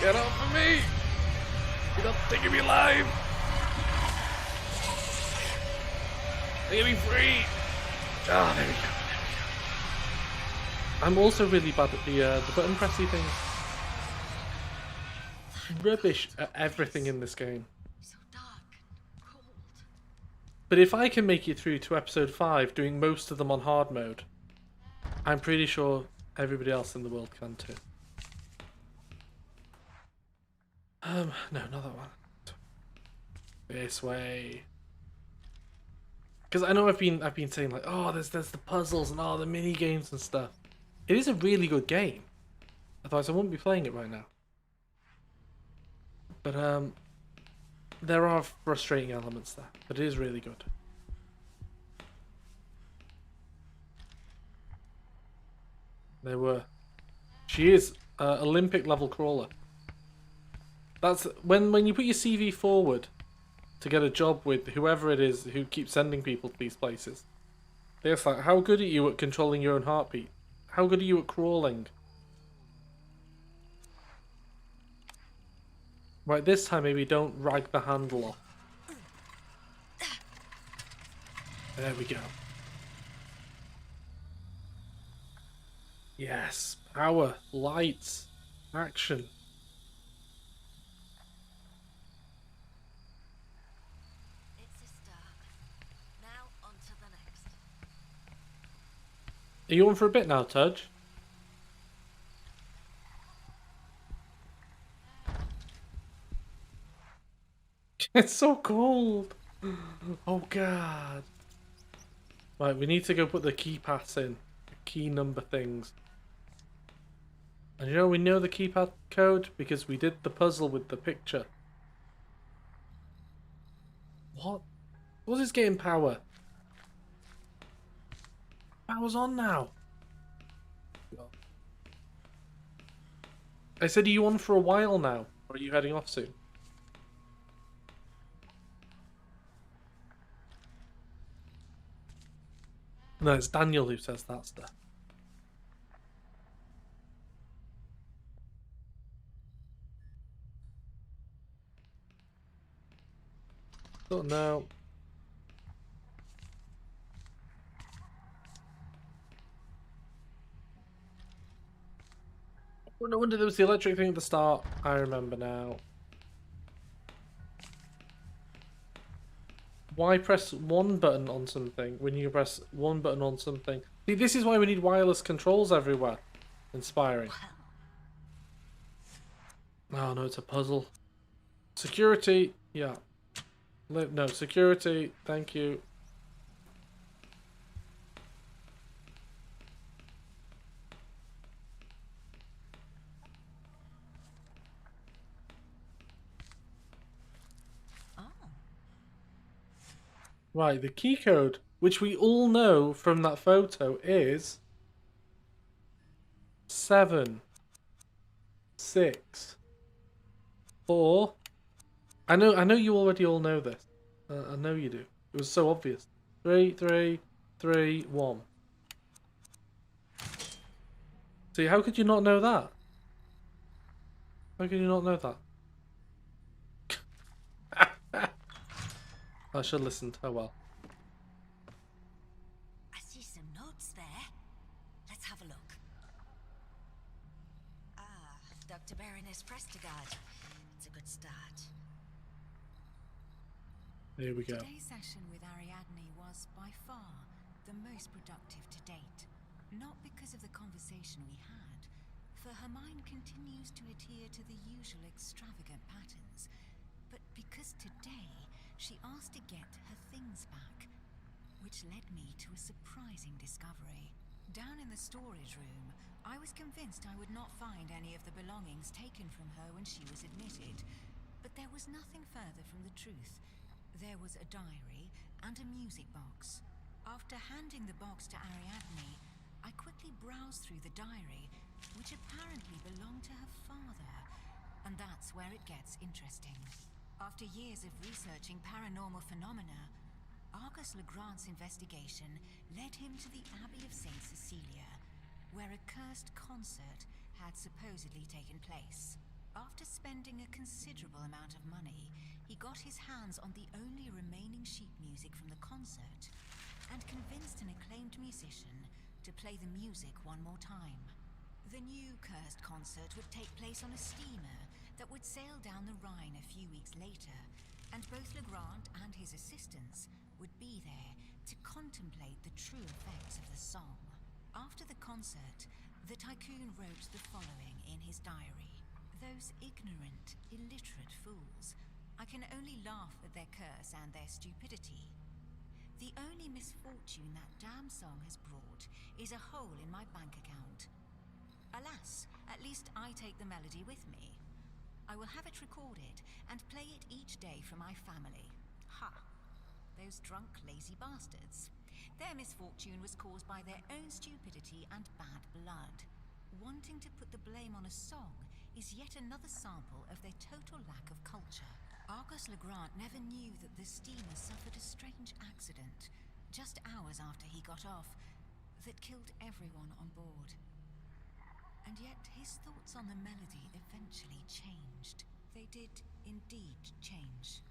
Get off of me! You're not taking me alive! Let me free! Ah, there we go, there we go. I'm also really bad at the button pressy thing. Rubbish at everything in this game. So dark and cold. But if I can make it through to episode 5 doing most of them on hard mode, I'm pretty sure everybody else in the world can too. No, not that one. This way. Because I know I've been saying like, oh, there's the puzzles and all the mini games and stuff. It is a really good game. Otherwise, I wouldn't be playing it right now. But there are frustrating elements there, but it is really good. There were. She is Olympic level crawler. That's when you put your CV forward to get a job with whoever it is who keeps sending people to these places. They're like, how good are you at controlling your own heartbeat? How good are you at crawling? Right, this time maybe don't rag the handle off. There we go. Yes, power, lights, action. It's a start. Now on to the next. Are you on for a bit now, Tudge? It's so cold. Oh god. Right, we need to go put the keypads in. The key number things. And you know, we know the keypad code because we did the puzzle with the picture. What? What's this getting power? Power's on now. I said, are you on for a while now? Or are you heading off soon? No, it's Daniel who says that stuff. Don't know. Oh, no wonder there was the electric thing at the start. I remember now. Why press one button on something when you press one button on something? See, this is why we need wireless controls everywhere. Inspiring. Oh no, it's a puzzle. Security, yeah. No, security, thank you. Oh. Right, the key code, which we all know from that photo, is 7, 6, 4. I know you already all know this. I know you do. It was so obvious. 3, 3, 3, 1. See, how could you not know that? How could you not know that? I should have listened. Oh well. I see some notes there. Let's have a look. Ah, Dr. Baroness Prestigard. It's a good start. Here we go. Today's session with Ariadne was by far the most productive to date. Not because of the conversation we had, for her mind continues to adhere to the usual extravagant patterns, but because today she asked to get her things back, which led me to a surprising discovery. Down in the storage room, I was convinced I would not find any of the belongings taken from her when she was admitted, but there was nothing further from the truth. There was a diary and a music box. After handing the box to Ariadne, I quickly browsed through the diary, which apparently belonged to her father, and that's where it gets interesting. After years of researching paranormal phenomena, Argus Legrand's investigation led him to the Abbey of St. Cecilia, where a cursed concert had supposedly taken place. After spending a considerable amount of money, he got his hands on the only remaining sheet music from the concert and convinced an acclaimed musician to play the music one more time. The new cursed concert would take place on a steamer that would sail down the Rhine a few weeks later, and both Legrand and his assistants would be there to contemplate the true effects of the song. After the concert, the tycoon wrote the following in his diary. Those ignorant, illiterate fools. I can only laugh at their curse and their stupidity. The only misfortune that damn song has brought is a hole in my bank account. Alas, at least I take the melody with me. I will have it recorded and play it each day for my family. Ha! Those drunk, lazy bastards. Their misfortune was caused by their own stupidity and bad blood. Wanting to put the blame on a song is yet another sample of their total lack of culture. Argus Legrand never knew that the steamer suffered a strange accident, just hours after he got off, that killed everyone on board. And yet his thoughts on the melody eventually changed. They did indeed change.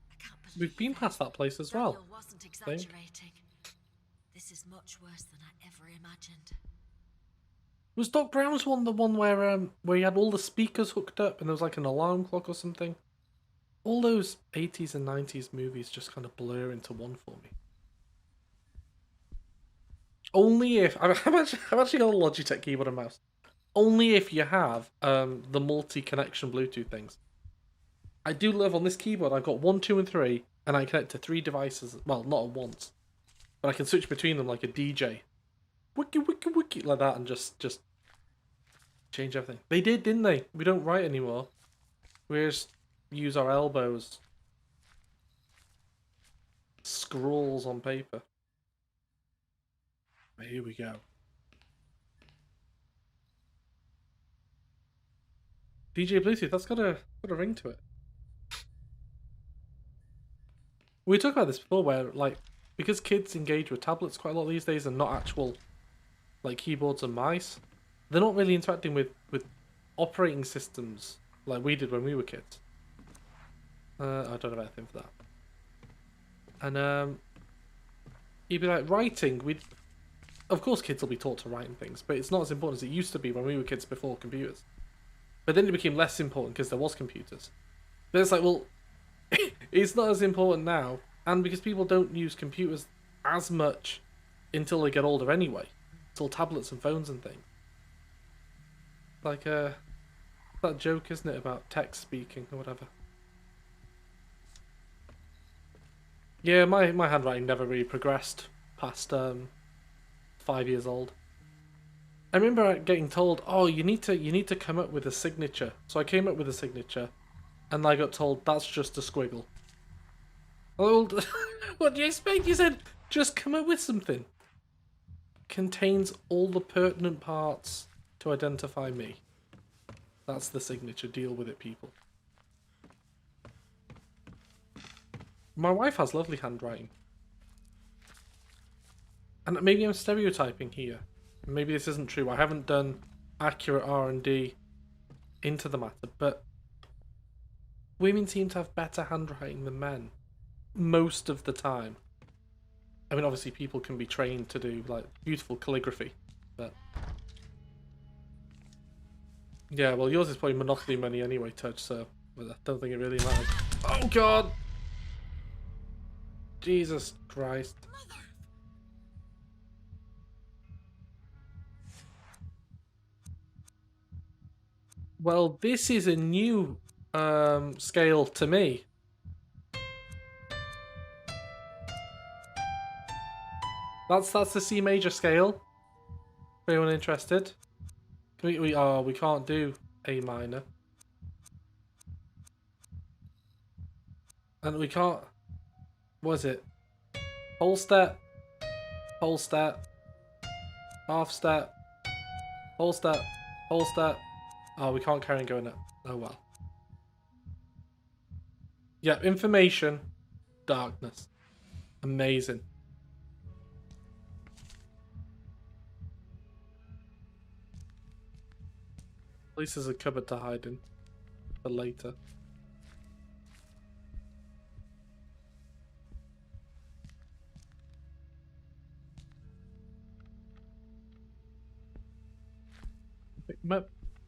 I can't believe We've been past that place as well. Daniel wasn't exaggerating. This is much worse than I ever imagined. Was Doc Brown's one the one where he had all the speakers hooked up and there was like an alarm clock or something? All those 80s and 90s movies just kind of blur into one for me. Only if I've actually got a Logitech keyboard and mouse. Only if you have the multi-connection Bluetooth things. I do love on this keyboard. I've got 1, 2, and 3, and I connect to 3 devices. Well, not at once, but I can switch between them like a DJ. Wiki wiki wiki like that, and just change everything. They did, didn't they? We don't write anymore. We just use our elbows. Scrawls on paper. Here we go. DJ Bluetooth, that's got a ring to it. We talked about this before, where like because kids engage with tablets quite a lot these days and not actual like keyboards and mice, they're not really interacting with operating systems like we did when we were kids. I don't have anything for that. And you'd be like writing. Of course, kids will be taught to write and things, but it's not as important as it used to be when we were kids before computers. But then it became less important because there was computers. But it's like, well, it's not as important now, and because people don't use computers as much until they get older anyway. It's all tablets and phones and things. Like that joke, isn't it, about text speaking or whatever? Yeah, my handwriting never really progressed past 5 years old. I remember getting told, "Oh, you need to come up with a signature." So I came up with a signature, and I got told that's just a squiggle. Well, what do you expect? You said just come up with something. Contains all the pertinent parts to identify me. That's the signature. Deal with it, people. My wife has lovely handwriting. And maybe I'm stereotyping here. Maybe this isn't true. I haven't done accurate R&D into the matter, but women seem to have better handwriting than men most of the time. I mean, obviously people can be trained to do like beautiful calligraphy, but yeah, well yours is probably Monopoly money anyway, Touch, so I don't think it really matters. Oh god! Jesus Christ. Well, this is a new scale to me. That's the C major scale. For anyone interested? We can't do A minor. And we can't, what is it? Whole step, half step, whole step, whole step. Oh, we can't carry on going up. Oh well. Yeah, information, darkness. Amazing. At least there's a cupboard to hide in for later.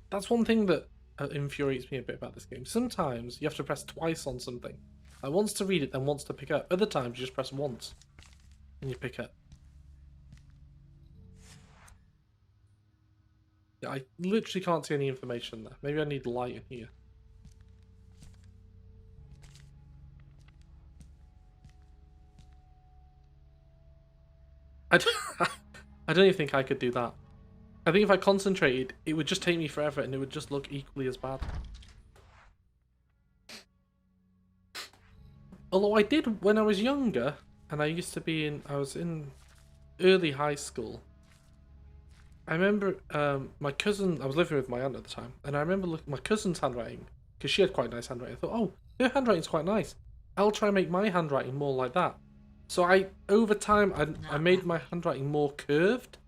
That's one thing that infuriates me a bit about this game. Sometimes you have to press twice on something. Like once to read it, then once to pick up. Other times you just press once and you pick up. Yeah, I literally can't see any information there. Maybe I need light in here. I don't, I don't even think I could do that. I think if I concentrated, it would just take me forever and it would just look equally as bad. Although I did when I was younger, and I used to be in, I was in early high school. I remember my cousin, I was living with my aunt at the time, and I remember looking at my cousin's handwriting, because she had quite nice handwriting. I thought, oh, her handwriting's quite nice. I'll try and make my handwriting more like that. So over time, I made my handwriting more curved,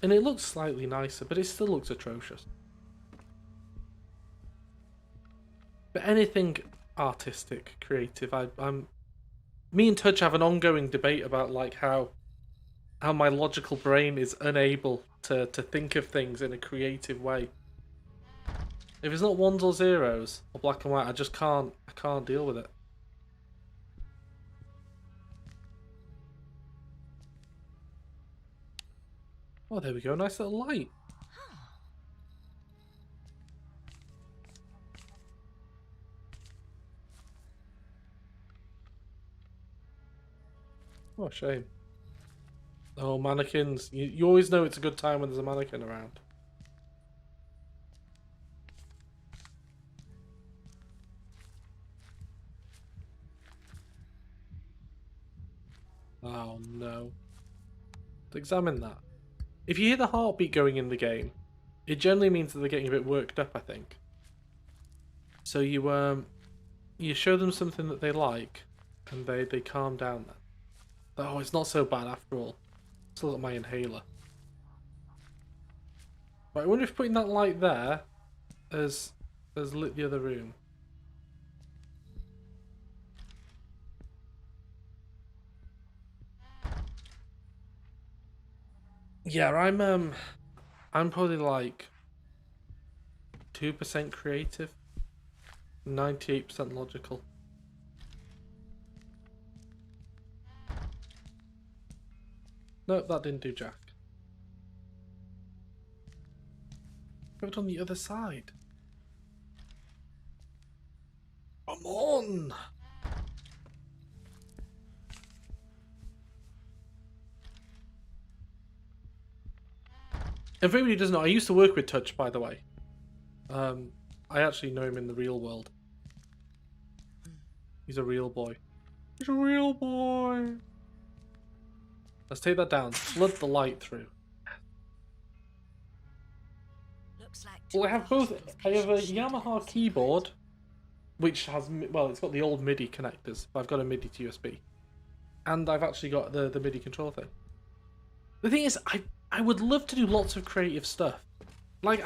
and it looks slightly nicer, but it still looks atrocious. But anything artistic, creative, me and Touch have an ongoing debate about like how my logical brain is unable to think of things in a creative way. If it's not ones or zeros or black and white, I can't deal with it. Oh, there we go. Nice little light. Oh, shame. Oh, mannequins. You always know it's a good time when there's a mannequin around. Oh, no. Let's examine that. If you hear the heartbeat going in the game, it generally means that they're getting a bit worked up, I think. So you show them something that they like, and they calm down then. Oh, it's not so bad after all. Still got my inhaler. Right, I wonder if putting that light there has lit the other room. Yeah, I'm probably like 2% creative, 98% logical. Nope, that didn't do jack. Put it on the other side. Come on! If anybody doesn't know, I used to work with Touch, by the way. I actually know him in the real world. He's a real boy. He's a real boy! Let's take that down. Flood the light through. Looks like Well, I have both. I have a Yamaha keyboard, which has, well, it's got the old MIDI connectors, but I've got a MIDI to USB. And I've actually got the MIDI control thing. The thing is, I would love to do lots of creative stuff. like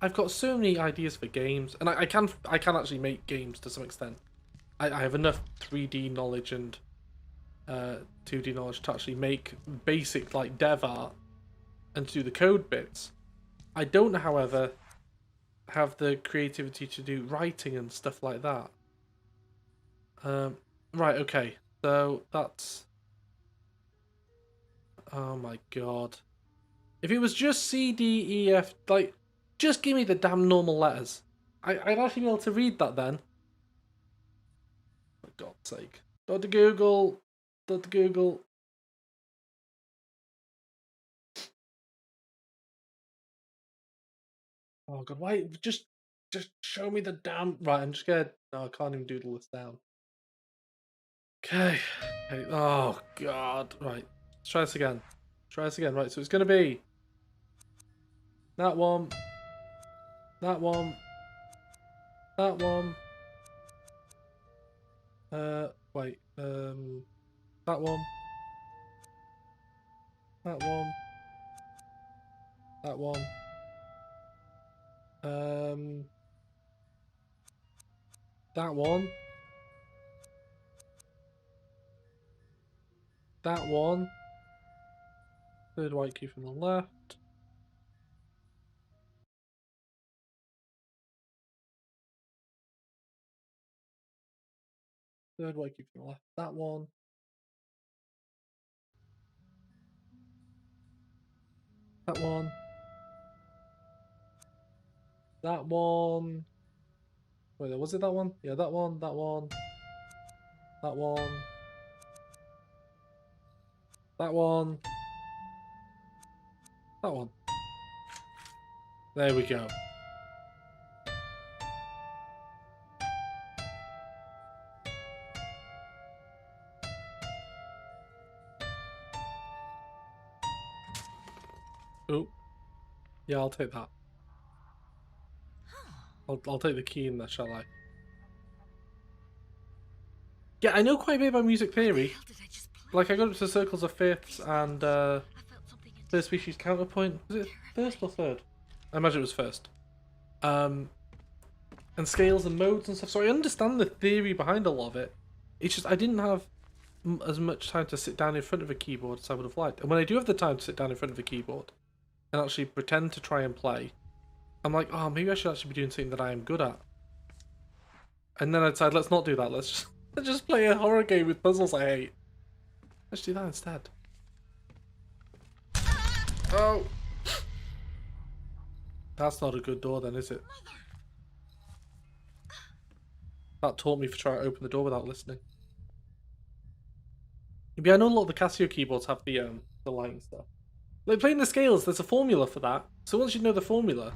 I've got so many ideas for games, and I can actually make games to some extent. I have enough 3D knowledge and 2D knowledge to actually make basic like dev art and to do the code bits. I don't, however, have the creativity to do writing and stuff like that. Right, okay. So that's... Oh my god. If it was just C, D, E, F, like, just give me the damn normal letters. I'd actually be able to read that then. For God's sake. Dr. Google. Dr. Google. Oh god, why? Just show me the damn... Right, I'm just scared. No, I can't even doodle this down. Okay. Oh god. Right. Let's try this again. Try this again. Right, so it's going to be... That one. That one. That one. Wait. That one. That one. That one. That one. That one. Third white key from the left. Third white key from the left. That one. That one. That one. Wait, was it that one? Yeah, that one. That one. That one. That one. That one. There we go. Oh. Yeah, I'll take that. I'll take the key in there, shall I? Yeah, I know quite a bit about music theory. Like, I got up to circles of fifths and first species counterpoint. Was it first or third? I imagine it was first. And scales and modes and stuff. So I understand the theory behind a lot of it. It's just I didn't have as much time to sit down in front of a keyboard as I would have liked. And when I do have the time to sit down in front of a keyboard and actually pretend to try and play, I'm like, oh, maybe I should actually be doing something that I am good at. And then I decide, let's not do that. Let's just play a horror game with puzzles I hate. Let's do that instead. Oh! That's not a good door then, is it? That taught me to try to open the door without listening. Maybe I know a lot of the Casio keyboards have the light and stuff. Like playing the scales, there's a formula for that. So once you know the formula,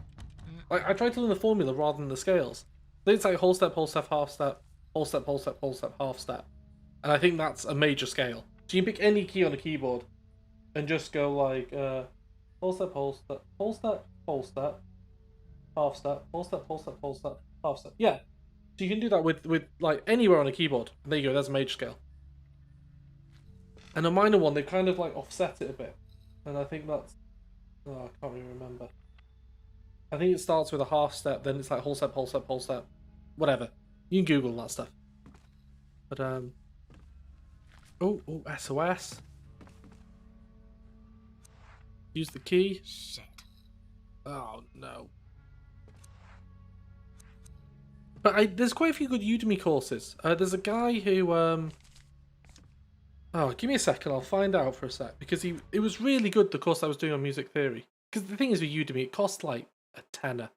like I tried to learn the formula rather than the scales. Then it's like whole step, half step, whole step, half step. And I think that's a major scale. So you can pick any key on a keyboard and just go like whole step, half step, half step, whole step, half step. Yeah. So you can do that with like anywhere on a keyboard. And there you go, there's a major scale. And a minor one, they've kind of like offset it a bit. And I think that's... Oh, I can't really remember. I think it starts with a half step, then it's like whole step, whatever. You can Google that stuff. But, Oh, SOS. Use the key. Shit. Oh, no. But there's quite a few good Udemy courses. There's a guy who, Oh, give me a second, I'll find out for a sec. Because it was really good, the course I was doing on music theory. Because the thing is with Udemy, it costs like a tenner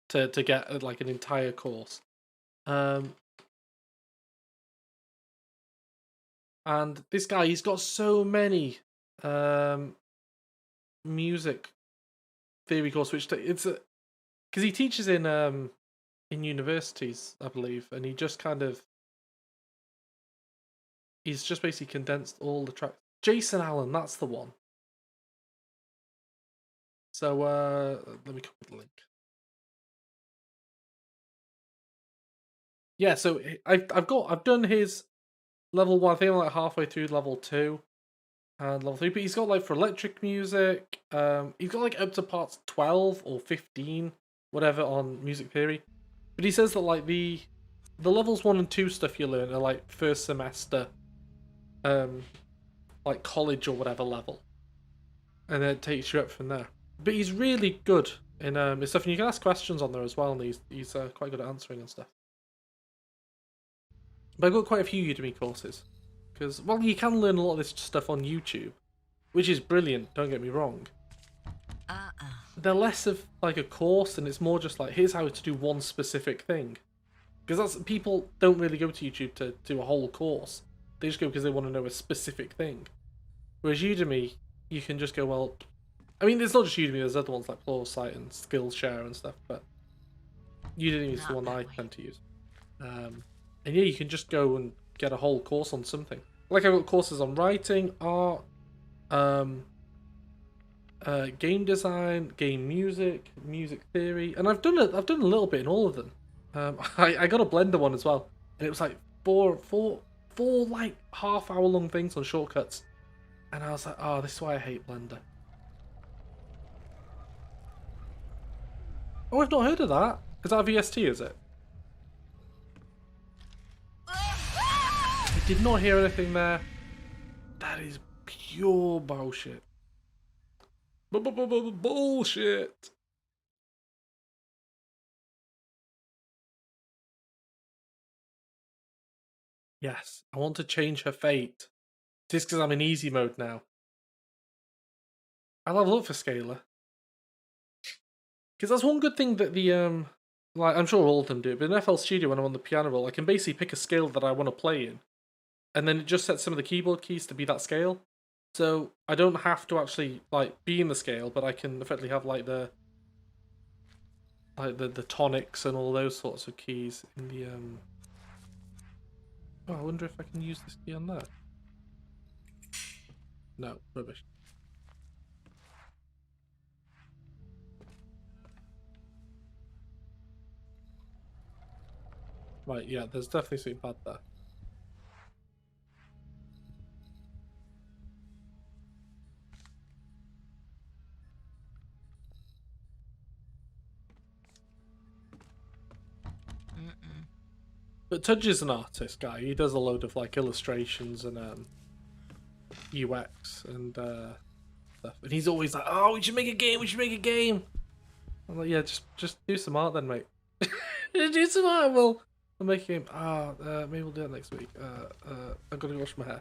to get like an entire course. And this guy, he's got so many music theory course, which it's because he teaches in universities, I believe, and he just kind of he's just basically condensed all the tracks. Jason Allen, that's the one. So let me copy the link. Yeah, so I've done his level 1. I think I'm like halfway through level 2. and level 3. But he's got like for electric music, he's got like up to parts 12 or 15, whatever, on music theory. But he says that like the levels 1 and 2 stuff you learn are like first semester, like college or whatever level, and then it takes you up from there. But he's really good in his stuff, and you can ask questions on there as well, and he's quite good at answering and stuff. But I've got quite a few Udemy courses, because, well, you can learn a lot of this stuff on YouTube, which is brilliant, don't get me wrong. They're less of like a course, and it's more just like, here's how to do one specific thing. Because that's, people don't really go to YouTube to do a whole course. They just go because they want to know a specific thing. Whereas Udemy, you can just go, well, I mean, there's not just Udemy, there's other ones like Pluralsight and Skillshare and stuff, but Udemy is the one I tend to use. And yeah, you can just go and get a whole course on something. Like, I've got courses on writing, art, game design, game music, music theory, and I've done a little bit in all of them. I got a Blender one as well, and it was like four like half-hour long things on shortcuts, and I was like, oh, this is why I hate Blender. Oh, I've not heard of that. Is that a VST, is it? I did not hear anything there. That is pure bullshit. Bullshit. Yes, I want to change her fate. Just because I'm in easy mode now. I level up for Scalar. Because that's one good thing that the like, I'm sure all of them do, but in FL Studio when I'm on the piano roll, I can basically pick a scale that I want to play in, and then it just sets some of the keyboard keys to be that scale. So I don't have to actually like be in the scale, but I can effectively have like the tonics and all those sorts of keys in the Oh, I wonder if I can use this key on that. No, rubbish. Right, yeah, there's definitely something bad there. But Tudge is an artist guy. He does a load of like illustrations and UX and stuff. And he's always like, "Oh, we should make a game. We should make a game." I'm like, "Yeah, just do some art then, mate. Do some art. We'll make a game. Maybe we'll do that next week. I've got to wash my hair."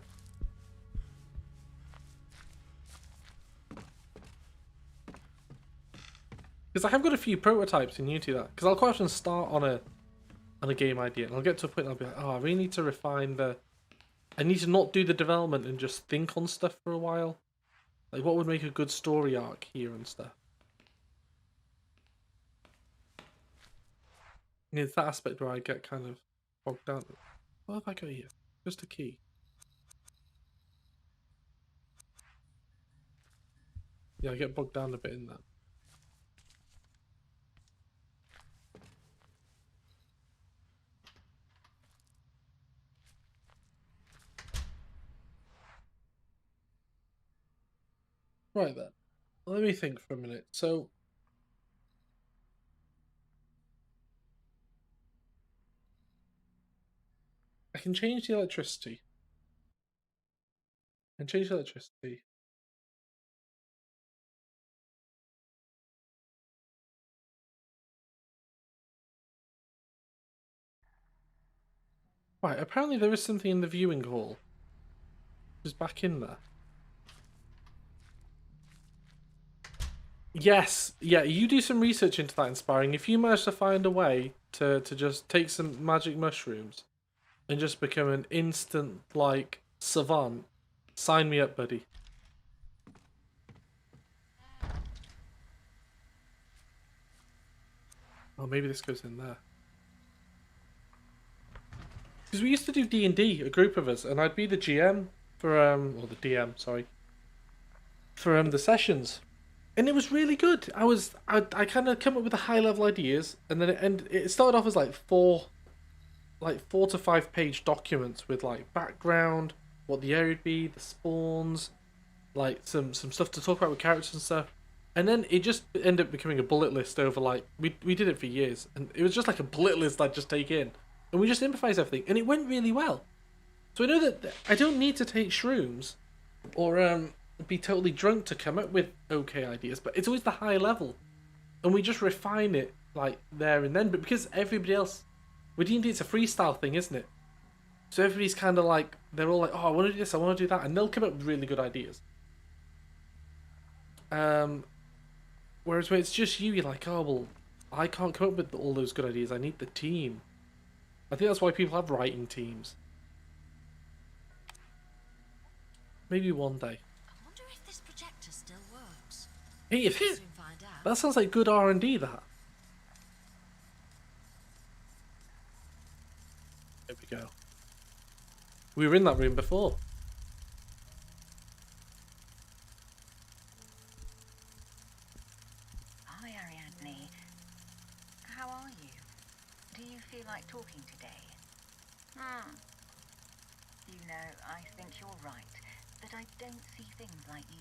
Because I have got a few prototypes in Unity that, because I'll quite often start on a game idea, and I'll get to a point and I'll be like, oh, I really need to refine I need to not do the development and just think on stuff for a while. Like, what would make a good story arc here and stuff. And it's that aspect where I get kind of bogged down. What have I got here? Just a key. Yeah, I get bogged down a bit in that. Right then, let me think for a minute. So, I can change the electricity. Right, apparently there is something in the viewing hall. Just back in there. Yes, yeah, you do some research into that, Inspiring. If you manage to find a way to just take some magic mushrooms and just become an instant, like, savant, sign me up, buddy. Oh, maybe this goes in there. Because we used to do D&D, a group of us, and I'd be the GM for, or the DM, sorry, for the sessions. And it was really good. I kind of come up with the high level ideas, and then it started off as like 4 to 5 page documents with like background, what the area would be, the spawns, like some stuff to talk about with characters and stuff. And then it just ended up becoming a bullet list over like we did it for years, and it was just like a bullet list I'd just take in, and we just improvised everything, and it went really well. So I know that I don't need to take shrooms or be totally drunk to come up with okay ideas, but it's always the high level, and we just refine it like there and then. But because everybody else, with D&D, it's a freestyle thing, isn't it? So everybody's kind of like they're all like, oh, I want to do this, I want to do that, and they'll come up with really good ideas. Whereas when it's just you, you're like, oh well, I can't come up with all those good ideas. I need the team. I think that's why people have writing teams. Maybe one day. I wonder if this projector still works. Hey, if We'll it, soon find out. that sounds like good R&D. That. There we go. We were in that room before. Hi, Ariadne. How are you? Do you feel like talking today? You know, I think you're right, that I don't see things like you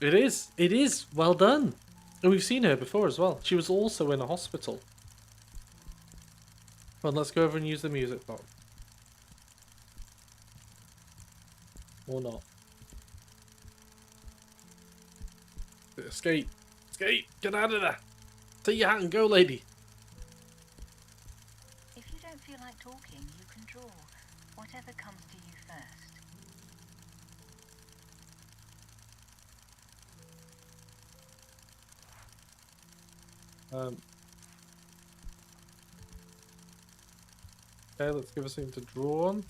do. It is. It is. Well done. And we've seen her before as well. She was also in a hospital. Come on, let's go over and use the music box. Or not. Escape. Escape. Get out of there. Take your hat and go, lady. If you don't feel like talking, you can draw. Whatever comes to you first. Okay, let's give us something to draw on.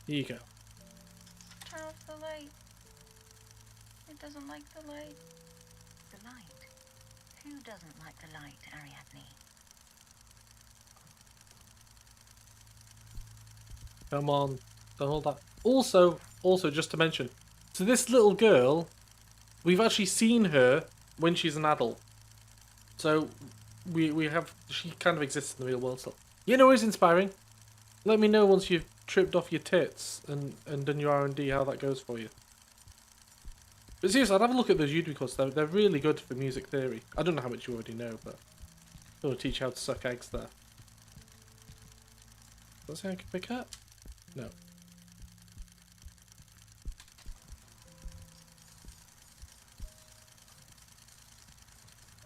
Here you go. Turn off the light. It doesn't like the light. The light. Who doesn't like the light, Ariadne? Come on. Don't hold that. Also, just to mention, so this little girl, we've actually seen her when she's an adult. So she kind of exists in the real world still. You know, it's inspiring. Let me know once you've tripped off your tits and done your R&D how that goes for you. But seriously, I'd have a look at those YouTube courses. They're really good for music theory. I don't know how much you already know, but they'll teach you how to suck eggs there. Is that something I can pick up? No.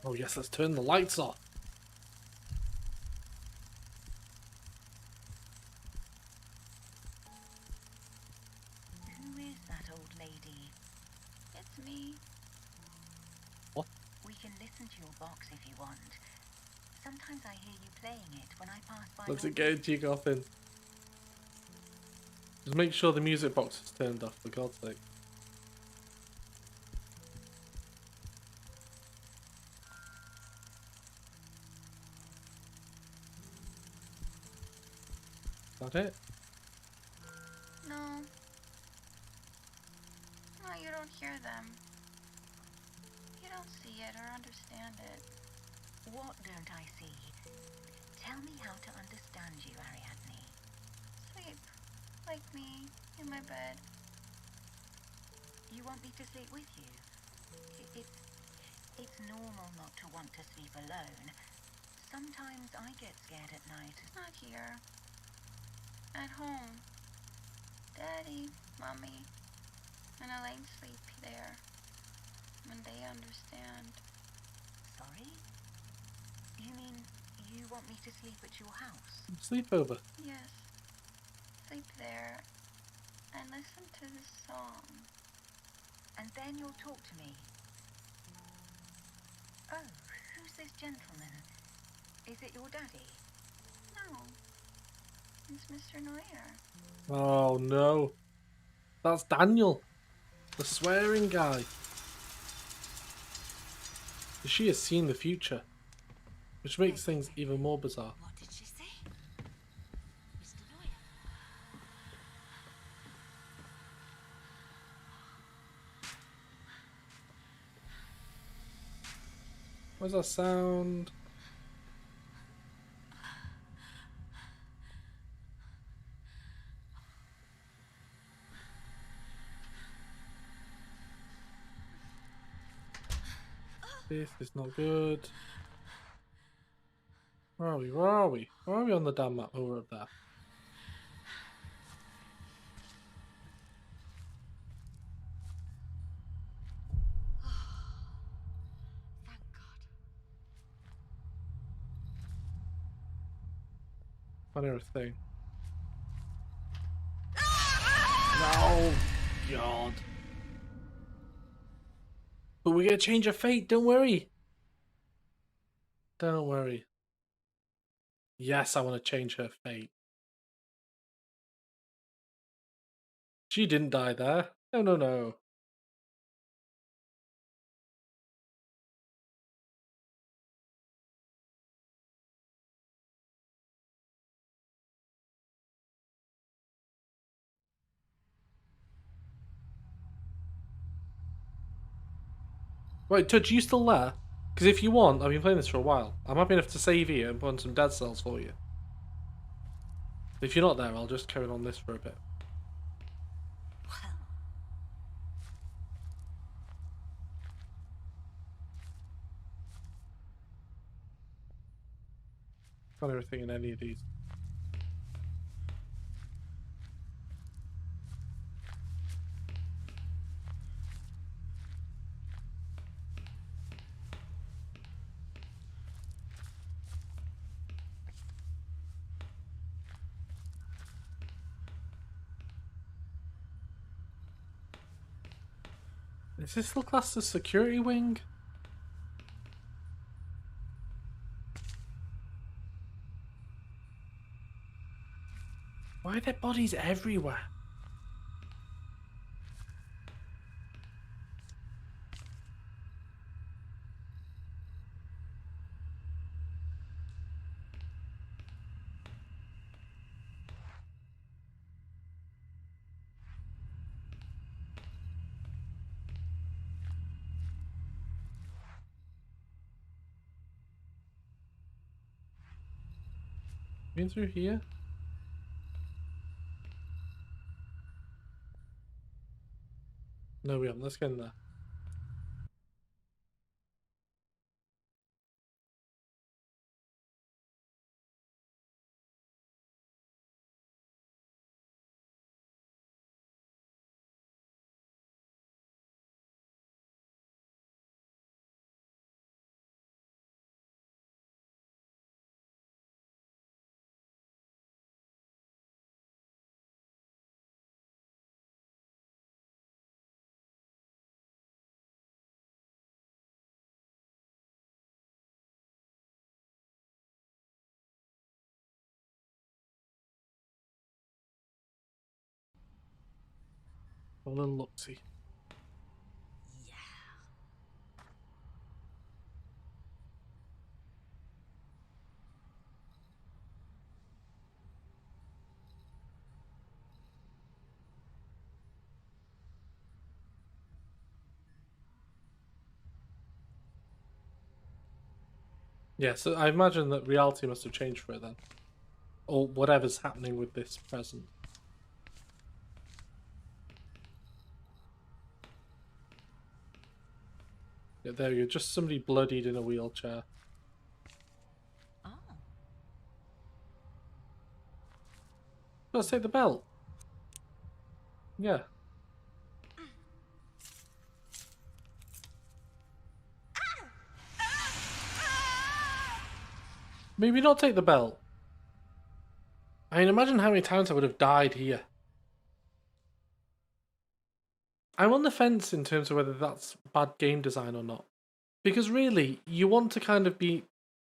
Oh yes, let's turn the lights off. Who is that old lady? It's me. What? We can listen to your box if you want. Sometimes I hear you playing it when I pass by. Let's your engage you, Goffin. Just make sure the music box is turned off, for God's sake. Is that it? No. No, you don't hear them. You don't see it or understand it. What don't I see? Tell me how to understand you, Ariadne. Sleep. Like me. In my bed. You want me to sleep with you? It's normal not to want to sleep alone. Sometimes I get scared at night. Not here. At home. Daddy, Mommy, and Elaine sleep there. And they understand. Sorry? You mean you want me to sleep at your house? Sleepover. Yes. Sleep there. And listen to the song. And then you'll talk to me. Oh, who's this gentleman? Is it your daddy? No. It's Mr. Neuer. Oh no. That's Daniel. The swearing guy. She has seen the future. Which makes things even more bizarre. What did she say? Mr. Neuer. What does that sound? This is not good. Where are we? Where are we? Where are we on the damn map? Oh, we're up there. Thank God. I know a thing. No! God. But we're gonna change her fate, don't worry. Don't worry. Yes, I want to change her fate. She didn't die there. No, no, no. Wait, Tudge, you still there? Because if you want, I've been playing this for a while. I'm happy enough to save you and put on some dead cells for you. If you're not there, I'll just carry on this for a bit. Well, Find everything in any of these. Is this still classed as security wing? Why are there bodies everywhere? Been through here? No, we haven't. Let's get in there. A little look-see. yeah. Yeah, so I imagine that reality must have changed for it then. Or whatever's happening with this present. Yeah, there you go. Just somebody bloodied in a wheelchair. Oh. Let's take the belt. Yeah. Maybe not take the belt. I mean, imagine how many times I would have died here. I'm on the fence in terms of whether that's bad game design or not. Because really, you want to kind of be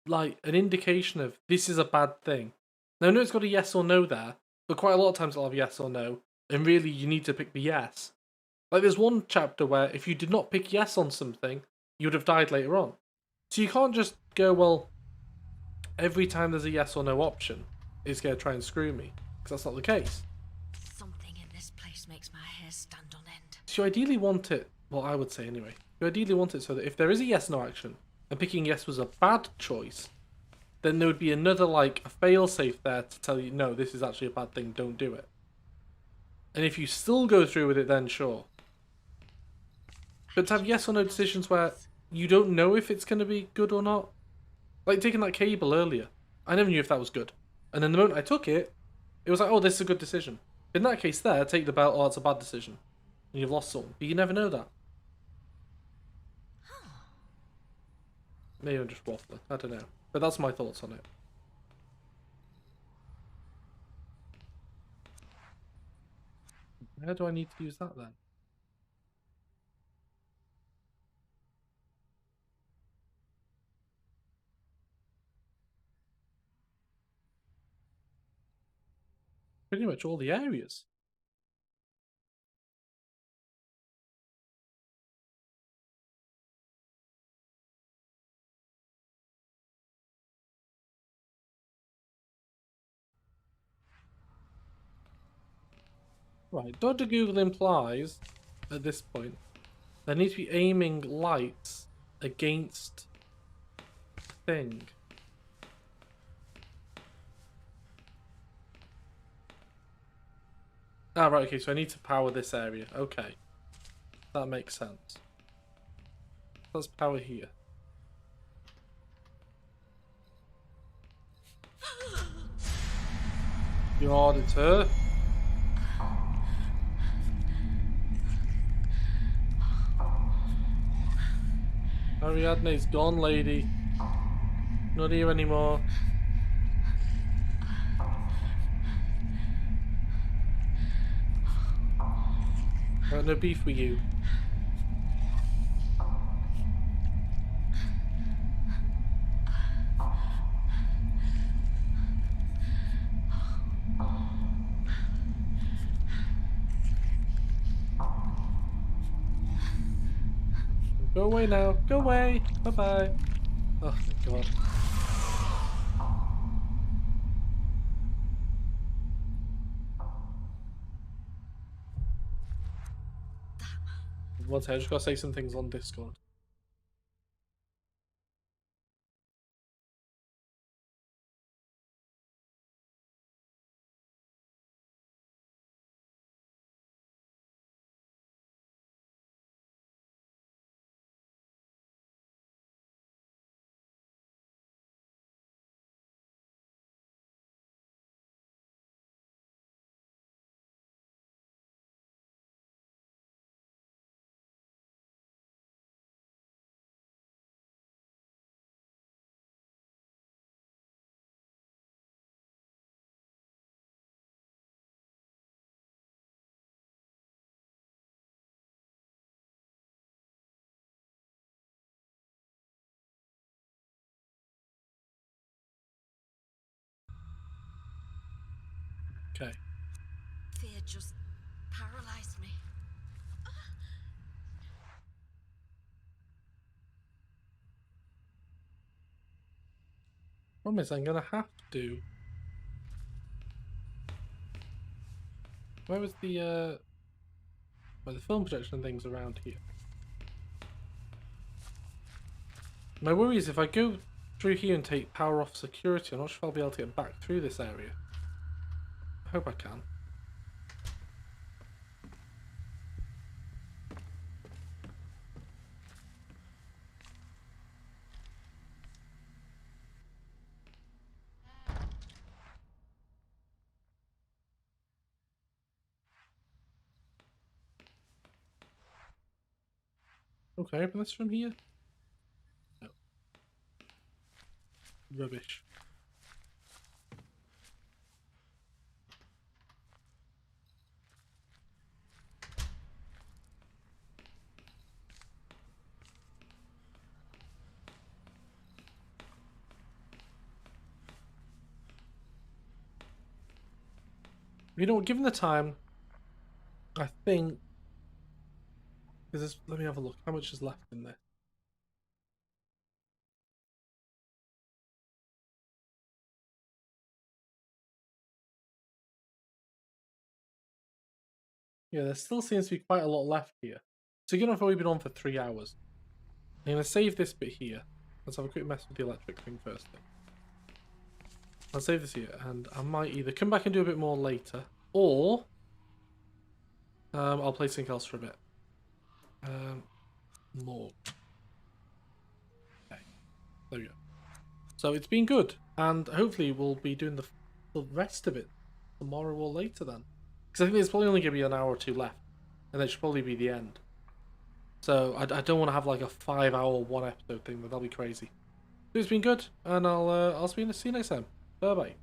like an indication of this is a bad thing. Now, I know it's got a yes or no there, but quite a lot of times it'll have yes or no, and really you need to pick the yes. Like there's one chapter where if you did not pick yes on something, you would have died later on. So you can't just go, well, every time there's a yes or no option, it's going to try and screw me, because that's not the case. Something in this place makes my hair stand on end. So you ideally want it, well, I would say anyway, you ideally want it so that if there is a yes no action, and picking yes was a bad choice, then there would be another, like, a fail-safe there to tell you, no, this is actually a bad thing, don't do it. And if you still go through with it, then sure. But to have yes or no decisions where you don't know if it's going to be good or not. Like taking that cable earlier. I never knew if that was good. And then the moment I took it, it was like, oh, this is a good decision. In that case there, take the belt, oh, it's a bad decision. And you've lost something. But you never know that. Maybe I'm just waffling. I don't know. But that's my thoughts on it. Where do I need to use that then? Pretty much all the areas. Right, Dr. Google implies, at this point, there needs to be aiming lights against thing. Ah, right, okay, so I need to power this area. Okay. That makes sense. Let's power here. You ordered her. Ariadne's gone, lady. Not here anymore. Got no beef with you. Go away now. Go away. Bye-bye. Oh, my God. One second, I just gotta say some things on Discord. Okay. Fear just paralyzed me. Problem is, I'm gonna have to. Where was the film projection things around here? My worry is if I go through here and take power off security, I'm not sure if I'll be able to get back through this area. I hope I can. Okay, open this from here? No. Rubbish. You know what, given the time, I think... Let me have a look. How much is left in there? Yeah, there still seems to be quite a lot left here. So given I've already been on for 3 hours, I'm going to save this bit here. Let's have a quick mess with the electric thing first. I'll save this here, and I might either come back and do a bit more later, or I'll play something else for a bit. More. There we go. So it's been good, and hopefully we'll be doing the rest of it tomorrow or later then. Because I think there's probably only going to be an hour or two left, and that should probably be the end. So I don't want to have like a 5-hour one episode thing, but that'll be crazy. So it's been good, and I'll see you next time. Bye bye.